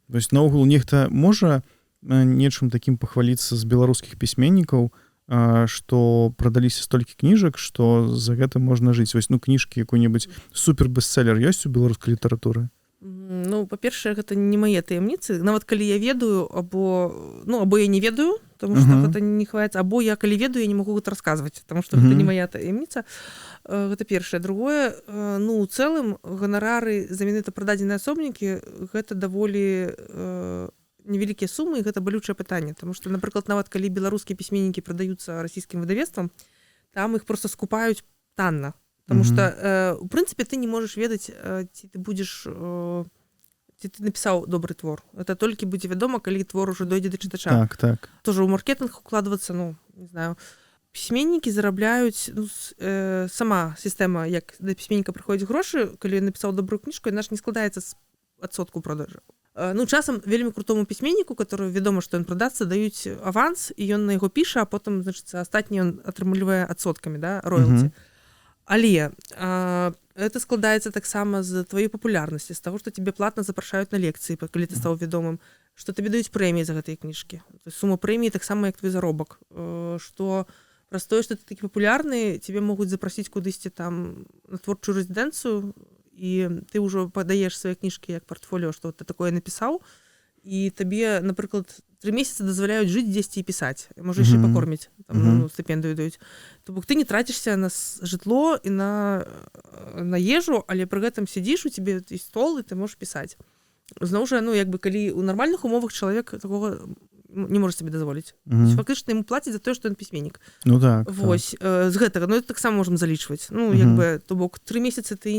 Speaker 1: Вось наогул нехта можа нечым такім пахваліцца з беларускіх пісьменнікаў, што прадаліся столькі кніжак, што за гэта можна жыць. Вось, ну, кніжкі якой-небудзь супер-бестселлер ёсць у беларускай літаратуры?
Speaker 2: Ну, па-першае, гэта не мае таямніцы. Нават калі я ведаю, або я не ведаю, тому што гэта не хваецца, або я калі ведаю, я не магу гэта расказваць, таму што гэта не мая таямніца. Гэта першае. Другое, ну, у цэлым ганарары за менавіта прададзеныя асобнікі гэта даволі невялікія сумы, і гэта балючае пытанне, таму што, напрыклад, нават калі беларускія пісьменнікі прадаюцца расійскім выдавецтвам, там іх проста скупаюць танна. Потому что, в принципе, ты не можешь ведаць, ці ты будзеш, ці ты напісаў добры твор. Это толькі будзе вядома, калі твор уже дойдзе да чытача.
Speaker 1: Так.
Speaker 2: Тоже ў маркетинг укладвацца, ну, не знаю. Пісьменнікі зарабляюць, ну, сама сістэма, як да пісьменніка прыходзяць грошы, калі ён напісаў добрую кніжку, яна ж не складаецца з адсотку продажу. Ну, часам вельмі крутому пісьменніку, который вядома, што ён прадацца, даюць аванс, і ён на яго піша, а потым, значыць, астатні ён атрымлівае адсоткамі, да, роялці. Але это складаецца таксама з тваёй папулярнасці, з таго, што тебе платна запрашаюць на лекцыі, калі ты стаў вядомым, што табе даюць прэміі за гэтыя кніжкі. Сума прэміі таксама як твой заробак, што праз тое, што ты такі папулярны, тебе могуць запрасіць кудысьці там на творчую рэзідэнцыю, і ты ўжо падаеш свае кніжкі як партфоліо, што ты такое напісаў, і табе, напрыклад, 3 месяцы дазваляюць жыць дзесьці і пісаць. Можа яшчэ пакорміць, там, стыпендыю даюць. То бок ты не трацішся на жытло і на ежу, але пры гэтым сядзіш, у цябе і стол, і ты можаш пісаць. Зноў жа, ну, як бы, калі ў нармальных умовах чалавек такога не можа сабе дазволіць. Фактычна яму плацяць за тое, што ён пісьменнік.
Speaker 1: Ну так.
Speaker 2: Вось, з гэтага, ну, это таксама можам залічваць. Ну, як бы, то бок 3 месяцы ты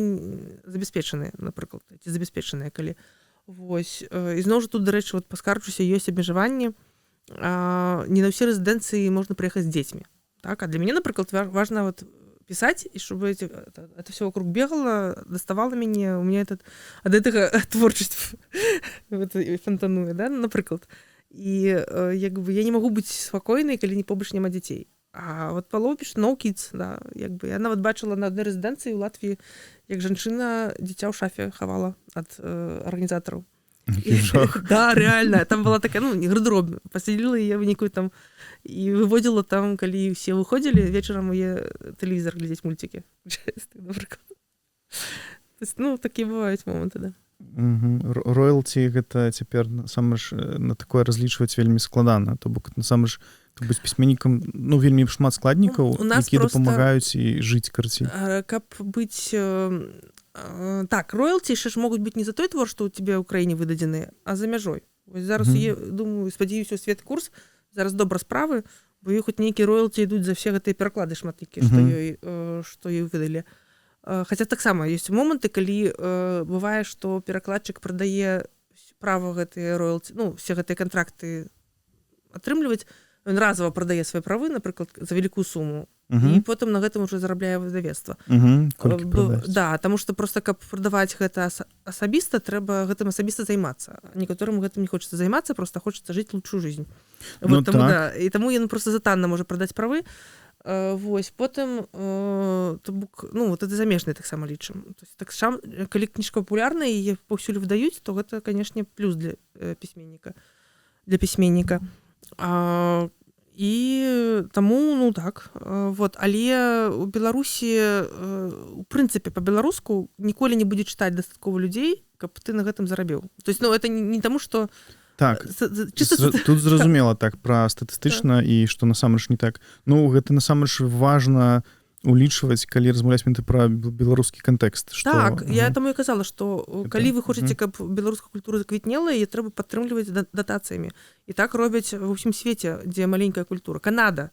Speaker 2: забяспечаны, напрыклад, ці забяспечаныя, калі. Вось. І зноў жа тут, дарэчы, вот паскарджуся, ёсць абмежаванні. Не на ўсе рэзідэнцыі можна прыехаць з дзецьмі. Так? А для мяне, напрыклад, важна вот пісаць, і щоб это все вокруг бегало, доставало мяне, у меня ад гэтага творчасць фантануе, да, напрыклад. І як бы я не магу быць спакойнай, калі не побач няма дзяцей. А вот Павло піша no kids, да, як бы я нават бачыла на адной рэзідэнцыі ў Латвіі, як жанчына дзіця ў шафе хавала ад арганізатараў. Да, реально, там была такая, ну, гардероб, пасадзіла яе в нейкую там і выводзіла там, калі ўсе выходзілі, вечарам яе тэлевізор глядзець мульцікі. Ну, такія бываюць моманты, да.
Speaker 1: Роялці гэта цяпер насамрэч на такое разлічваць вельмі складана, то бок насамрэч каб быць пісьменнікам, ну, вельмі шмат складнікаў, якія дапамагаюць і жыць карцей.
Speaker 2: Каб быць так, роялці яшчэ ж могуць быць не за той твор, што ў цябе ў краіне выдадзены, а за мяжой. Вось зараз думаю, спадзяюся, у свет курс зараз добра справы, бо ёй хоць нейкія роялці ідуць за все гэтыя пераклады шматлікія, што ёй выдалі. Хаця таксама ёсць моманты, калі бывае, што перакладчык прадае права гэтыя роялці, ну, все гэтыя кантракты атрымліваць, ён разова прадае свае правы, напрыклад, за вялікую суму, і потым на гэтым уже зарабляе выдавецтва. Да, таму што проста, каб прадаваць гэта асабіста, трэба гэтым асабіста займацца. Некаторым гэтым не хочацца займацца, проста хочацца жыць лучшую жизнь.
Speaker 1: Ну, так.
Speaker 2: Да, і таму ён проста затанна можа прадаць правы. Вось, потым, ну, вот это замежныя таксама лічым. Так, калі кніжка папулярная і яе паўсюль выдаюць, то гэта, канешне, плюс для пісьменніка. для пісьменніка. І таму, ну так. Вот. Але у Беларусі, у прынцыпе, па-беларуску ніколі не будзе чытаць дастаткова людзей, каб ты на гэтым зарабіў. То есть, ну, это не таму, што...
Speaker 1: Так, тут зразумела так, пра статыстычна і што насамрэч не так. Ну, гэта насамрэч важна улічваць, калі размаўляць пра беларускі кантэкст.
Speaker 2: Так, я таму і казала, што калі вы хочаце, каб беларуская культура заквітнела, яе трэба падтрымліваць датацыямі. І так робяць ва ўсім свеце, дзе маленькая культура. Канада,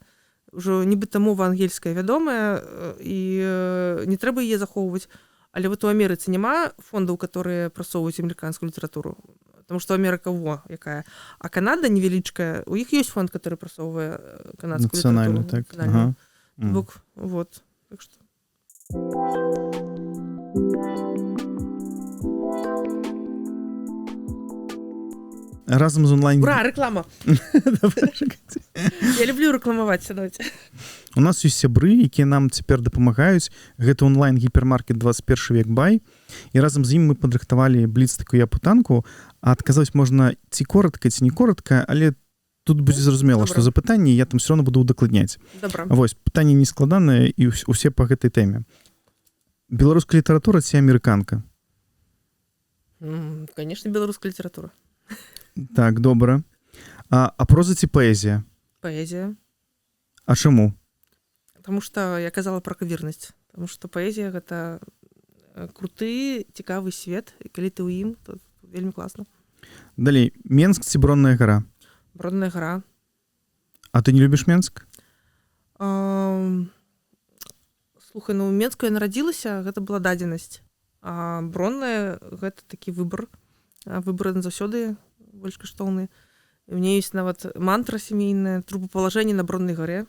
Speaker 2: ўжо нібыта мова ангельская вядомая, і не трэба яе захоўваць. Але вот у Амерыцы няма фондаў, которые прасоўваюць амерыканскую літаратуру. Потому что Америка, якая. А Канада невеличкая, у них есть фонд, который просовывает канадскую
Speaker 1: национальную,
Speaker 2: литературу.
Speaker 1: Так. Ага.
Speaker 2: Вот. Так что...
Speaker 1: Разом з онлайн...
Speaker 2: Ура, реклама! Я люблю рекламовать.
Speaker 1: У нас ёсць сябры, якія нам цяпер дапамагаюць. Гэта онлайн-гіпермаркет 21 век бай. І разам з ім мы падрыхтавалі бліц такую апытанку. А адказаць можна ці коротка, ці не коротка, але тут будзе зразумела, што запытанні я там все равно буду удакладняць. Вось, пытанне не складанае і ўсе па гэтай тэме. Беларуская літаратура ці амерыканка?
Speaker 2: Конечно, беларуская літаратура.
Speaker 1: Так, добра. А проза ці паэзія?
Speaker 2: Паэзія.
Speaker 1: А чаму?
Speaker 2: Потому что я казала пра кавірнасць. Потому что паэзія гэта круты, цікавы свет, і калі ты ў ім, то вельмі класна.
Speaker 1: Далей, Менск ці Бронная гара?
Speaker 2: Бронная гара.
Speaker 1: А ты не любіш Менск?
Speaker 2: Слухай, ну, у Менску я нарадзілася, гэта была дадзенасць. А Бронная — гэта такі выбар. Выбор заўсёды больш каштоўны. У меня есть нават мантра сямейная, трупопаложение на Бронной горе.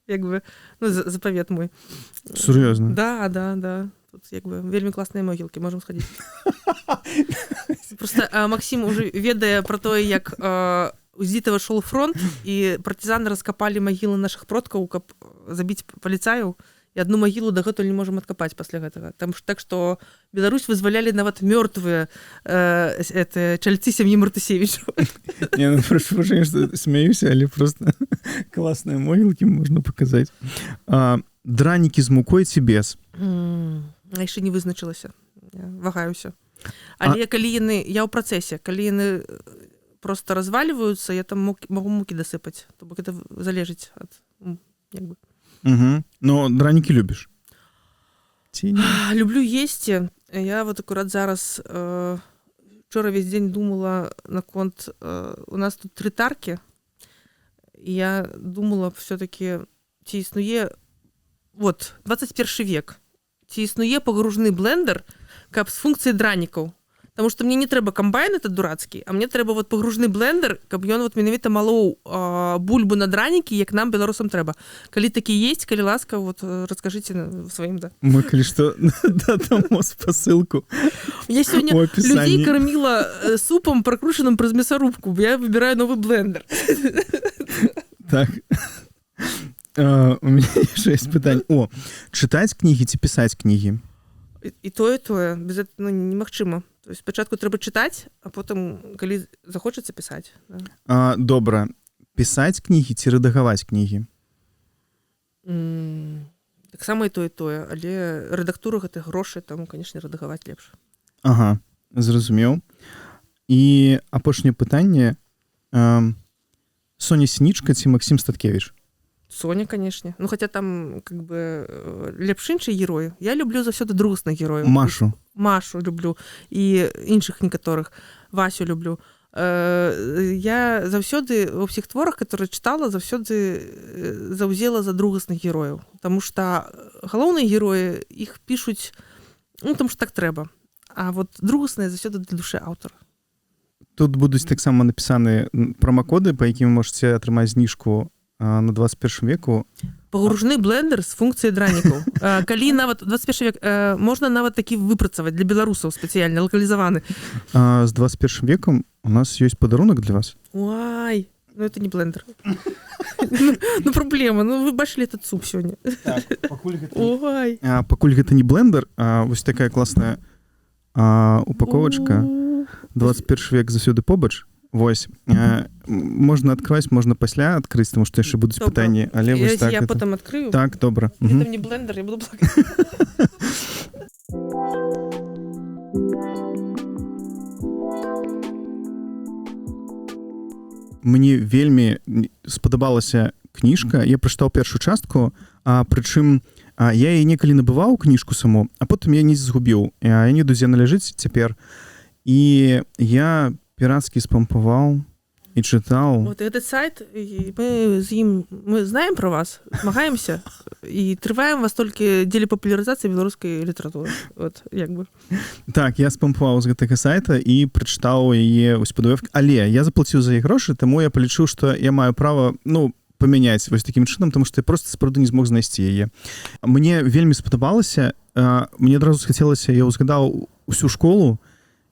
Speaker 2: Як бы, ну, запавет мой.
Speaker 1: Сур'ёзна?
Speaker 2: Да. Тут як бы вельмі класныя могілкі, можам схадзіць. Просто Максим уже ведае пра тое, як з Дзітава шоў фронт, і партызаны раскапалі магілы нашых продкаў, каб забіць паліцаяў, і адну магілу дагэтуль не можам адкапаць пасля гэтага. Так што Беларусь вызвалялі нават мёртвыя чальцы сям'і Мартысевічаў.
Speaker 1: Не, ну прошу прощения, што смяюся, але просто класныя могілкі можна паказаць. Дранікі з мукой ці без?
Speaker 2: Я яшчэ не вызначылася. Вагаюся. Але калі яны, я ў працэсе, калі яны просто разваливаюцца, я там могу мукі дасыпаць. То бок гэта залежыць ад, як бы.
Speaker 1: Но дранікі любіш?
Speaker 2: Люблю есці. Я вот акурат зараз вчора весь дзень думала наконт... У нас тут 3 таркі. І я думала все-таки, ці існуе... Вот, 21 век. Ці існуе пагружны блендер, каб з функцыяй дранікаў. Потому что мне не трэба камбайн этот дурацкі, а мне трэба вот пагружны блендер, каб ён вот менавіта малоў бульбу на дранікі, як нам, беларусам, трэба. Калі такі есть, калі ласка, вот раскажыце сваім, да.
Speaker 1: Мы, калі што, дадамо спасылку.
Speaker 2: Я сёння людзей карміла супам, пракручаным праз мясарубку. Я выбіраю новы блендер.
Speaker 1: Так. У мяне яшчэ ёсць пытанне. Чытаць кнігі ці пісаць кнігі?
Speaker 2: І тое. Без этого немагчыма. То есть спачатку трэба чытаць, а потым, калі захочацца, пісаць. Да.
Speaker 1: Добра. Пісаць кнігі ці рэдагаваць кнігі?
Speaker 2: Таксама і тое. Але рэдактура — гэта грошы, таму, канешне, рэдагаваць лепш.
Speaker 1: Ага, зразумеў. І апошняе пытанне. Соня Сінічка ці Максім Статкевіч?
Speaker 2: Соня, конечно. Ну, хотя там, как бы, лепш іншыя героі. Я люблю заўсёды другасных герояў. Машу люблю. І іншых некаторых. Васю люблю. Я заўсёды ва ўсіх творах, которые чытала, заўсёды заўзела за другасных герояў. Таму што галоўныя героі, іх пішуць, ну, таму што так трэба. А вот другасныя заўсёды для душы аўтара.
Speaker 1: Тут будуць таксама напісаны промакоды, па якім вы можаце атрымаць зніжку на 21 веку.
Speaker 2: Пагружны блендер з функцыяй дранікаў. Калі нават 21 век, можна нават такі выпрацаваць для беларусаў спецыяльна, лакалізаваны.
Speaker 1: З 21 веком у нас ёсць падарунак для вас.
Speaker 2: Ой, ну это не блендер. Ну праблема, ну вы бачылі этот суп сёння.
Speaker 1: Так, пакуль гэта не блендер, вось такая класная упаковачка. 21 век заўсёды побач. Вось. Можна адкрываць, можна пасля адкрыць, таму што яшчэ будуць пытанні, але вось так.
Speaker 2: Я потым адкрыю.
Speaker 1: Так, добра.
Speaker 2: Это не блендер, я буду плакаць.
Speaker 1: Мне вельмі спадабалася кніжка, я прачытаў першую частку, прычым я яе некалі набываў кніжку саму, а потым я не згубіў. Я не ведаю, дзе яна ляжыць цяпер. І я пірацкі спампаваў і чытаў.
Speaker 2: Вот этот сайт, мы знаем про вас, змагаемся і трываем вас толькі дзеля папулярызацыі беларускай літаратуры. Вот, як бы.
Speaker 1: Так, я спампаваў з гэтага сайта і прачытаў яе ў PDF, але я заплаціў за яе грошы, таму я палічыў, што я маю права, памяняць вось такім чынам, таму што я проста сапраўды не змог знайсці яе. Мне вельмі спадабалася, мне адразу схацелася, я ўзгадаў усю школу,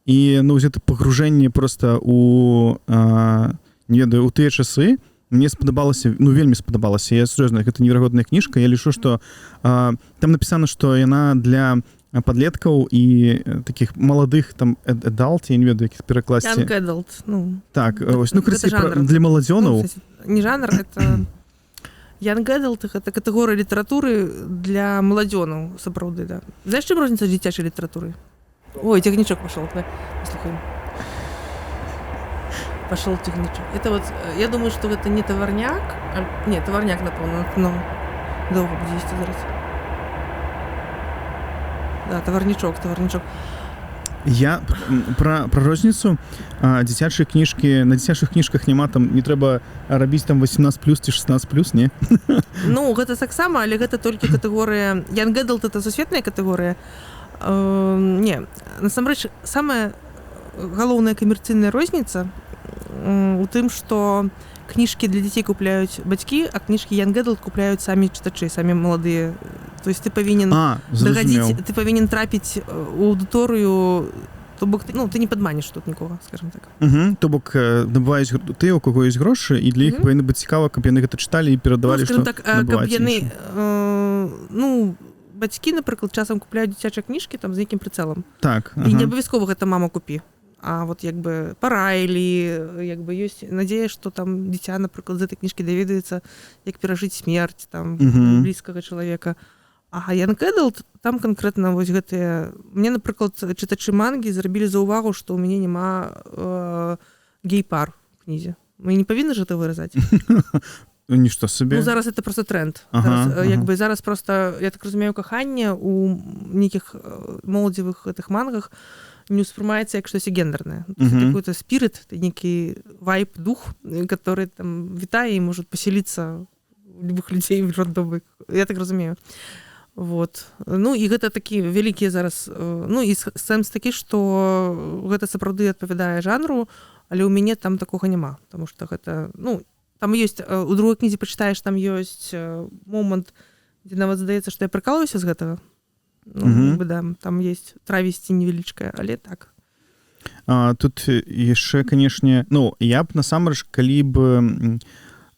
Speaker 1: і гэта пагружэнне проста у тыя часы мне спадабалася, вельмі спадабалася. Я сур'ёзна, гэта неверагодная кніжка. Я лічу, што там напісана, што яна для падлеткаў і такіх маладых там adult, я не ведаю, якіх перакласці.
Speaker 2: Young adult,
Speaker 1: Так, ось, для маладзёнаў.
Speaker 2: Не жанр, это young adult, это катэгорыя літаратуры для маладзёнаў, сапраўды, да. Знаеш, чым розніца дзіцячай літаратуры? Ой, техничок пошел, давай послухаем. Пошел техничок. Это вот, я думаю, что это не товарняк, нет, товарняк, напевно, но долго будет вести зараз. Да, товарнячок.
Speaker 1: Я про розніцу, дзіцячыя кніжкі, на дзіцячых кніжках няма, там не трэба рабіць там 18+, ці 16+, не?
Speaker 2: Гэта таксама, але гэта толькі катэгорыя, young adult это сусветная катэгорыя. Не, насамрэч, самая галоўная камерцыйная розніца у тым, што кніжкі для дзяцей купляюць бацькі, а кніжкі young adult купляюць самі чытачы, самі маладыя. То есть ты павінен дагадзіць, ты павінен трапіць у аўдыторыю, то бок ты не падманеш тут нікога, скажем так.
Speaker 1: То бок набываюць тыя, у каго ёсць грошы, і для іх павінна быць цікава, каб яны гэта чыталі і перадавалі, што набываць іншым.
Speaker 2: Бацькі, напрыклад, часам купляюць дзіцячыя кніжкі там з нейкім прыцэлам.
Speaker 1: Так.
Speaker 2: І не абавязкова гэта мама купі. А вот як бы параілі, як бы ёсць надзея, што там дзіця, напрыклад, з гэтай кніжкі даведаецца, як перажыць смерць там блізкага чалавека. А young adult, там канкрэтна вось гэтыя... Мне, напрыклад, чытачы мангі зрабілі заўвагу, што ў мяне няма гей-пар у кнізе. Мы не павінны ж гэта выразаць?
Speaker 1: Нішто сабе.
Speaker 2: Зараз это просто тренд. Зараз просто, я так разумею, каханне у нейкіх моладзевых гэтых мангах не ўспрымаецца як штосьці гендернае. Какой-то спірыт, нейкі вайб, дух, который там вітае і может поселиться у любых людзей в роддоме. Я так разумею. Вот. І гэта такі вялікія зараз... І сэнс такі, што гэта сапраўды адпавядае жанру, але ў мяне там такога няма. Таму што гэта... Там ёсць, у другой кнізе пачытаеш, там ёсць момант, дзе нават здаецца, што я прыкалваюся з гэтага. Да, там ёсць травесці невялічкая, але так.
Speaker 1: Тут яшчэ, канешне, я б насамрэч, калі б...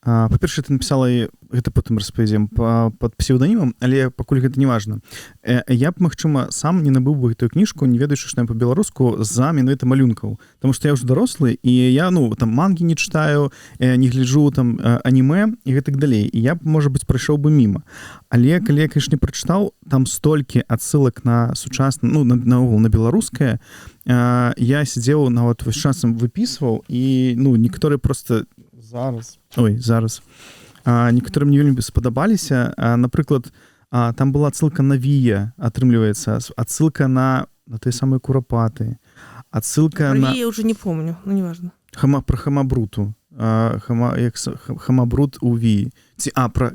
Speaker 1: Па-першае, ты напісала, гэта потым распавядзем, пад псеўданімам, але пакуль гэта не важна. Я б, магчыма, сам не набыў бы гэтую кніжку, не ведаючы, што я па-беларуску, за менавіта малюнкаў. Таму што я ўжо дарослы, і я, там, мангі не чытаю, не гляджу, там, анімэ і гэтак далей. І я б, можа быць, прайшоў бы міма. Але, калі я, канешне, прачытаў, там столькі адсылак на сучасна, наогул, на беларускае, я сидзеў, нават вось часам выпісваў, і, некаторыя проста зараз. Некаторым мне вельмі спадабаліся. Напрыклад, там была адсылка на Вія, атрымліваецца, адсылка на тыя самыя курапаты, адсылка на...
Speaker 2: Я уже не помню, неважно.
Speaker 1: Про Хамабруту. Хамабрут у Віі.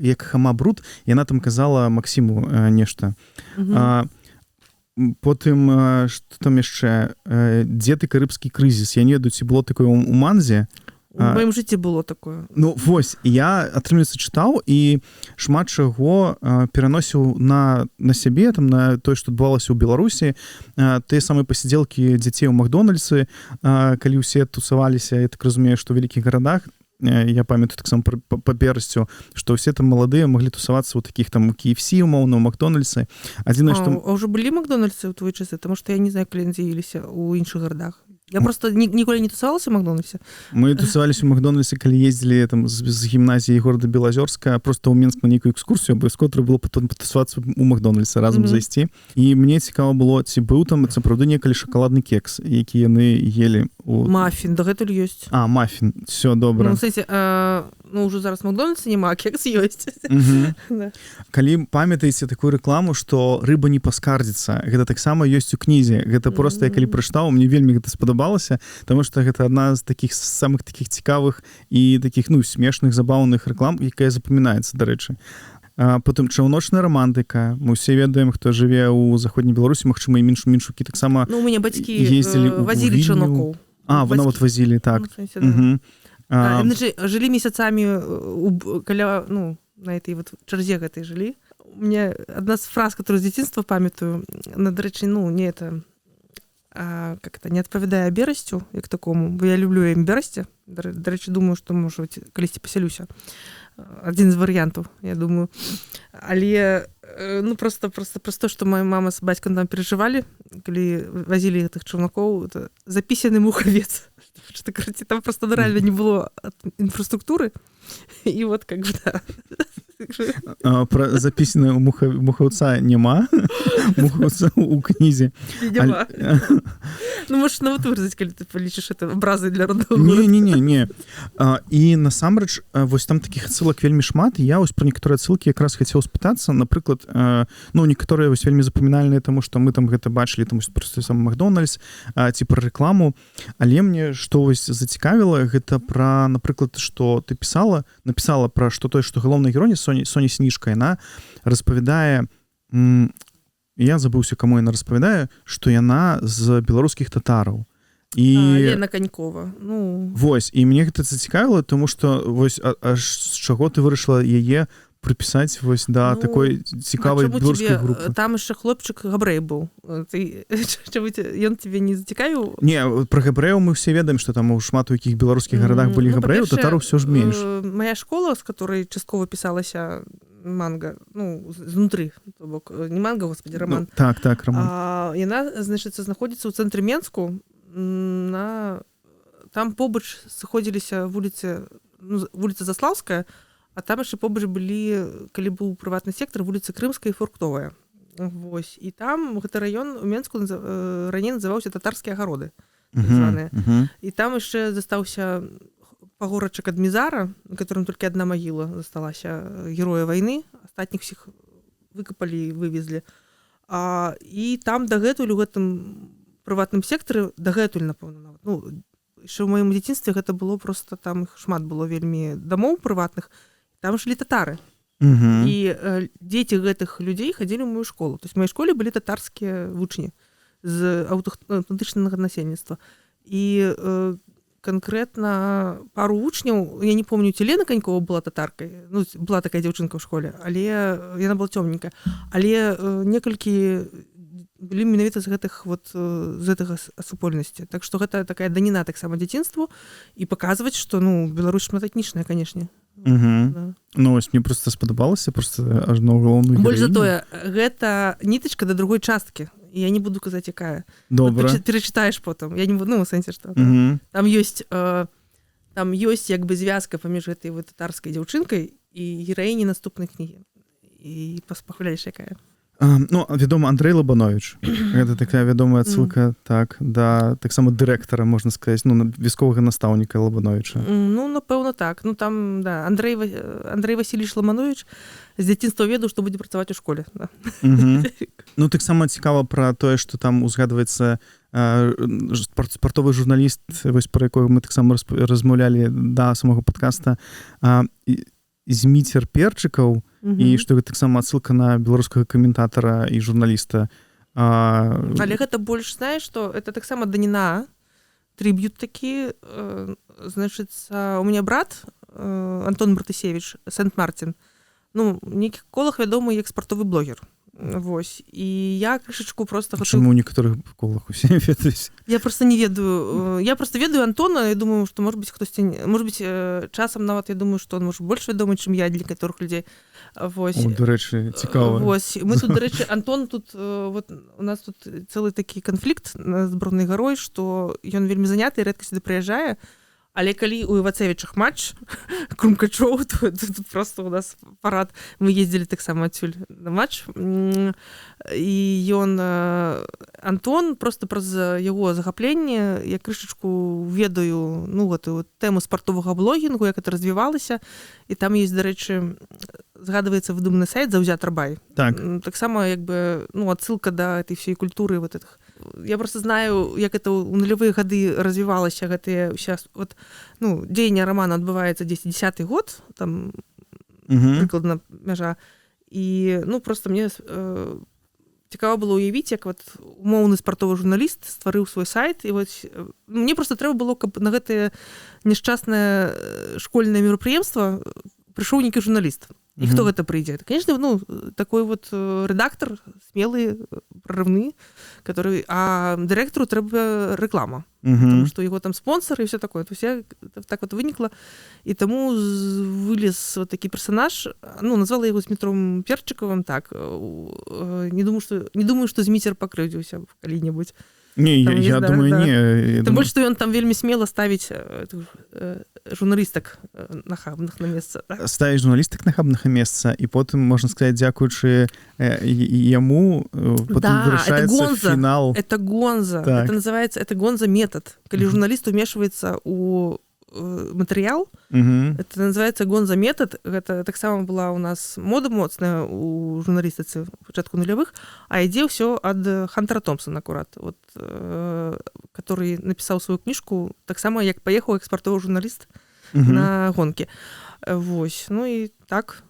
Speaker 1: Як Хамабрут, яна там казала Максіму нешта. Потым, што там яшчэ, дзе ты карыбскі крызіс? Я не ведаю, ці было такое у манзе.
Speaker 2: У маім жыцці было такое.
Speaker 1: Вось, я, атрымліваецца, чытаў і шмат чаго пераносіў на сябе, там, на тое, што адбывалася ў Беларусі. Тыя самыя пасядзелкі дзяцей у Макдональдсы, калі ўсе тусаваліся, я так разумею, што ў вялікіх гарадах, я памятаю таксама па берасцю, што ўсе там маладыя маглі тусавацца ў такіх там у KFC, умоўна, у Макдональдсы.
Speaker 2: А ўжо былі Макдональдсы ў твои часы? Таму што я не знаю, калі яны з'явіліся ў іншых гарадах. Я просто ніколі не тусавалася ў Макдональдсе.
Speaker 1: Мы тусаваліся ў Макдональдсе, калі ездзілі там з гімназіі горада Белазёрска просто ў Мінск на нейкую экскурсію, абавязкова трэба было потом патусавацца ў Макдональдсе разам зайсці. І мне цікава было, ці быў там сапраўды некалі шакаладны кекс, які яны елі у...
Speaker 2: Мафін, дагэтуль ёсць.
Speaker 1: А, мафін, все добра.
Speaker 2: Ну, кстати, ўжо зараз Макдональдсе няма, кекс ёсць.
Speaker 1: Да. Калі памятаеце такую рэкламу, што рыба не паскардзіцца, гэта таксама ёсць у кнізе. Гэта проста, я калі прачытаў, мне вельмі гэта спадабалася, таму што гэта адна з такіх самых такіх цікавых і такіх, ну, смешных, забаўных рэклам, якая запамінаецца, дарэчы. Потым чаўночная рамантыка. Мы ўсе ведаем, хто жыве ў заходняй Беларусі, магчыма, і мінчукі таксама.
Speaker 2: Ну, у мяне бацькі вазілі чаўнакоў.
Speaker 1: Вот вазілі, так.
Speaker 2: Жылі месяцамі каля, ну, на этой вот чарзе гэтай жылі. У меня одна з фраз, которую з дзяцінства памятаю, на, дарэчы, ну, не это... как это, не адпавядае берасцю, як такому, бо я люблю ім берасці. Дарэчы, думаю, што, можа, калісьці пасялюся. Адзін з варыянтаў, я думаю. Але, ну, просто то, што моя мама з бацькам там перажывалі, калі вазілі гэтых чаўнакоў, это запісаны мухавец. Што, короче, там просто реально не было інфраструктуры. І вот, как бы, да.
Speaker 1: Про запісаны мухаўца няма. Мухаўца ў кнізе.
Speaker 2: Няма. Ну, можаш нават выразіць, калі ты палічыш это абразы для родного.
Speaker 1: Не. І насамрэч, вось там такіх адсылак вельмі шмат. Я вось пра некаторыя адсылкі якраз хацеў спытацца. Напрыклад, ну, некаторыя вось вельмі запамінальныя, таму што мы там гэта бачылі, таму што проста сам Макдональдс, ці пра рэкламу. Але мне што вось зацікавіла, гэта пра, напрыклад, што ты напісала пра што тое, што галоўная героіня Соня Сніжка, яна распавядае, я забыўся, каму яна распавядае, што яна з беларускіх татараў.
Speaker 2: Лена Канькова. Ну...
Speaker 1: Вось, і мне гэта зацікавіла, тому што вось, з чаго ты вырашыла яе прыпісаць вось да такой цікавай беларускай групы?
Speaker 2: Там яшчэ хлопчык габрэй быў. Ён тебе не зацікавіў?
Speaker 1: Не, пра габрэяў мы ўсе ведаем, што там у шмат у якіх беларускіх гарадах былі габрэяў, татараў ўсё ж менш.
Speaker 2: Моя школа, з которой часткова пісалася манга, ну, знутры, то бок, не манга, господи, роман.
Speaker 1: Ну, так, роман.
Speaker 2: Яна, значыць, знаходзіцца ў цэнтры Менску, там побач сыходзіліся вуліца Заслаўская, а там яшчэ побач былі, калі быў прыватны сектар, вуліца Крымская і Фруктовая. Вось. І там гэты раён у Менску раней называўся татарскія агароды. І там яшчэ застаўся пагорачак ад Мізара, на которым толькі адна магіла засталася героя вайны, астатніх усіх выкапалі і вывезлі. І там дагэтуль у гэтым прыватным сектары, дагэтуль, напэўна, нават. Ну, яшчэ ў маім дзяцінстве гэта было просто, там іх шмат было вельмі дамоў прыватных, там жылі татары. І дзеці гэтых людзей хадзілі ў мою школу. То есть у маёй школе былі татарскія вучні з аўтэнтычнага насельніцтва. І канкрэтна пару вучняў, я не помню, ці Лена Канькова была татаркай, ну, была такая дзяўчынка ў школе, але яна была цёмненькая. Але некалькі былі менавіта з гэтых вот, з гэтага супольнасці. Так што гэта такая даніна таксама дзяцінству і паказваць, што, ну, Беларусь шматэтнічная, канешне.
Speaker 1: Да. Ну, вось мне проста спадабалася, проста ажно галоўную гераіню.
Speaker 2: Больш за тое, гэта нітачка да другой часткі. Я не буду казаць, якая.
Speaker 1: Добра.
Speaker 2: Вот, перачытаеш потым. Я не буду, ну, в сэнсе, што там ёсць як бы звязка паміж гэтай вот татарскай дзяўчынкай і гераіні наступнай кнігі. І пахваляеш, якая.
Speaker 1: Ну, вядома, Андрэй Лабанович. Гэта такая вядомая адсылка, так, да, таксама дырэктара, можна сказаць, ну, вясковага настаўніка Лабановича.
Speaker 2: Ну, напэўна, так. Ну, там, да, Андрэй Васильевич Лабанович з дзяцінства ведаў, што будзе працаваць у школе. Да.
Speaker 1: Ну, таксама цікава пра тое, што там узгадваецца спартовы журналіст, вось пра якога мы таксама размаўлялі да самого падкаста, Зміцер Перчыкаў, і што гэта таксама адсылка на беларускага каментатара і журналіста.
Speaker 2: Але гэта больш, знаеш, што это таксама даніна, триб'ют такі, значыцца, у мяне брат Антон Мартысевіч, Сент-Мартин, ну, в нейкіх колах вядомы як спартовы блогер. Вось. І я крышачку просто...
Speaker 1: Чаму ў некаторых колах усе ведаюць?
Speaker 2: Я просто не ведаю. Я просто ведаю Антона, я думаю, что, может быть, часам нават, я думаю, что он, может, больш вядомы, чым я для некаторых людзей. Вось.
Speaker 1: О, дарэчы, цікава.
Speaker 2: Вось. Мы тут, дарэчы, Антон тут, вот у нас тут цэлы такі канфлікт з Броннай гарой, што ён вельмі заняты і рэдка сюды прыязджае. Але калі у Івацевічах матч Крумкачоў, то тут просто у нас парад. Мы ездзілі таксама адсюль на матч. І ён, Антон, просто праз яго захапленне я крышачку ведаю, ну, гэтую тэму спартовага блогінгу, як это развівалася. І там ёсць, дарэчы, згадваецца выдуманы сайт «Заўзятар.бай».
Speaker 1: Так.
Speaker 2: Таксама, як бы, ну, адсылка да этой всей культуры вот этих. Я просто знаю, як это ў нулявыя гады развівалася гэтыя ўся, вот, ну, дзеянне рамана адбываецца 10-10 год, там, прыкладна мяжа. І, ну, просто мне цікава было ўявіць, як вот умоўны спартовы журналіст стварыў свой сайт, і вот мне просто трэба было, каб на гэтае няшчаснае школьнае мерапрыемства прыйшоў нейкі журналіст. І хто гэта прыйдзе? Конечно, ну, такой вот редактор, смелый, прорывны, который... А директору трэба реклама. Потому что его там спонсор и все такое. То есть я так вот выникла. И тому вылез вот такой персонаж. Ну, назвала его Дмитром Перчиковым так. Не думаю, что Змитер покрыўдзіўся калі-небудзь.
Speaker 1: Не, я думаю,
Speaker 2: да.
Speaker 1: не.
Speaker 2: Тым больш, што ён там вельмі смела ставіць журналістак нахабных на месца. Так?
Speaker 1: Ставіць журналістак нахабных на месца, і потым, можна сказаць, дзякуючы яму, потым вырашаецца фінал.
Speaker 2: Это гонза. Так. Это называется, это гонза-метод. Калі журналіст умешваецца ў матэрыял, это называется гонза-метод. Гэта таксама была у нас мода моцная у журналістыцы ў пачатку нулявых, а ідзе ўсё ад Хантера Томпсона акурат, вот, который напісаў сваю кніжку, таксама як паехаў экспартовы журналіст на гонкі. Вось, ну і так.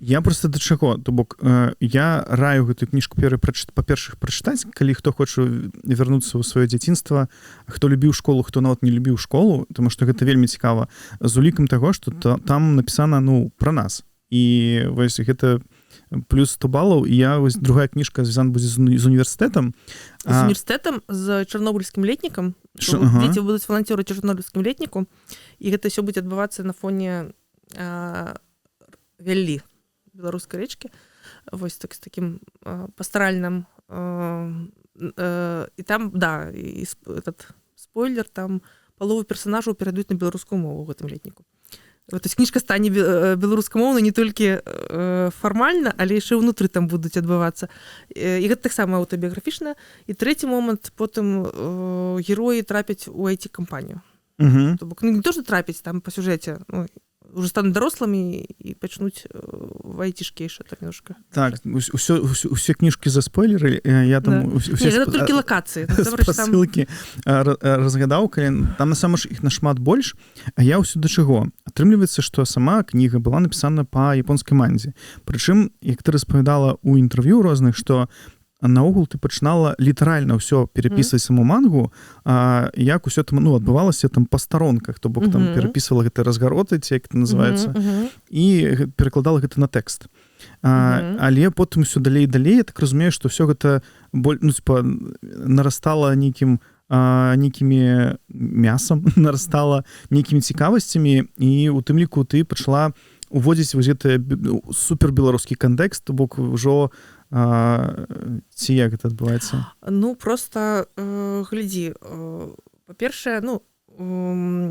Speaker 1: Я просто да чаго, то бок я раю гэтую кніжку па-першых прачытаць, калі хто хоча вярнуцца ў сваё дзяцінства, хто любіў школу, хто нават не любіў школу, тому што гэта вельмі цікава, з улікам таго, што там напісана, ну, пра нас. І вось гэта плюс 100 балаў, і я вось другая кніжка звязана будзе з універсітэтам.
Speaker 2: З універсітэтам, з чарнобыльскім летнікам. Дзеці будуць валанцёры чарнобыльскім летніку, і гэта ўсё будзе адбывацца на фоне Вяллі, беларускай рэчкі, вось так з такім пастаральным. І там, да, і этот спойлер, там палову персонажаў перадаюць на беларускую мову ў гэтым летніку. То есть кніжка стане беларускамоўнай не толькі фармальна, але яшчэ ўнутры там будуць адбывацца. І гэта таксама аўтабіяграфічна. І трэці момант, потым героі трапяць у IT-кампанію. То бок, ну, не то, што трапяць там па сюжэце, ну, уже станут дарослымі і пачнуць в айтишкі яшчэ так немножко.
Speaker 1: Так, усе кніжкі заспойлеры, я там...
Speaker 2: Не, гэта толькі лакацыі.
Speaker 1: Спасылкі разгадаў, калі там насамрэч іх нашмат больш, а я ўсё да чаго. Атрымліваецца, што сама кніга была напісана па японскай мандзе. Прычым, як ты распавядала ў інтэрв'ю розных, што наогул ты пачынала літаральна ўсё перапісваць саму мангу, як усё там, ну, адбывалася там па старонках, то бок там перапісвала гэта разгароты, ці як это называецца, і перакладала гэта на тэкст. Але потым усё далей і далей, я так разумею, што ўсё гэта ну, типа, нарастала нейкімі мясам, нарастала нейкімі цікавасцямі, і у тым ліку ты пачала уводзіць вось гэты супербеларускі кантэкст, то бок ўжо ці як гэта адбываецца?
Speaker 2: Ну, просто глядзі, па-першае, ну,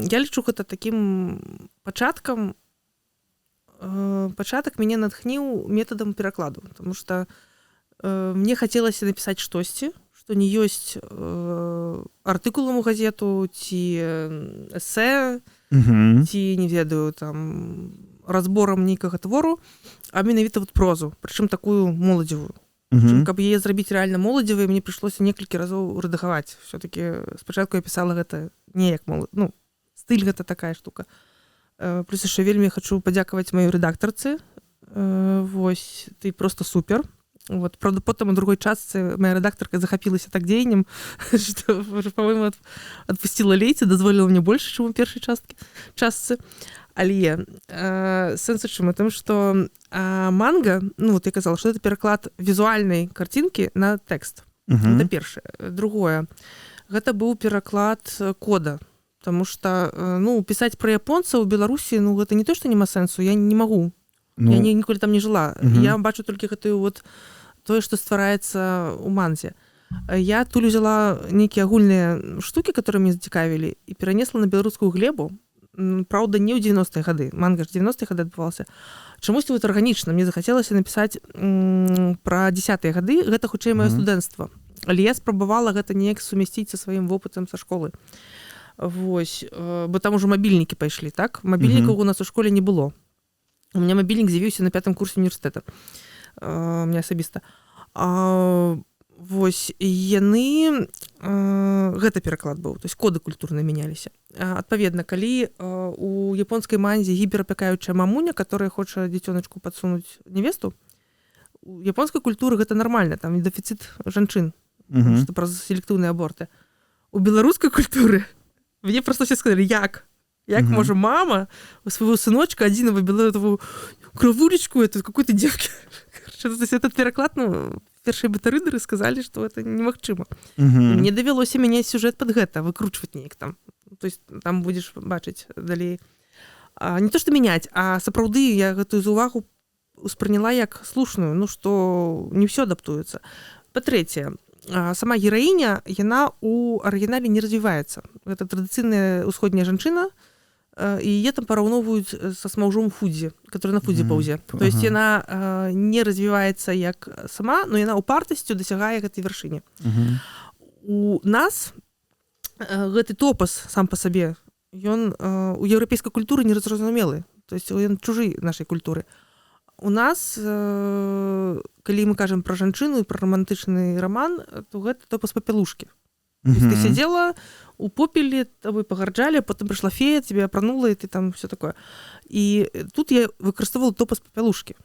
Speaker 2: я лічу гэта такім пачаткам. Пачатак мяне натхніў метадам перакладу, тому што мне хацелася напісаць штосьці, што не ёсць артыкулам у газету, ці эсэ, ці, не ведаю, там, разборам нейкага твору, а менавіта вот прозу, прычым такую моладзевую. Каб яе зрабіць рэальна моладзевай, мне прыйшлося некалькі разоў рэдагаваць. Все-таки спачатку я пісала гэта не як молад... Ну, стыль гэта такая штука. Плюс яшчэ вельмі хочу падзякаваць маёй рэдактарцы. Вось, ты просто супер. Вот, правда, потым у другой частцы моя рэдактарка захапілася так дзеяннем, што, по-моему, отпустила лейцы, дазволіла мне больше, чым у першай частцы. Але сэнс у чым? У тым, што манга, ну, вот я казала, што это пераклад візуальнай карцінкі на тэкст. Это першае. Другое. Гэта быў пераклад кода. Таму што, ну, пісаць пра японцаў у Беларусі, ну, гэта не то, што няма сэнсу, я не магу. Я ніколі там не жыла. Я бачу толькі гэтую вот тое, што ствараецца ў манзе. Я туль узяла нейкія агульныя штукі, которые мне зацікавілі, і перанесла на беларускую глебу. Праўда, не ў 90-е гады. Манга ж 90-е гады адбываўся. Чамусьці вот арганічна. Мне захацелася напісаць пра 10-е гады. Гэта хутчэй маё студэнцтва. Але я спрабавала гэта неяк сумясціць са сваім вопытам са школы. Вось. Бо там ужо мабільнікі пайшлі, так? Мабільнікаў у нас у школе не было. У меня мабільнік з'явіўся на 5-м курсе універсітэта. У меня асабіста. Вось, яны... Гэта пераклад быў, то есть коды культурна мяняліся. Адпаведна, калі у японскай манзе гіперапякаючая мамуня, которая хоча дзіцёначку падсунуць невесту, у японскай культуры гэта нармальна, там дэфіцыт жанчын, што праз селектыўныя аборты. У беларускай культуры мне проста все сказалі, як можа мама у свайго сыночка адзінага белую кравулечку, это какой-то девки. Этот пераклад, ну, першыя бета-рыдары сказалі, што это немагчыма. Мне давялося мяняць сюжэт пад гэта, выкручваць неяк там. То есть там будзеш бачыць далей. Не то, што мяняць, а сапраўды я гэтую заўвагу успрыняла як слушную, ну, што не ўсё адаптуецца. Па-трэцяе, сама гераіня, яна у арыгінале не развіваецца. Гэта традыцыйная ўсходняя жанчына, і яе там параўноўваюць са смаўжом Фудзі, который на Фудзі паўзе. То есть яна не развіваецца як сама, но яна упартасцю дасягае гэтай вяршыні. У нас гэты топас сам па сабе, ён у еўрапейскай культуры незразумелы. То есть ён чужы нашай культуры. У нас, калі мы кажам пра жанчыну і пра романтычны раман, то гэта топас папялушкі. Ты сидела у попелі, тобой пагарджалі, потым прыйшла фея, тебе апранула, і ты там все такое. І тут я выкарыстоўвала топас папялушкі.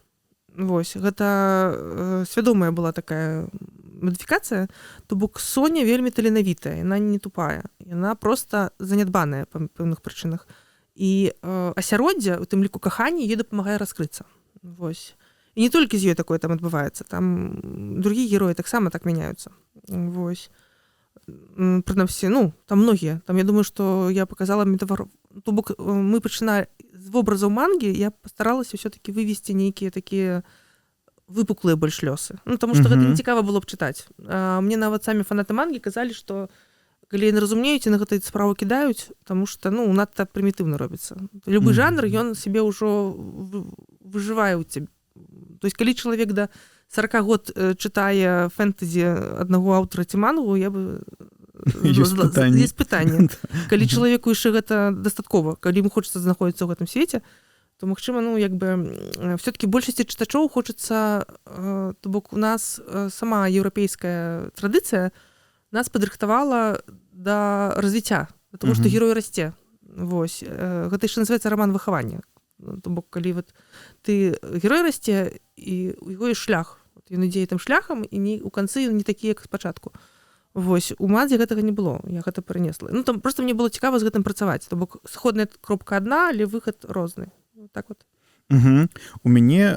Speaker 2: Вось, гэта свядомая была такая мадыфікацыя, то бок Соня вельмі таленавітая, яна не тупая, яна проста занядбаная па пэўных прычынах. І асяроддзе, у тым ліку каханне, ёй дапамагае раскрыцца. Вось. І не толькі з ёй такое там адбываецца, там другія героі таксама так мяняюцца. Вось. Прынамсі, ну, там многія. Там я думаю, што я паказала метафору. То бок мы пачыналі з вобразаў мангі, я пастаралася ўсё-такі вывесці нейкія такія выпуклыя больш лёсы. Ну, таму што гэта не цікава было б чытаць. Мне нават самі фанаты мангі казалі, што калі яны разумеюць, на гэтую справу кідаюць, таму што, ну, надта прымітыўна робіцца. Любы жанр, ён сябе ўжо выжывае ў цябе. То есть, калі чалавек да 40 год чытае фэнтэзі аднаго аўтара ці мангу, я бы... Есть пытанне. Калі чалавеку яшчэ гэта дастаткова, калі ему хочацца знаходзіцца ў гэтым свеце, то, магчыма, ну, як бы, все-таки большасці чытачоў хочацца, то бок у нас сама еўрапейская традыцыя нас падрыхтавала да развіцця, потому што герой расце. Вось. Гэта яшчэ называецца раман выхавання. То бок, калі вот ты герой расце, і у яго ёсць шлях. Ён ідзе там шляхам, і у канцы ён не такі, як спачатку. Вось, у манзе гэтага не было, я гэта перанесла. Ну, там просто мне было цікава з гэтым працаваць. То бок, сходная кропка адна, але выхад розны. Так вот.
Speaker 1: У мяне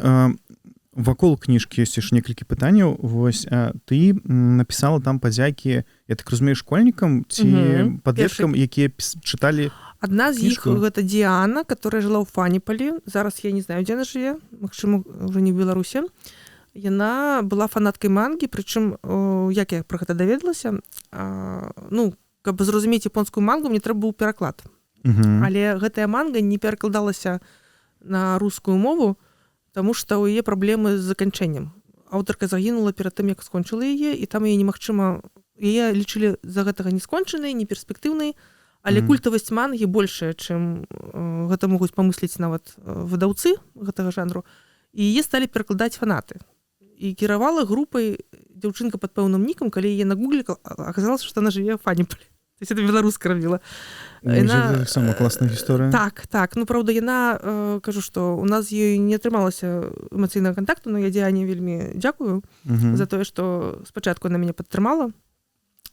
Speaker 1: вакол кніжкі ёсць яшчэ некалькі пытанняў. Вось, ты напісала там падзякі, я так разумею, школьнікам ці падлеткам, якія чыталі
Speaker 2: адна з іх гэта Діана, которая жыла ў Фаніполі. Зараз я не знаю, дзе яна жыве, магчыма, ўжо не ў Беларусі. Яна была фанаткай мангі, прычым, як я пра гэта даведалася, ну, каб зразумець японскую мангу, мне трэба быў пераклад. Але гэтая манга не перакладалася на рускую мову, таму што ў яе праблемы з заканчэннем. Аўтарка загінула перад тым, як скончыла яе, і там яе немагчыма... Яе лічылі за гэтага не скончанай, не перспектыўнай, але культавасць мангі большая, чым гэта могуць памысліць нават выдаўцы гэтага жанру. І яе сталі перакладаць фанаты. І кіравала групай дзяўчынка пад пэўным нікам, калі яе нагуглі, аказалася, што яна жыве ў Фаніполі. То есть это беларуска рабіла.
Speaker 1: Яна... Сама класная гісторыя.
Speaker 2: Так. Ну, праўда, яна, кажу, што у нас з ёй не атрымалася эмацыйнага кантакту, но я Діане вельмі дзякую за тое, што спачатку яна мяне падтрымала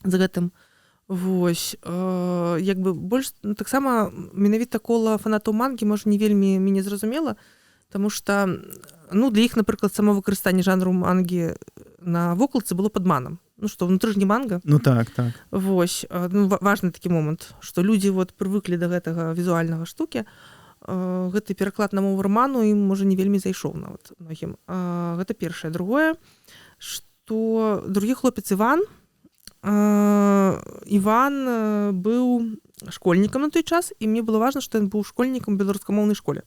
Speaker 2: за гэтым. Вось як бы больш таксама менавіта кола фанатаў мангі можа не вельмі мяне зразумела, таму што для іх, напрыклад, самавыкарыстанне жанру мангі на вокладцы было падманам. Што ўнутры ж не манга.
Speaker 1: Так.
Speaker 2: Вось важны такі момант, што людзі прывыклі да гэтага візуальнага штукі. Гэты пераклад на мову раману ім можа не вельмі зайшоў нават многім. Гэта першае. Другое, што другі хлопец Іван быў школьнікам на той час, і мне было важна, што ён быў школьнікам у беларускамоўнай школе.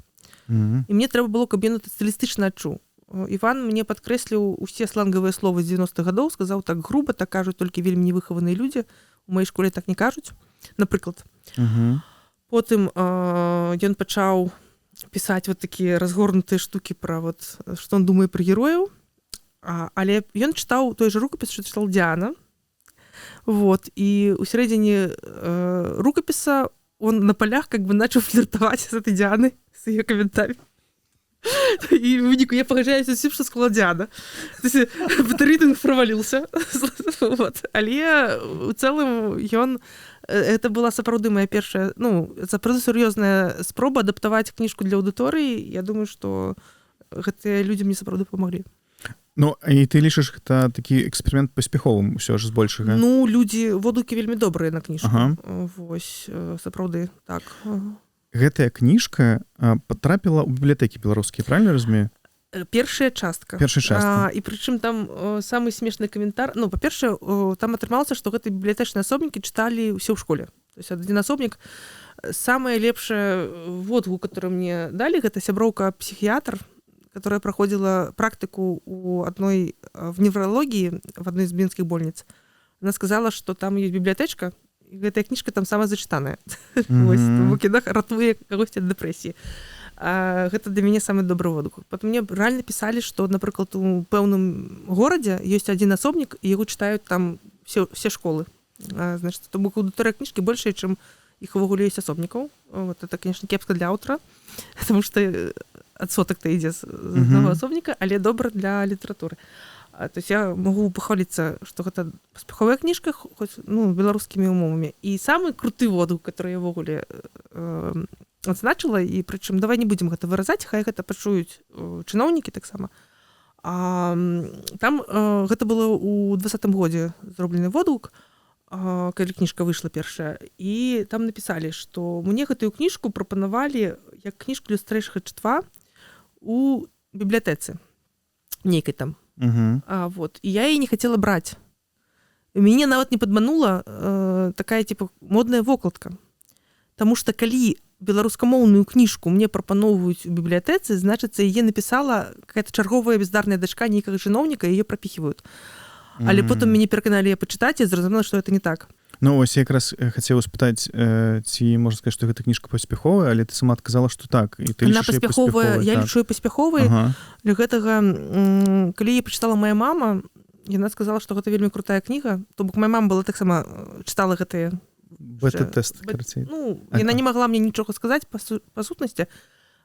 Speaker 2: І мне трэба было, каб ён стылістычна адчуў. Іван мне падкрэсліў усе слангавыя словы з 90-х гадоў, сказаў так груба, так кажуць толькі вельмі невыхаваныя людзі. У маёй школе так не кажуць, напрыклад. Потым ён пачаў пісаць такія разгорнутыя штукі пра што он думае пра герояў, але ён чытаў той жа рукапіс, што чытаў Діана. І ў сярэдзіне рукапіса он на полях как бы начал флиртовать с этой Дианой, с ее комментариями. И в выніку я пагаджаюся з усім, што сказала Диана. Батарыйтынг праваліўся. Але ў цэлым это была сапраўды моя першая, сапраўды сур'ёзная спроба адаптаваць кніжку для аўдыторыі. Я думаю, што гэтыя людзі мне сапраўды памаглі.
Speaker 1: І ты лічыш гэта такі эксперымент паспяховым усё ж збольшага?
Speaker 2: Людзі водгукі вельмі добрыя на кніжку. Вось, сапраўды, так.
Speaker 1: Гэтая кніжка патрапіла ў бібліятэкі беларускія, правильно разумею?
Speaker 2: Першая частка. І прычым там самы смешны каментар. Па-першае, там атрымалася, што гэты бібліятэчныя асобнікі чыталі ўсе ў школе. То есть адзін асобнік. Самае лепшае водгук, который мне далі, гэта сяброўка-псіхіятр, которая проходила практику в неврологии в одной из бенских больниц. Она сказала, что там есть библиотечка, и эта книжка там самая зачитанная. В кінах ратуе кагосьці ад дэпрэсіі. Гэта для мяне самы добры водгук. Потом мне реально писали, что, напрыклад, у пэўным горадзе ёсць адзін асобнік, і яго читают там все школы. Значит, то бок аўдыторыя кніжкі большая, чым іх увогуле ёсць асобнікаў. Это, конечно, кепска для аўтара, потому что адсотак-то ідзе з аднаго асобніка, але добра для літаратуры. То есть я могу пахваліцца, што гэта паспяховая кніжка, хоць беларускімі умовамі. І самы круты водгук, который я ўвогуле адзначыла, і прычым давай не будзем гэта выразаць, хай гэта пачуюць чыноўнікі таксама. Там гэта было ў 2020 годзе зроблены водгук, калі кніжка выйшла першая, і там напісалі, што мне гэтую кніжку прапанавалі як кніжку для старэйшага чытва у бібліятэцы нейкай там. І я яе не хацела браць. Мяне нават не падманула такая модная вокладка. Таму што калі беларускамоўную кніжку мне прапаноўваюць у бібліятэцы, значыцца, яе напісала какая-то чарговая бездарная дачка нейкага чыноўніка, і яе прапіхваюць. Але потым мяне пераканалі яе пачытаць, і зразумела, што гэта не так.
Speaker 1: Ось я якраз хацеў спытаць, ці можна сказаць, што гэта кніжка паспяховая, але ты сама адказала, што так. І ты лічыш яе паспяховай.
Speaker 2: Я лічу яе паспяховай. Для гэтага, калі яе прачытала моя мама, яна сказала, што гэта вельмі крутая кніга. То бок моя мама была таксама чытала гэтыя
Speaker 1: бета-тэст, карацей.
Speaker 2: Яна не магла мне нічога сказаць па сутнасці.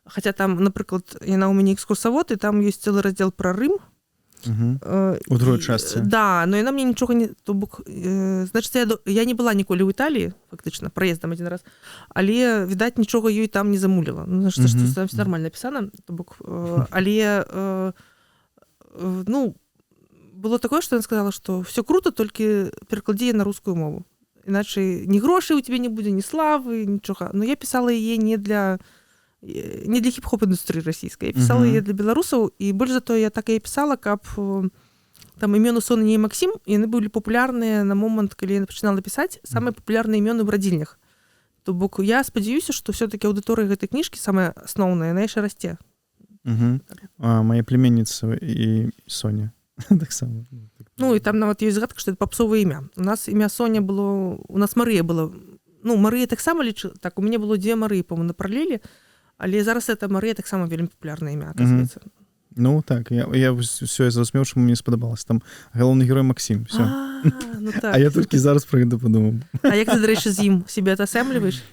Speaker 2: Хаця там, напрыклад, яна ў мяне экскурсавод, і там ёсць цэлы раздзел пра Рым.
Speaker 1: У другой частцы.
Speaker 2: Да, но яна мне нічога не... То бок, значыць, я не была ніколі ў Італіі, фактычна, праездам адзін раз, але, відаць, нічога ёй там не замуліла. Значыць, што там все нормально напісана. То бок, але, было такое, што яна сказала, што все круто, толькі перакладзі на рускую мову. Іначай ні грошай у тебе не будзе, ні славы, нічога. Но я пісала яе не для хіп-хоп індустрыі расійскай. Я пісала яе для беларусаў, і больш за тое я так яе пісала, каб там імёны Соня і Максім, яны былі папулярныя на момант, калі я пачынала пісаць, самыя папулярныя імёны ў радзільнях. То бок я спадзяюся, што ўсё-такі аўдыторыя гэтай кніжкі самая асноўная, яна яшчэ расце.
Speaker 1: Мая племянніца і Соня. Таксама.
Speaker 2: І там нават ёсць згадка, што это папсовае імя. У нас імя Соня было, у нас Марыя была. Марыя таксама лічу, так, у мяне было 2 Марыі, по-моему, на паралелі. Але зараз это Марыя таксама вельмі папулярнае імя, аказваецца.
Speaker 1: Так, я ўсё зразумеў, што мне спадабалася. Там галоўны герой Максім, всё. А я толькі зараз пра гэта падумаў.
Speaker 2: А як ты, дарэчы, з ім сябе атасэмліваеш?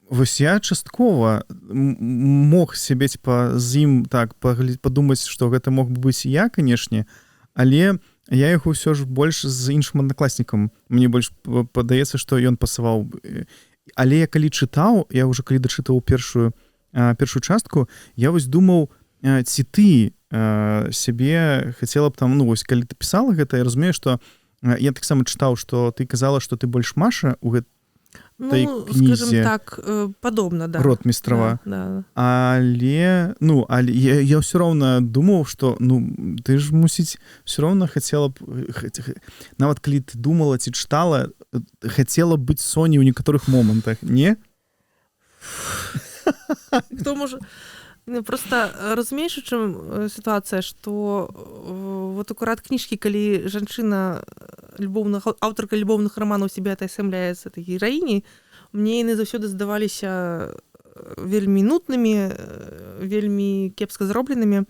Speaker 1: Вось я часткова мог сябе з ім так падумаць, што гэта мог бы быць я, канешне, але Я яго ўсё ж больш з іншым аднакласнікам. Мне больш падаецца, што ён пасаваў. Але я калі чытаў, я ўжо калі дачытаў першую частку, я вось думаў, ці ты сябе хацела б там, ну вось калі ты пісала гэта, я разумею, што я таксама чытаў, што ты казала, што ты больш Маша ў гэтай кнізе.
Speaker 2: Скажем так, падобна, да.
Speaker 1: Ротмістрава.
Speaker 2: Да.
Speaker 1: Але я ўсё роўна думаў, што ты ж мусіць ўсё роўна хацела б, нават калі ты думала ці чытала, хацела б быць Соняй у некаторых момантах, не?
Speaker 2: Хто можа... Просто разумееш, у чым сітуацыя, што вот акурат кніжкі, калі жанчына аўтарка любоўных раманаў сябе атаясамляе з этой гераіняй, мне яны заўсёды здаваліся вельмі нуднымі, вельмі кепска зробленымі.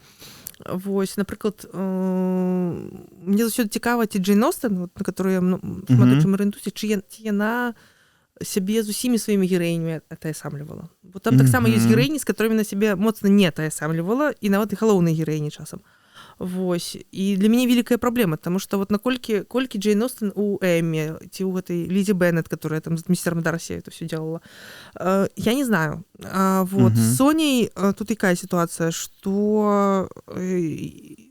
Speaker 2: Вось, напрыклад, мне заўсёды цікава ці Джейн Остэн, на которую я шмат у чым арыентуюся, ці яна сябе з усімі сваімі гераінямі атаясамлівала. Бо там таксама ёсць гераіні, з которымі на сябе моцна не атаясамлівала, і нават і галоўныя гераіні часам. Вось. І для мяне вялікая праблема, таму што вот наколькі Джейн Остэн у Эмме, ці ў гэтай Лизе Беннет, которая там з містером Дарсі это все делала, я не знаю. Вот. С Соней тут якая сітуацыя, што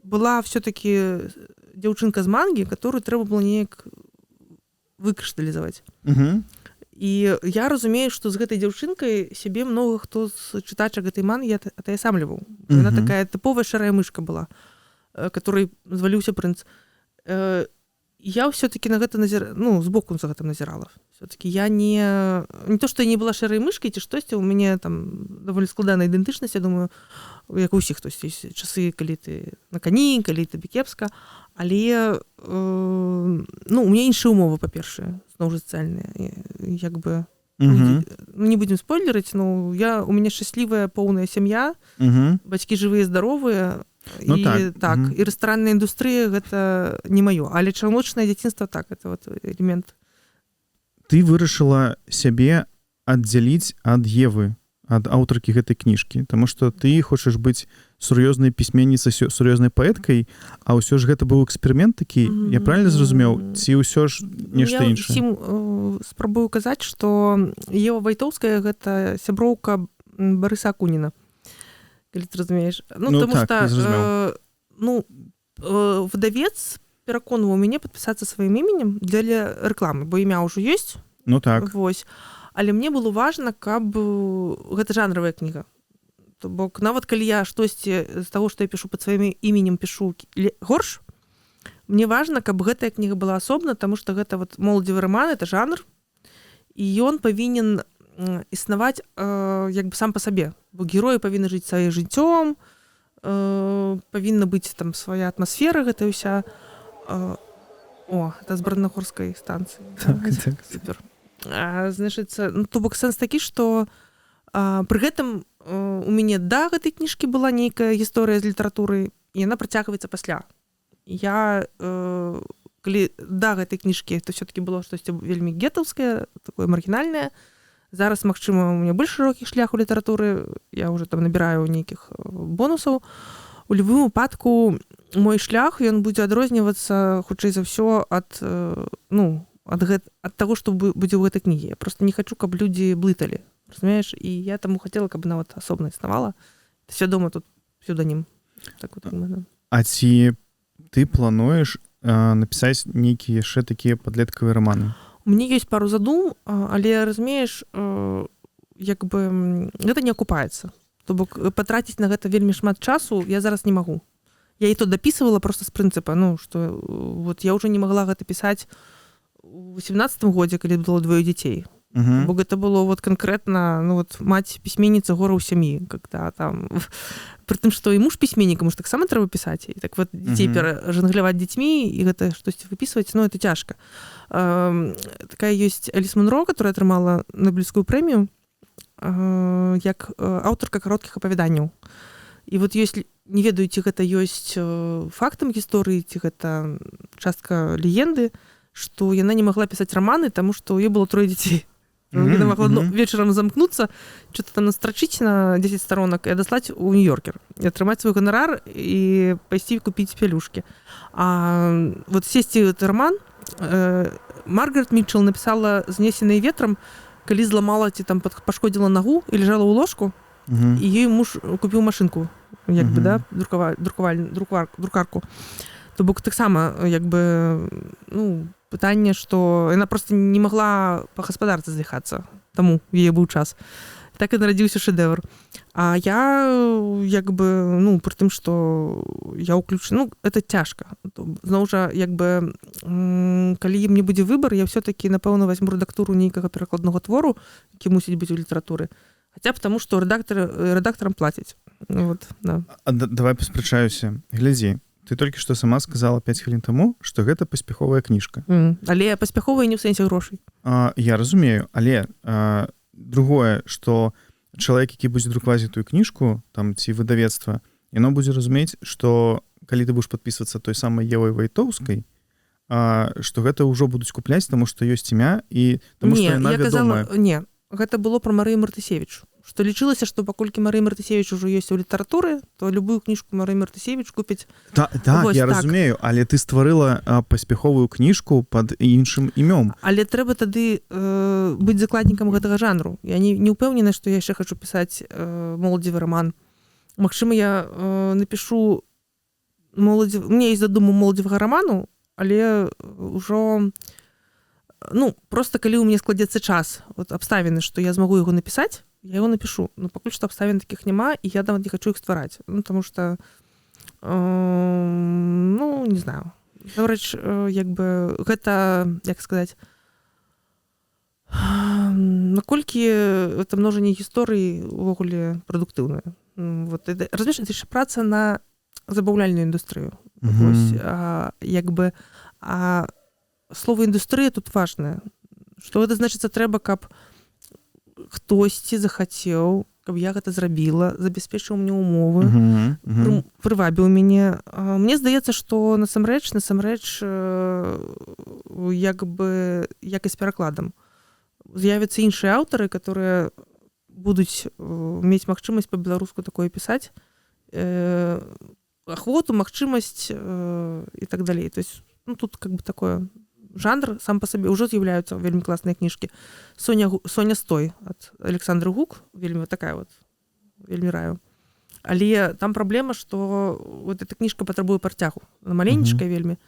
Speaker 2: была все-таки дзяўчынка з мангі, которую трэба было неяк выкрышталізаваць. І я разумею, што з гэтай дзяўчынкай сябе многа хто з чытачак гэтай мангі атаясамліваў. Яна такая тыповая шарая мышка была, которой зваліўся прынц. Я ўсё-такі на гэта збоку за гэтым назірала. Все-таки я не то, што я не была шарай мышкай ці штосьці, у мяне там даволі складаная ідэнтычнасць, я думаю, як у ўсіх, то ёсць часы, калі ты на кані, калі табе кепска, але у мяне іншыя умовы, па-першае, зноў жа сацыяльныя. Як бы не будзем спойлерыць, у мяне шчаслівая поўная сям'я, бацькі жывыя, здаровыя, і рэстаранная індустрыя гэта не маё, але чалавечае дзяцінства так, это вот элемент.
Speaker 1: Ты вырашыла сябе аддзяліць ад Евы, ад аўтаркі гэтай кніжкі, таму што ты хочаш быць сур'ёзнай пісьменніцай, сур'ёзнай паэткай, а ўсё ж гэта быў эксперымент такі, я правильна зразумеў, ці ўсё ж нешта іншае?
Speaker 2: Я ўсім спрабую казаць, што Ева Вайтоўская гэта сяброўка Барыса Акуніна, калі ты разумееш. Таму што выдавец пераконваў мяне падпісацца сваім іменем для рэкламы, бо імя ўжо ёсць. Вось. Але мне было важна, каб гэта жанравая кніга. То бок нават калі я штосьці з таго, што я пішу пад сваім іменем пішу горш, мне важна, каб гэтая кніга была асобна, таму што гэта вот моладзевы раман, это жанр, і ён павінен існаваць як бы сам па сабе. Бо героі павінны жыць сваім жыццём, павінна быць там свая атмасфера гэта ўся. Это з Барнагорскай станцыі.
Speaker 1: Так.
Speaker 2: Супер. Значыцца, то бок сэнс такі, што пры гэтым у мяне да гэтай кніжкі была нейкая гісторыя з літаратурай, і яна працягваецца пасля. Я, калі да гэтай кніжкі, то все-таки было штосьці вельмі гетаўскае, такое маргінальнае. Зараз, магчыма, у мяне больш шырокі шлях у літаратуры, я ўжо там набіраю нейкіх бонусаў. У любым выпадку мой шлях, ён будзе адрознівацца, хутчэй за ўсё, ад таго, што будзе ў гэтай кнігі. Я просто не хачу, каб людзі блыталі. Разумееш? І я таму хацела, каб нават асобна існавала. Свядома тут псевданім. Так вот,
Speaker 1: А ці ты плануеш напісаць нейкія яшчэ такія падлеткавыя раманы?
Speaker 2: У мяне ёсць пару задум, але, разумееш, як бы гэта не акупаецца. То бок патраціць на гэта вельмі шмат часу я зараз не магу. Я і то дапісывала просто з прынцыпа, што вот я ўжо не магла гэта пісаць у 18-м годзе, калі было 2 дзяцей. Бо гэта было вот конкретна, маць пісьменніца гора ў сям'і, когда там пры тым, што і муж пісьменнік, муж таксама трэба пісаць, і так вот дзяцей жангляваць дзецьмі і гэта штосьці выпісваць, это цяжка. Такая ёсць Эліс Мунро, которая атрымала Нобелевскую прэмію як аўтарка кароткіх апавяданняў. І вот ёсць, не ведаю, ці гэта ёсць фактам гісторыі, ці гэта частка легенды, што яна не магла пісаць раманы, таму што ў ёй было 3 дзяцей. Яна магла вечарам замкнуцца, что-то там настрачыць на 10 сторонок і адаслаць у Нью-Йоркер, і атрымаць свой ганарар і пайсці купіць пялюшкі. А вот сесці гэты роман Маргарет Мітчелл напісала «Знесеныя ветрам», калі зламала ці там пашкодзіла нагу і ляжала ў ложку, і ёй муж купіў машынку, як бы, да, друкарку. То бок таксама, як бы, ну, пытанне, што яна проста не магла па гаспадарцы зліхацца, таму яе быў час. Так і нарадзіўся шэдэвр. А я, як бы, ну, пры тым, што я ўключу, ну, это цяжка. Зноў жа, як бы, калі мне будзе выбар, я ўсё-такі, напэўна, вазьму рэдактуру нейкага перакладнога твору, які мусіць быць у літаратуры. Хаця б таму, што рэдактарам плацяць. Вот, да.
Speaker 1: Давай паспрачаюся. Глядзі, ты толькі што сама сказала 5 хвілін таму, што гэта паспяховая кніжка.
Speaker 2: Але паспяховая не ў сэнсе грошай.
Speaker 1: Я разумею, але другое, што чалавек, які будзе друкаваць гэтую кніжку, там, ці выдавецтва, яно будзе разумець, што калі ты будзеш падпісвацца той самай Евай Вайтоўскай, што гэта ўжо будуць купляць, таму што ёсць імя, і таму што яна вядомая.
Speaker 2: Не, гэта было пра Марыю Мартысевіч. Што лічылася, што паколькі Марыя Мартысевіч ужо ёсць у літаратуры, то любую кніжку Марыя Мартысевіч купіць.
Speaker 1: Так, я разумею, але ты стварыла паспяховую кніжку пад іншым імём.
Speaker 2: Але трэба тады быць закладнікам гэтага жанру. Я не ўпэўнена, што я яшчэ хачу пісаць моладзевы раман. Магчыма, я напішу мне есть задуму моладзевага раману, але ўжо ну, просто калі ў мяне складзецца час, вот абставіны, што я змагу яго напісаць, я его напишу. Но пакуль што абставін такіх няма, і я нават не хочу іх ствараць. Ну, потому что, ну, не знаю. Насамрэч, як бы, гэта, як сказаць, наколькі это множанне гісторый увогуле прадуктыўнае. Вот, разумееш, это праца на забаўляльную індустрыю. Вось, як бы, слово індустрыя тут важнае. Што гэта значыцца трэба, каб хтосьці захацеў, каб я гэта зрабіла, забяспечыў мне ўмовы, прывабіў мяне. Мне здаецца, што насамрэч як бы як і з перакладам. З'явяцца іншыя аўтары, которые будуць мець магчымасць па-беларуску такое пісаць, ахвоту, магчымасць і так далей. То есть, ну, тут как бы такое жанр сам па сабе ўжо з'яўляюцца вельмі класныя кніжкі. Соня Стой ад Александры Гук, вельмі такая вот, вельмі раю. Але там праблема, што вот эта кніжка патрабуе працягу. Она маленечкая вельмі.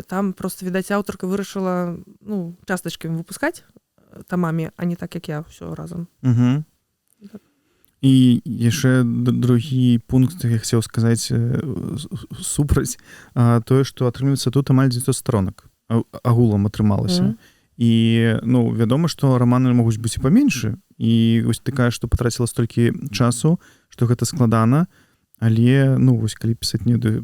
Speaker 2: Там просто, відаць, аўтарка вырашыла, ну, частачкамі выпускаць тамамі, а не так, як я, ўсё разам.
Speaker 1: І яшчэ другі пункт, я хацеў сказаць супраць, тое, што атрымліваецца тут амаль 900 сторонак. Агулам атрымалася. І, ну, вядома, што раманы могуць быць і паменшы. І вось ты кажаш, што патраціла столькі часу, што гэта складана, але, ну, вось калі пісаць не 200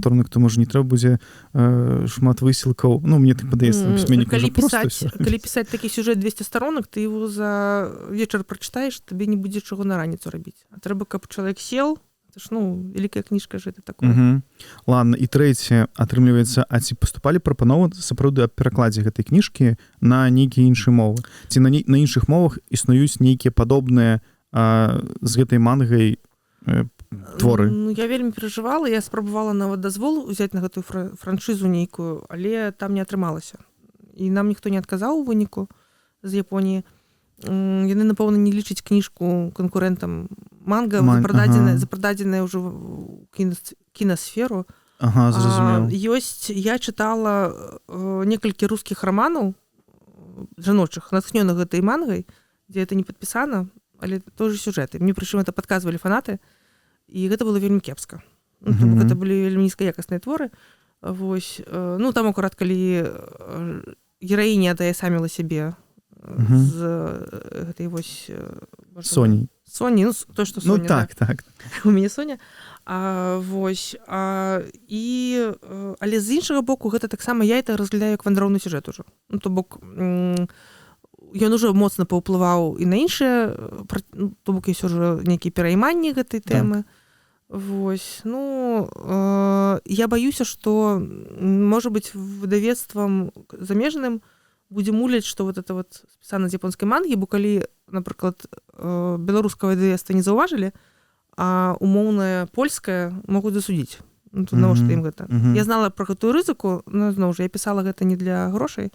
Speaker 1: сторонак, то, можа, не трэба будзе шмат высілкаў. Ну, мне так падаецца, пісьменнік можа проста ўсё.
Speaker 2: Калі пісаць такі сюжэт 200 сторонак, ты его за вечар прачытаеш, табе не будзе чаго на раніцу рабіць. А трэба, каб чалавек сел. Это ж, ну, вялікая кніжка ж, это такое.
Speaker 1: Ладно, і трэцяе, атрымліваецца, а ці паступалі прапановы сапраўды аб перакладзе гэтай кніжкі на нейкія іншыя мовы? Ці на іншых мовах існуюць нейкія падобныя з гэтай мангай творы?
Speaker 2: Ну, я вельмі перажывала, я спрабавала нават дазвол узяць на гэтую франшызу нейкую, але там не атрымалася. І нам ніхто не адказаў у выніку з Японіі. Яны, напэўна, не лічаць кніжку канкурэнтам манга, запрададзеная ўжо ў кінасферу.
Speaker 1: Зразумеў.
Speaker 2: Ёсць, я чытала некалькі рускіх раманаў жаночых, натхнёных гэтай мангай, дзе это не падпісана, але тоже сюжэты. Мне прычым это падказвалі фанаты, і гэта было вельмі кепска. Гэта былі вельмі нізкаякасныя творы. Вось. Ну, там акурат, калі гераіня аддае саміла сябе з гэтай вось
Speaker 1: Соней.
Speaker 2: Соні, ну, то, што Соня.
Speaker 1: Ну, так.
Speaker 2: У мяне Соня. Вось. Але з іншага боку, гэта таксама я это разглядаю як вандроўны сюжэт ужо. Ну, то бок, ён ужо моцна паўплываў і на іншыя, то бок, ёсць ужо нейкія перайманні гэтай тэмы. Вось. Ну, я баюся, што, можа быць, выдавецтвам замежным будзе муляць, што вот это вот спісана з японскай мангі, бо калі, напрыклад, беларускага дыеста не заўважылі, а умоўная польская могуць засудзіць. Ну, то навошта ім гэта? Я знала пра гэтую рызыку, но зноў жа я пісала гэта не для грошай.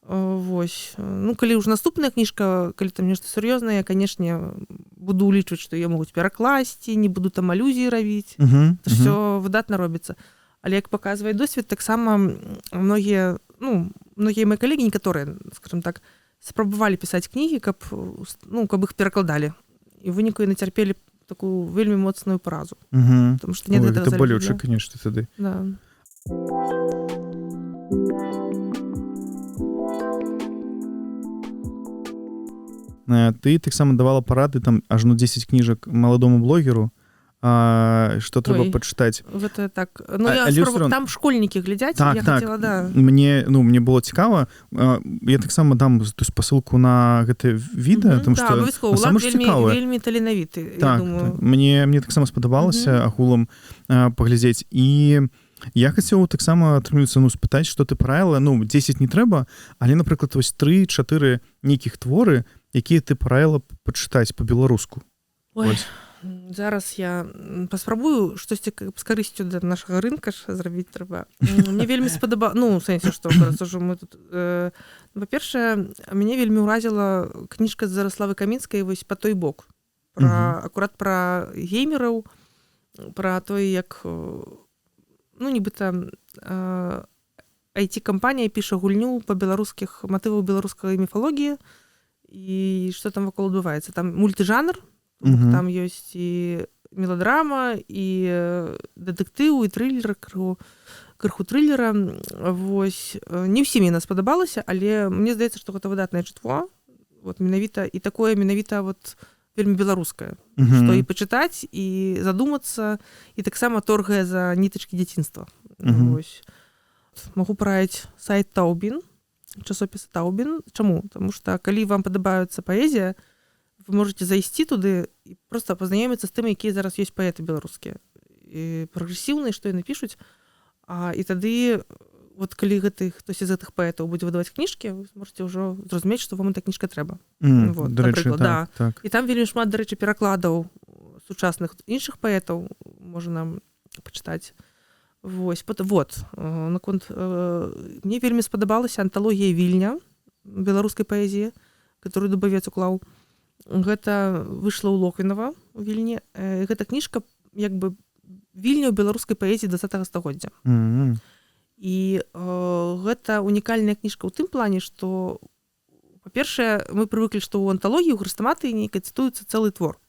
Speaker 2: Вось. Ну, калі ўжо наступная кніжка, калі там нешта сур'ёзнае, я, канешне, буду ўлічваць, што я могуць перакласці, не буду там алюзіі рабіць. Всё выдатна робіцца. Але як паказвае досвед, таксама многія мае калегі, некаторыя, скажем так, спрабавалі пісаць кнігі, каб іх перакладалі. І ў выніку яны цярпелі такую вельмі моцную паразу. Потому что нет
Speaker 1: гэта балюча, конечно, тады.
Speaker 2: Да.
Speaker 1: Ты таксама давала парады там ажно 10 кніжак маладому блогеру, што трэба пачытаць.
Speaker 2: Гэта так. Ну, там школьнікі глядзяць, я хацела, да.
Speaker 1: Мне было цікава. Я таксама дам спасылку на гэта відэа, тому што
Speaker 2: насамрэч цікава. Вельмі таленавіты, я думаю.
Speaker 1: Мне таксама спадабалася агулам паглядзець. І я хацеў таксама атрымліваецца спытаць, што ты параіла. 10 не трэба, але, напрыклад, вось 3-4 нейкіх творы, якія ты параіла пачытаць па-беларуску.
Speaker 2: Ой. Зараз я паспрабую штосьці з карысцю да нашага рынка зрабіць трэба. Мне вельмі спадабалася, в сэнсе, што мы тут... Па-першае, мяне вельмі ўразіла кніжка з Зараславы Камінскай вось «Па той бок». Акурат пра геймераў, пра той, як нібыта IT-кампанія піша гульню па беларускіх матываў беларускай міфалогіі і што там вакол адбываецца. Там мультыжанр, там ёсць і меладрама, і дэтэктыў, і трылер, крыху трылера. Вось. Не ўсім яна спадабалася, але мне здаецца, што гэта выдатнае чытво. Вот менавіта, і такое менавіта вот вельмі беларускае. Што і пачытаць, і задумацца, і таксама торгае за нітачкі дзяцінства. Вось. Магу параіць сайт Таубін, часопіс Таубін. Чаму? Таму што калі вам падабаецца паэзія, вы можете зайсці туды і проста пазнаёміцца з тым, якія зараз ёсць паэты беларускія. І прагрэсіўныя, што яны пішуць. І тады, вот калі хтось з гэтых паэтаў будзе выдаваць кніжкі, вы зможаце ўжо зразумець, што вам эта кніжка трэба.
Speaker 1: Дарэчы, так.
Speaker 2: І там вельмі шмат, дарэчы, перакладаў сучасных іншых паэтаў можна пачытаць. Вось, наконт... Мне вельмі спадабалася анталогія Вільня беларускай паэзіі, которую Дубавец уклаў. Гэта выйшла ў Лохвінава у Вільні. Гэта кніжка як бы Вільня ў беларускай паэзіі 20 стагоддзя. І гэта унікальная кніжка ў тым плане, што, па-першае, мы прывыклі, што ў анталогіі, ў хрэстаматыі нейкай цытуецца цэлы твор.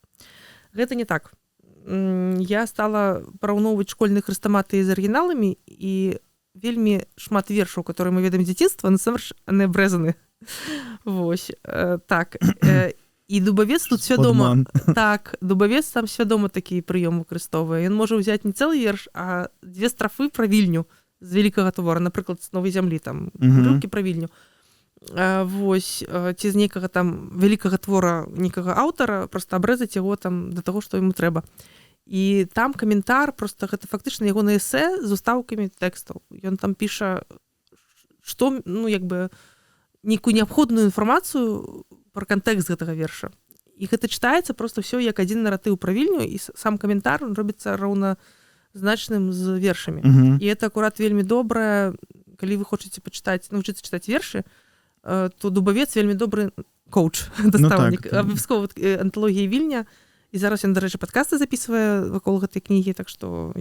Speaker 2: Гэта не так. Я стала параўноўваць школьныя хрэстаматыі з арыгіналамі, і вельмі шмат вершаў, которые мы ведаем з дзяцінства, насамрэч не абрэзаны. Вось. Так. І Дубавец тут свядома... Так, Дубавец там свядома такі прыём выкарыстоўвае. Ён можа ўзяць не цэлы верш, а 2 страфы пра Вільню з вялікага твора, напрыклад, з Новай зямлі, там, рылкі пра Вільню. Вось, ці з нейкага там вялікага твора нейкага аўтара, проста абрэзаць яго там да таго, што яму трэба. І там каментар, проста гэта фактычна ягонае эсэ з устаўкамі тэкстаў. Ён там піша, што, нейкую неабходную інфармацыю пра кантэкст гэтага верша. І гэта чытаецца проста ўсё як адзін наратыў пра Вільню, і сам каментар робіцца раўназначным з вершамі. І это акурат вельмі добра, калі вы хочаце навучыцца чытаць вершы, то Дубавец вельмі добры коуч, настаўнік. Абавязкова анталогія Вільня. І зараз ён, дарэчы, падкасты запісвае вакол гэтай кнігі, так што,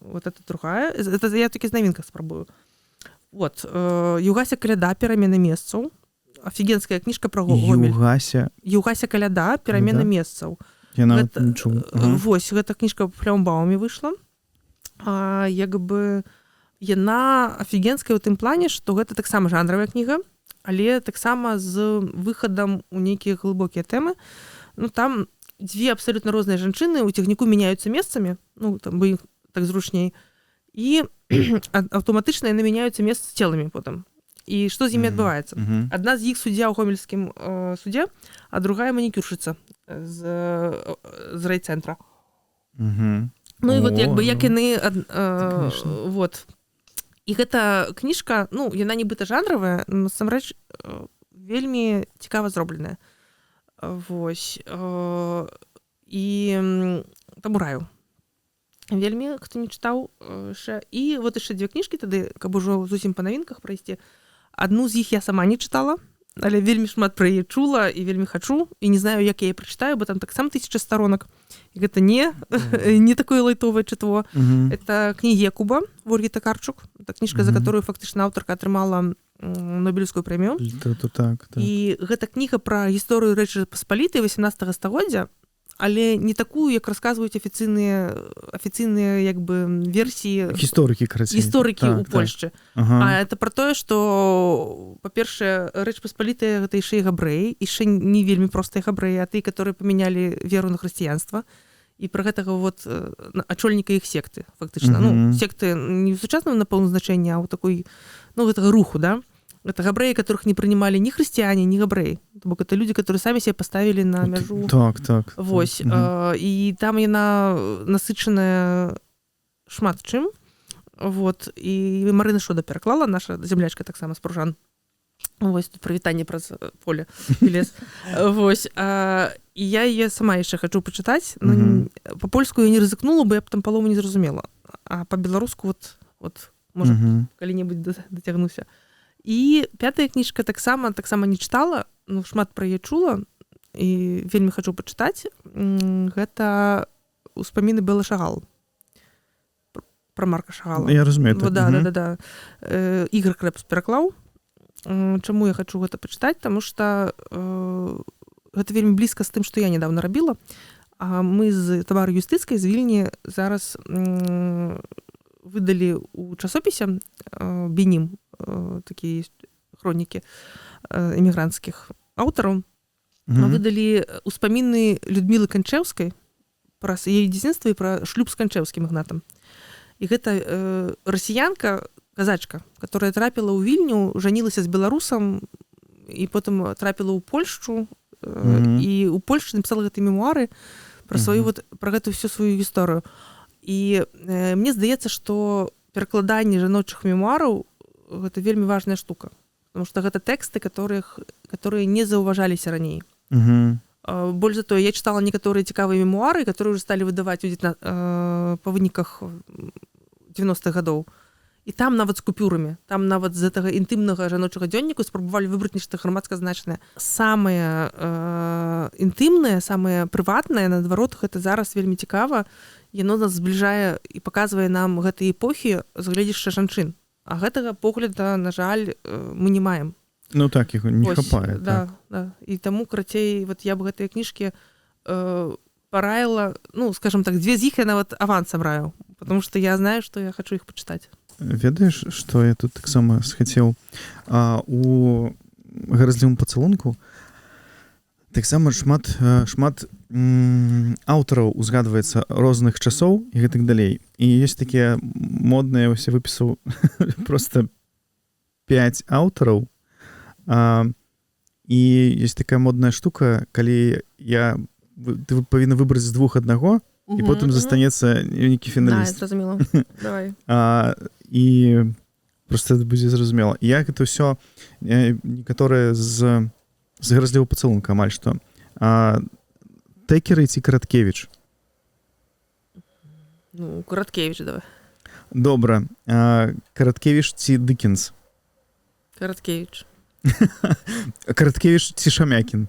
Speaker 2: вот это другая. Это я такі з навінках спрабую. Вот. Югася Каляда, перамена месцаў. Офігенская кніжка про Гомель. Югася Каляда, перамена месцаў.
Speaker 1: Яна не чула.
Speaker 2: Вось, гэта кніжка па Фляумбауме выйшла. Яна офігенская ў тым плане, што гэта таксама жанравая кніга, але таксама з выхадам у нейкія глыбокія тэмы. Там 2 абсалютна розныя жанчыны ў цягніку мяняюцца месцамі, там бы іх так зручней, і аўтаматычна яны мяняюцца месца з целамі потым. І што з імі адбываецца? Адна з іх суддзя ў гомельскім судзе, а другая манікюршыца з райцэнтра. І вот як яны... Вот. І гэта кніжка, ну, яна нібыта жанравая, насамрэч вельмі цікава зробленая. Вось. І таму раю. Вельмі, хто не чытаў яшчэ. І вот яшчэ 2 кніжкі тады, каб ужо зусім па навінках прайсці. Адну з іх я сама не чытала, але вельмі шмат пра яе чула і вельмі хачу. І не знаю, як я яе прачытаю, бо там таксама 1000 сторонак. І гэта не такое лайтовае чытво. Это кнігі Якуба Ольгі Токарчук. Это кніжка, за которую фактычна аўтарка атрымала Нобелевскую прэмію.
Speaker 1: Так.
Speaker 2: І гэта кніга пра гісторыю Рэчы Паспалітай 18 стагоддзя, але не такую, як расказваюць афіцыйныя як бы версіі
Speaker 1: гісторыкі
Speaker 2: у Польшчы. А это пра тое, што па-першае, Рэч Паспалітая гэта яшчэ і габрэі, яшчэ не вельмі простыя габрэі, а тыя, которые памянялі веру на хрысціянства. І пра гэтага вот ачольніка іх секты, фактычна. Ну, секты не ў сучасным напэўна значэнні, а ў такой, ну, гэтага руху, да? Это габрэі, которых не прынимали ни хрысціяне, ни габрэі. То бок это люди, которые самі себе поставили на мяжу.
Speaker 1: Так.
Speaker 2: Вось. І там яна насычаная шмат чым. Вот. І Марына Шода пераклала, наша землячка таксама з Пружан. Вось тут прывітанне праз поле і лес. Вось. І я яе сама яшчэ хачу пачытаць. Па-польску я не рызыкнула, бо я б там палову не зразумела. А па-беларуску вот можа, калі-небудзь дацягнуся. І 5-я кніжка таксама не чытала, ну, шмат пра яе чула і вельмі хачу пачытаць. Гэта «Успаміны Бэлы Шагал». Пра Марка Шагала.
Speaker 1: Я разумею.
Speaker 2: Да. Ігор Крэпс пераклаў. Чаму я хачу гэта пачытаць? Таму што гэта вельмі блізка з тым, што я нядаўна рабіла. А мы з Тамарай Юстыцкай з Вільні зараз выдалі ў часопісе «Бенім», такія хронікі эмігранцкіх аўтараў. Выдалі ўспаміны Людмілы Канчэўскай пра яе дзяцінства і пра шлюб з Канчэўскім Ігнатам. І гэта расіянка, казачка, которая трапіла ў Вільню, жанілася з беларусам і потым трапіла ў Польшчу і ў Польшчы напісала гэтыя мемуары пра сваю вот пра гэтую всю сваю гісторыю. І мне здаецца, што перакладанне жаночых мемуараў гэта вельмі важная штука, потому что гэта тэксты, которые не заўважаліся раней. Больш за тое, я чытала некаторыя цікавыя мемуары, которые уже сталі выдаваць па выніках 90-х гадоў. І там нават з купюрамі, там нават з гэтага інтымнага жаночага дзённіку спрабавалі выбраць нешта грамадска значнае. Самае інтымнае, самае прыватнае, наадварот, гэта зараз вельмі цікава. Яно нас збліжае і паказвае нам гэтыя эпохі з гледзяшча жанчын. А гэтага погляда, на жаль, мы не маем.
Speaker 1: Ну так, яго не хапае.
Speaker 2: Да. І таму, карацей, вот я б гэтыя кніжкі параіла, ну, скажем так, 2 з іх я нават авансам раю, потому что я знаю, што я хачу іх пачытаць.
Speaker 1: Ведаеш, што я тут таксама схацеў? У «Гаразлівым пацалунку» таксама шмат аўтараў узгадваецца розных часоў і гэтак далей. І ёсць такія модныя, я выпісаў просто 5 аўтараў. І ёсць такая модная штука, калі ты павінна выбраць з 2 аднаго, і потым застанецца нейкі фіналіст.
Speaker 2: Да, зразумела. Давай.
Speaker 1: І просто будзе зразумела. Як гэта ўсё некаторыя з «Гаразлівага пацалунка» амаль што. Тэкеры ці Караткевіч?
Speaker 2: Ну, Караткевіч, давай.
Speaker 1: Добра. Караткевіч ці Дыкенс?
Speaker 2: Караткевіч.
Speaker 1: Караткевіч ці Шамякін?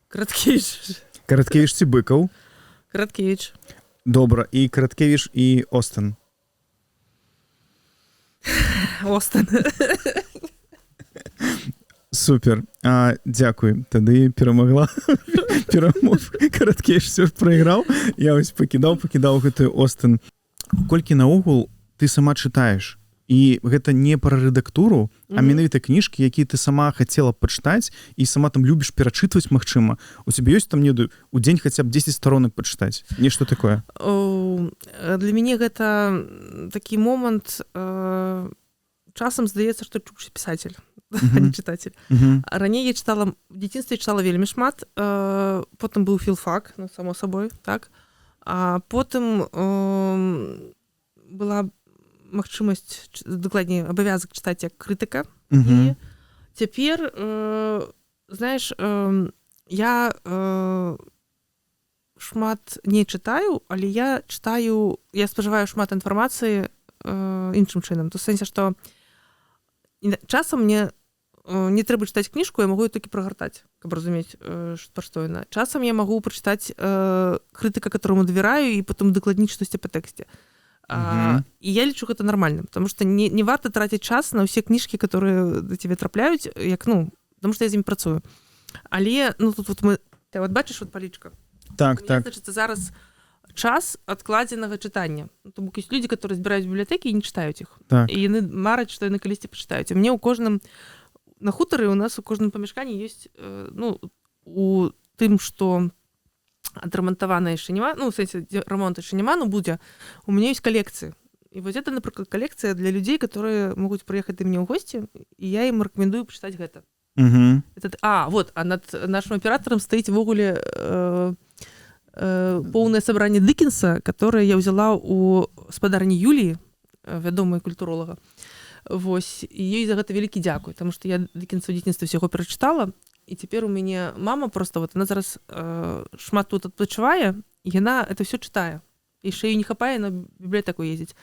Speaker 2: Караткевіч.
Speaker 1: Караткевіч ці Быкаў?
Speaker 2: Караткевіч.
Speaker 1: Добра. І Караткевіч і Остен?
Speaker 2: Остен.
Speaker 1: Супер. Дзякуй. Тады перамагла. Караткевіч все прайграў. Я вось пакідаў гэтую Остен. Колькі наогул ты сама чытаеш? І гэта не пра рэдактуру, а менавіта кніжкі, якія ты сама хацела пачытаць і сама там любіш перачытваць, магчыма. У цябе ёсць там у дзень хаця б 10 сторонак пачытаць? Нешта такое?
Speaker 2: Для мяне гэта такі момант, часам здаецца, што чуеш пісатель, а не чытатель. Раней я чытала, в дзяцінстве чытала вельмі шмат, потым быў філфак, ну, само сабой, так. А потым была магчымасць, дакладней, абавязак чытаць як крытыка.
Speaker 1: Мгм.
Speaker 2: І цяпер, знаеш, я шмат не чытаю, але я спажываю шмат інфармацыі іншым чынам. То сэнсе, што часам мне не трэба чытаць кніжку, я магу толькі прагартаць, каб разумець, пра што яна. Часам я магу прачытаць крытыка, которому давяраю, і потым дакладніць штосьці па тэксце. І я лічу гэта нармальным, потому што не варта траціць час на ўсе кніжкі, которые да цябе трапляюць, потому што я з імі працую. Але тут ты бачыш палічка.
Speaker 1: Так.
Speaker 2: Значыцца, зараз час адкладзенага чытання. То бок ёсць людзі, которые збіраюць бібліятэкі і не чытаюць іх.
Speaker 1: Так.
Speaker 2: І яны мараць, што яны калісьці пачытаюць. У мне на хутары у нас у кожным памяшканні ёсць, у тым, што адрамантавана яшчэ няма, в сэнсе, ремонт яшчэ няма, будзе, у мяне ёсць калекцыі. І вось это, напрыклад, калекцыя для людзей, которые могуць прыехаць да мяне ў госці, і я ім рэкамендую пачытаць гэта. А над нашим оператором стоит в огуле полное собрание Диккенса, которое я взяла у спадарні Юлии, вядомай культуролага. Вось, і ёй за гэта вялікі дзякуй, потому что я Диккенса ў дзяцінстве всего перачытала, і цяпер у мяне мама просто, она зараз шмат тут адпачывае, і яна это все чытае. І яшчэ ёй не хапае на бібліятэку ездзіць.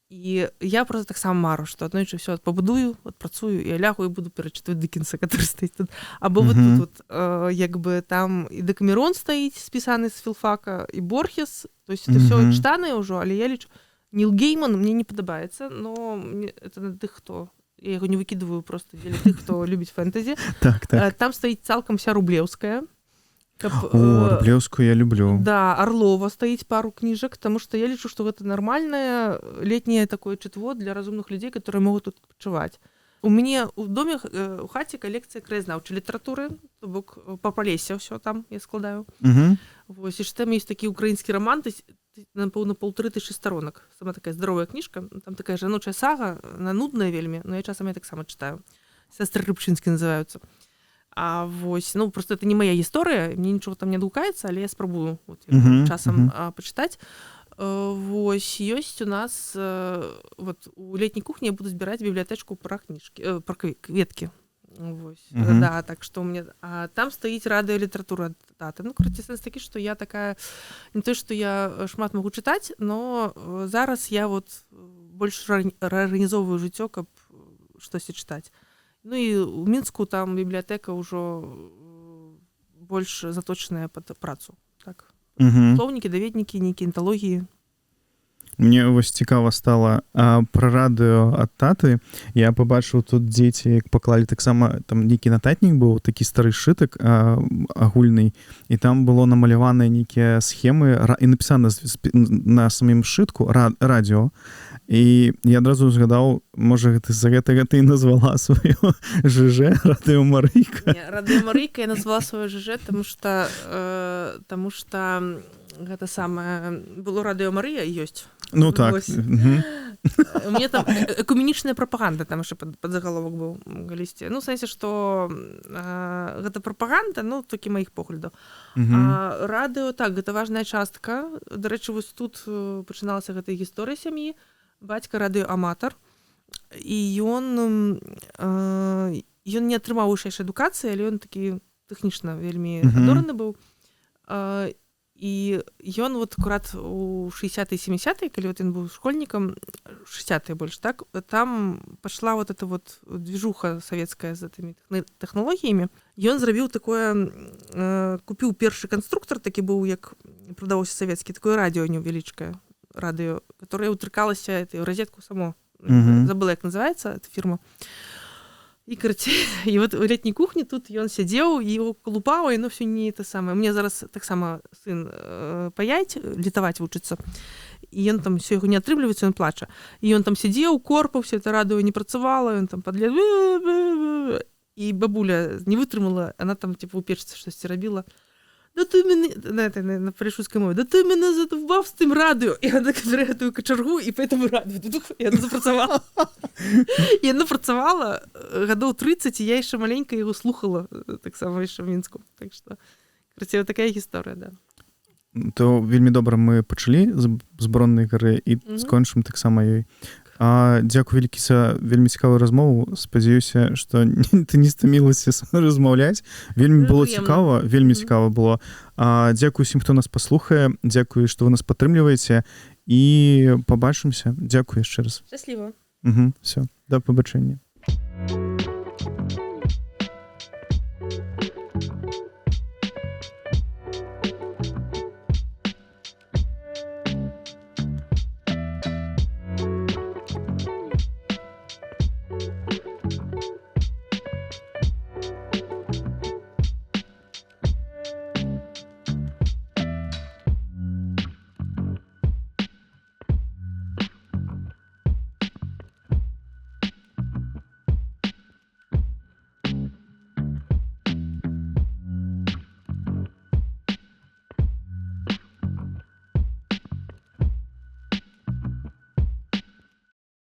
Speaker 2: І я просто таксама мару, што аднойчы все пабудую, працую, і лягу і буду перачытваць Диккенса, который стаіць тут. Або вот тут як бы там і Дэкамерон стаіць, спісаны з філфака, і Борхес, то есть это все чытанае ўжо, але я лічу, Ніл Гейман мне не падабаецца, но это на тых, хто, я яго не выкидываю просто, для тых, хто любіць фэнтэзі.
Speaker 1: Так.
Speaker 2: Там стаіць цалкам вся Рублеўская.
Speaker 1: Рублеўскую я люблю.
Speaker 2: Да, Орлова стаіць пару кніжак, потому что я лічу, што гэта нармальнае летняе такое чытво для разумных людзей, которые могуць тут пачываць. У мяне ў доме, у хаце калекцыя краязнаўчай літаратуры, то бок па Палесе ўсё там я складаю. Вось, і што там ёсць такі украінскі роман, напэўна, 1500 сторонок. Сама такая здаровая кніжка, там такая жаночая сага, она нудная вельмі, но я часам таксама чытаю. Сестры Рыбчынскі называюцца. А вось, просто это не моя гісторыя, мне нічого там не адгукаецца, але я спрабую часам пачытаць. Вось, ёсць у нас у летняй кухні я буду збіраць бібліятэчку пра кніжкі, пра кветкі. Вось. Да, так што у мяне там стаіць радыёлітаратура таты. Караце, сэнс такі, што я такая, не то, што я шмат магу чытаць, но зараз я больш рэарганізоўваю жыццё, каб штосьці чытаць. І ў Мінску там бібліятэка ўжо больш заточаная пад працу. Так. Слоўнікі, даведнікі, нейкія анталогіі.
Speaker 1: Мне вось цікава стала пра радыё ад таты. Я пабачыў тут дзеці паклалі таксама, там нейкі нататнік быў, такі стары сшытак агульны, і там было намаляваныя нейкія схемы і напісана на самім сшытку радыё. І я адразу згадаў, можа, за гэтага ты і назвала сваё ЖЖ, Радыё Марыйка.
Speaker 2: Радыё Марыйка я назвала сваё ЖЖ, таму што гэта самае, было Радыё Марыя і ёсць.
Speaker 1: Так.
Speaker 2: У мяне там экуменічная прапаганда, там яшчэ падзагаловак быў калісьці. У сэнсе, што гэта прапаганда, толькі маіх поглядаў. Радыё, так, гэта важная частка. Дарэчы, вось тут пачыналася гэтая гісторыя сям'і. Бацька радыёаматар, і ён не атрымаў вышэйшай адукацыі, але ён такі тэхнічна вельмі адораны быў. І ён акурат у 60-е, 70-е, калі ён быў школьнікам, 60-е больш, так, там пашла эта движуха савецкая з гэтымі тэхналогіямі. Ён зрабіў такое, купіў першы канструктор, такі быў, як прадаваўся савецкі, такое радыё невялічкае. Радыё, которое утрыкалася в розетку само. Забыла, як называется эта фирма. І, і у летняй кухні тут ён сядзеў, і его колупаў, і все не это самое. Мне зараз таксама сын паяць, літаваць вучыцца. І ён там все яго не атрымліваецца, ён плача. І ён там сядзеў, корпаўся, это радыё не працавала, ён там падлез. І бабуля не вытрымала, она там у печцы штосьці рабіла. Да ты мене, на французькій мові, да ти мене задовбав з тим радіо. І вона бере ту кочергу, і по цьому радіо. І вона запрацювала. І вона працювала гадоў 30, і я ще маленька його слухала, так само ще в Мінську. Так що, красива така історія, да.
Speaker 1: То вельмі добра мы пачалі з Броннай гары і скончым таксама ёй. Дзякуй вялікі за вельмі цікавую размову. Спадзяюся, што ты не стамілася размаўляць. Вельмі было цікава, вельмі цікава было. Дзякуй усім, хто нас паслухае. Дзякуй, што вы нас падтрымліваеце. І пабачымся. Дзякуй яшчэ раз.
Speaker 2: Шчасліва.
Speaker 1: Все, да пабачэння.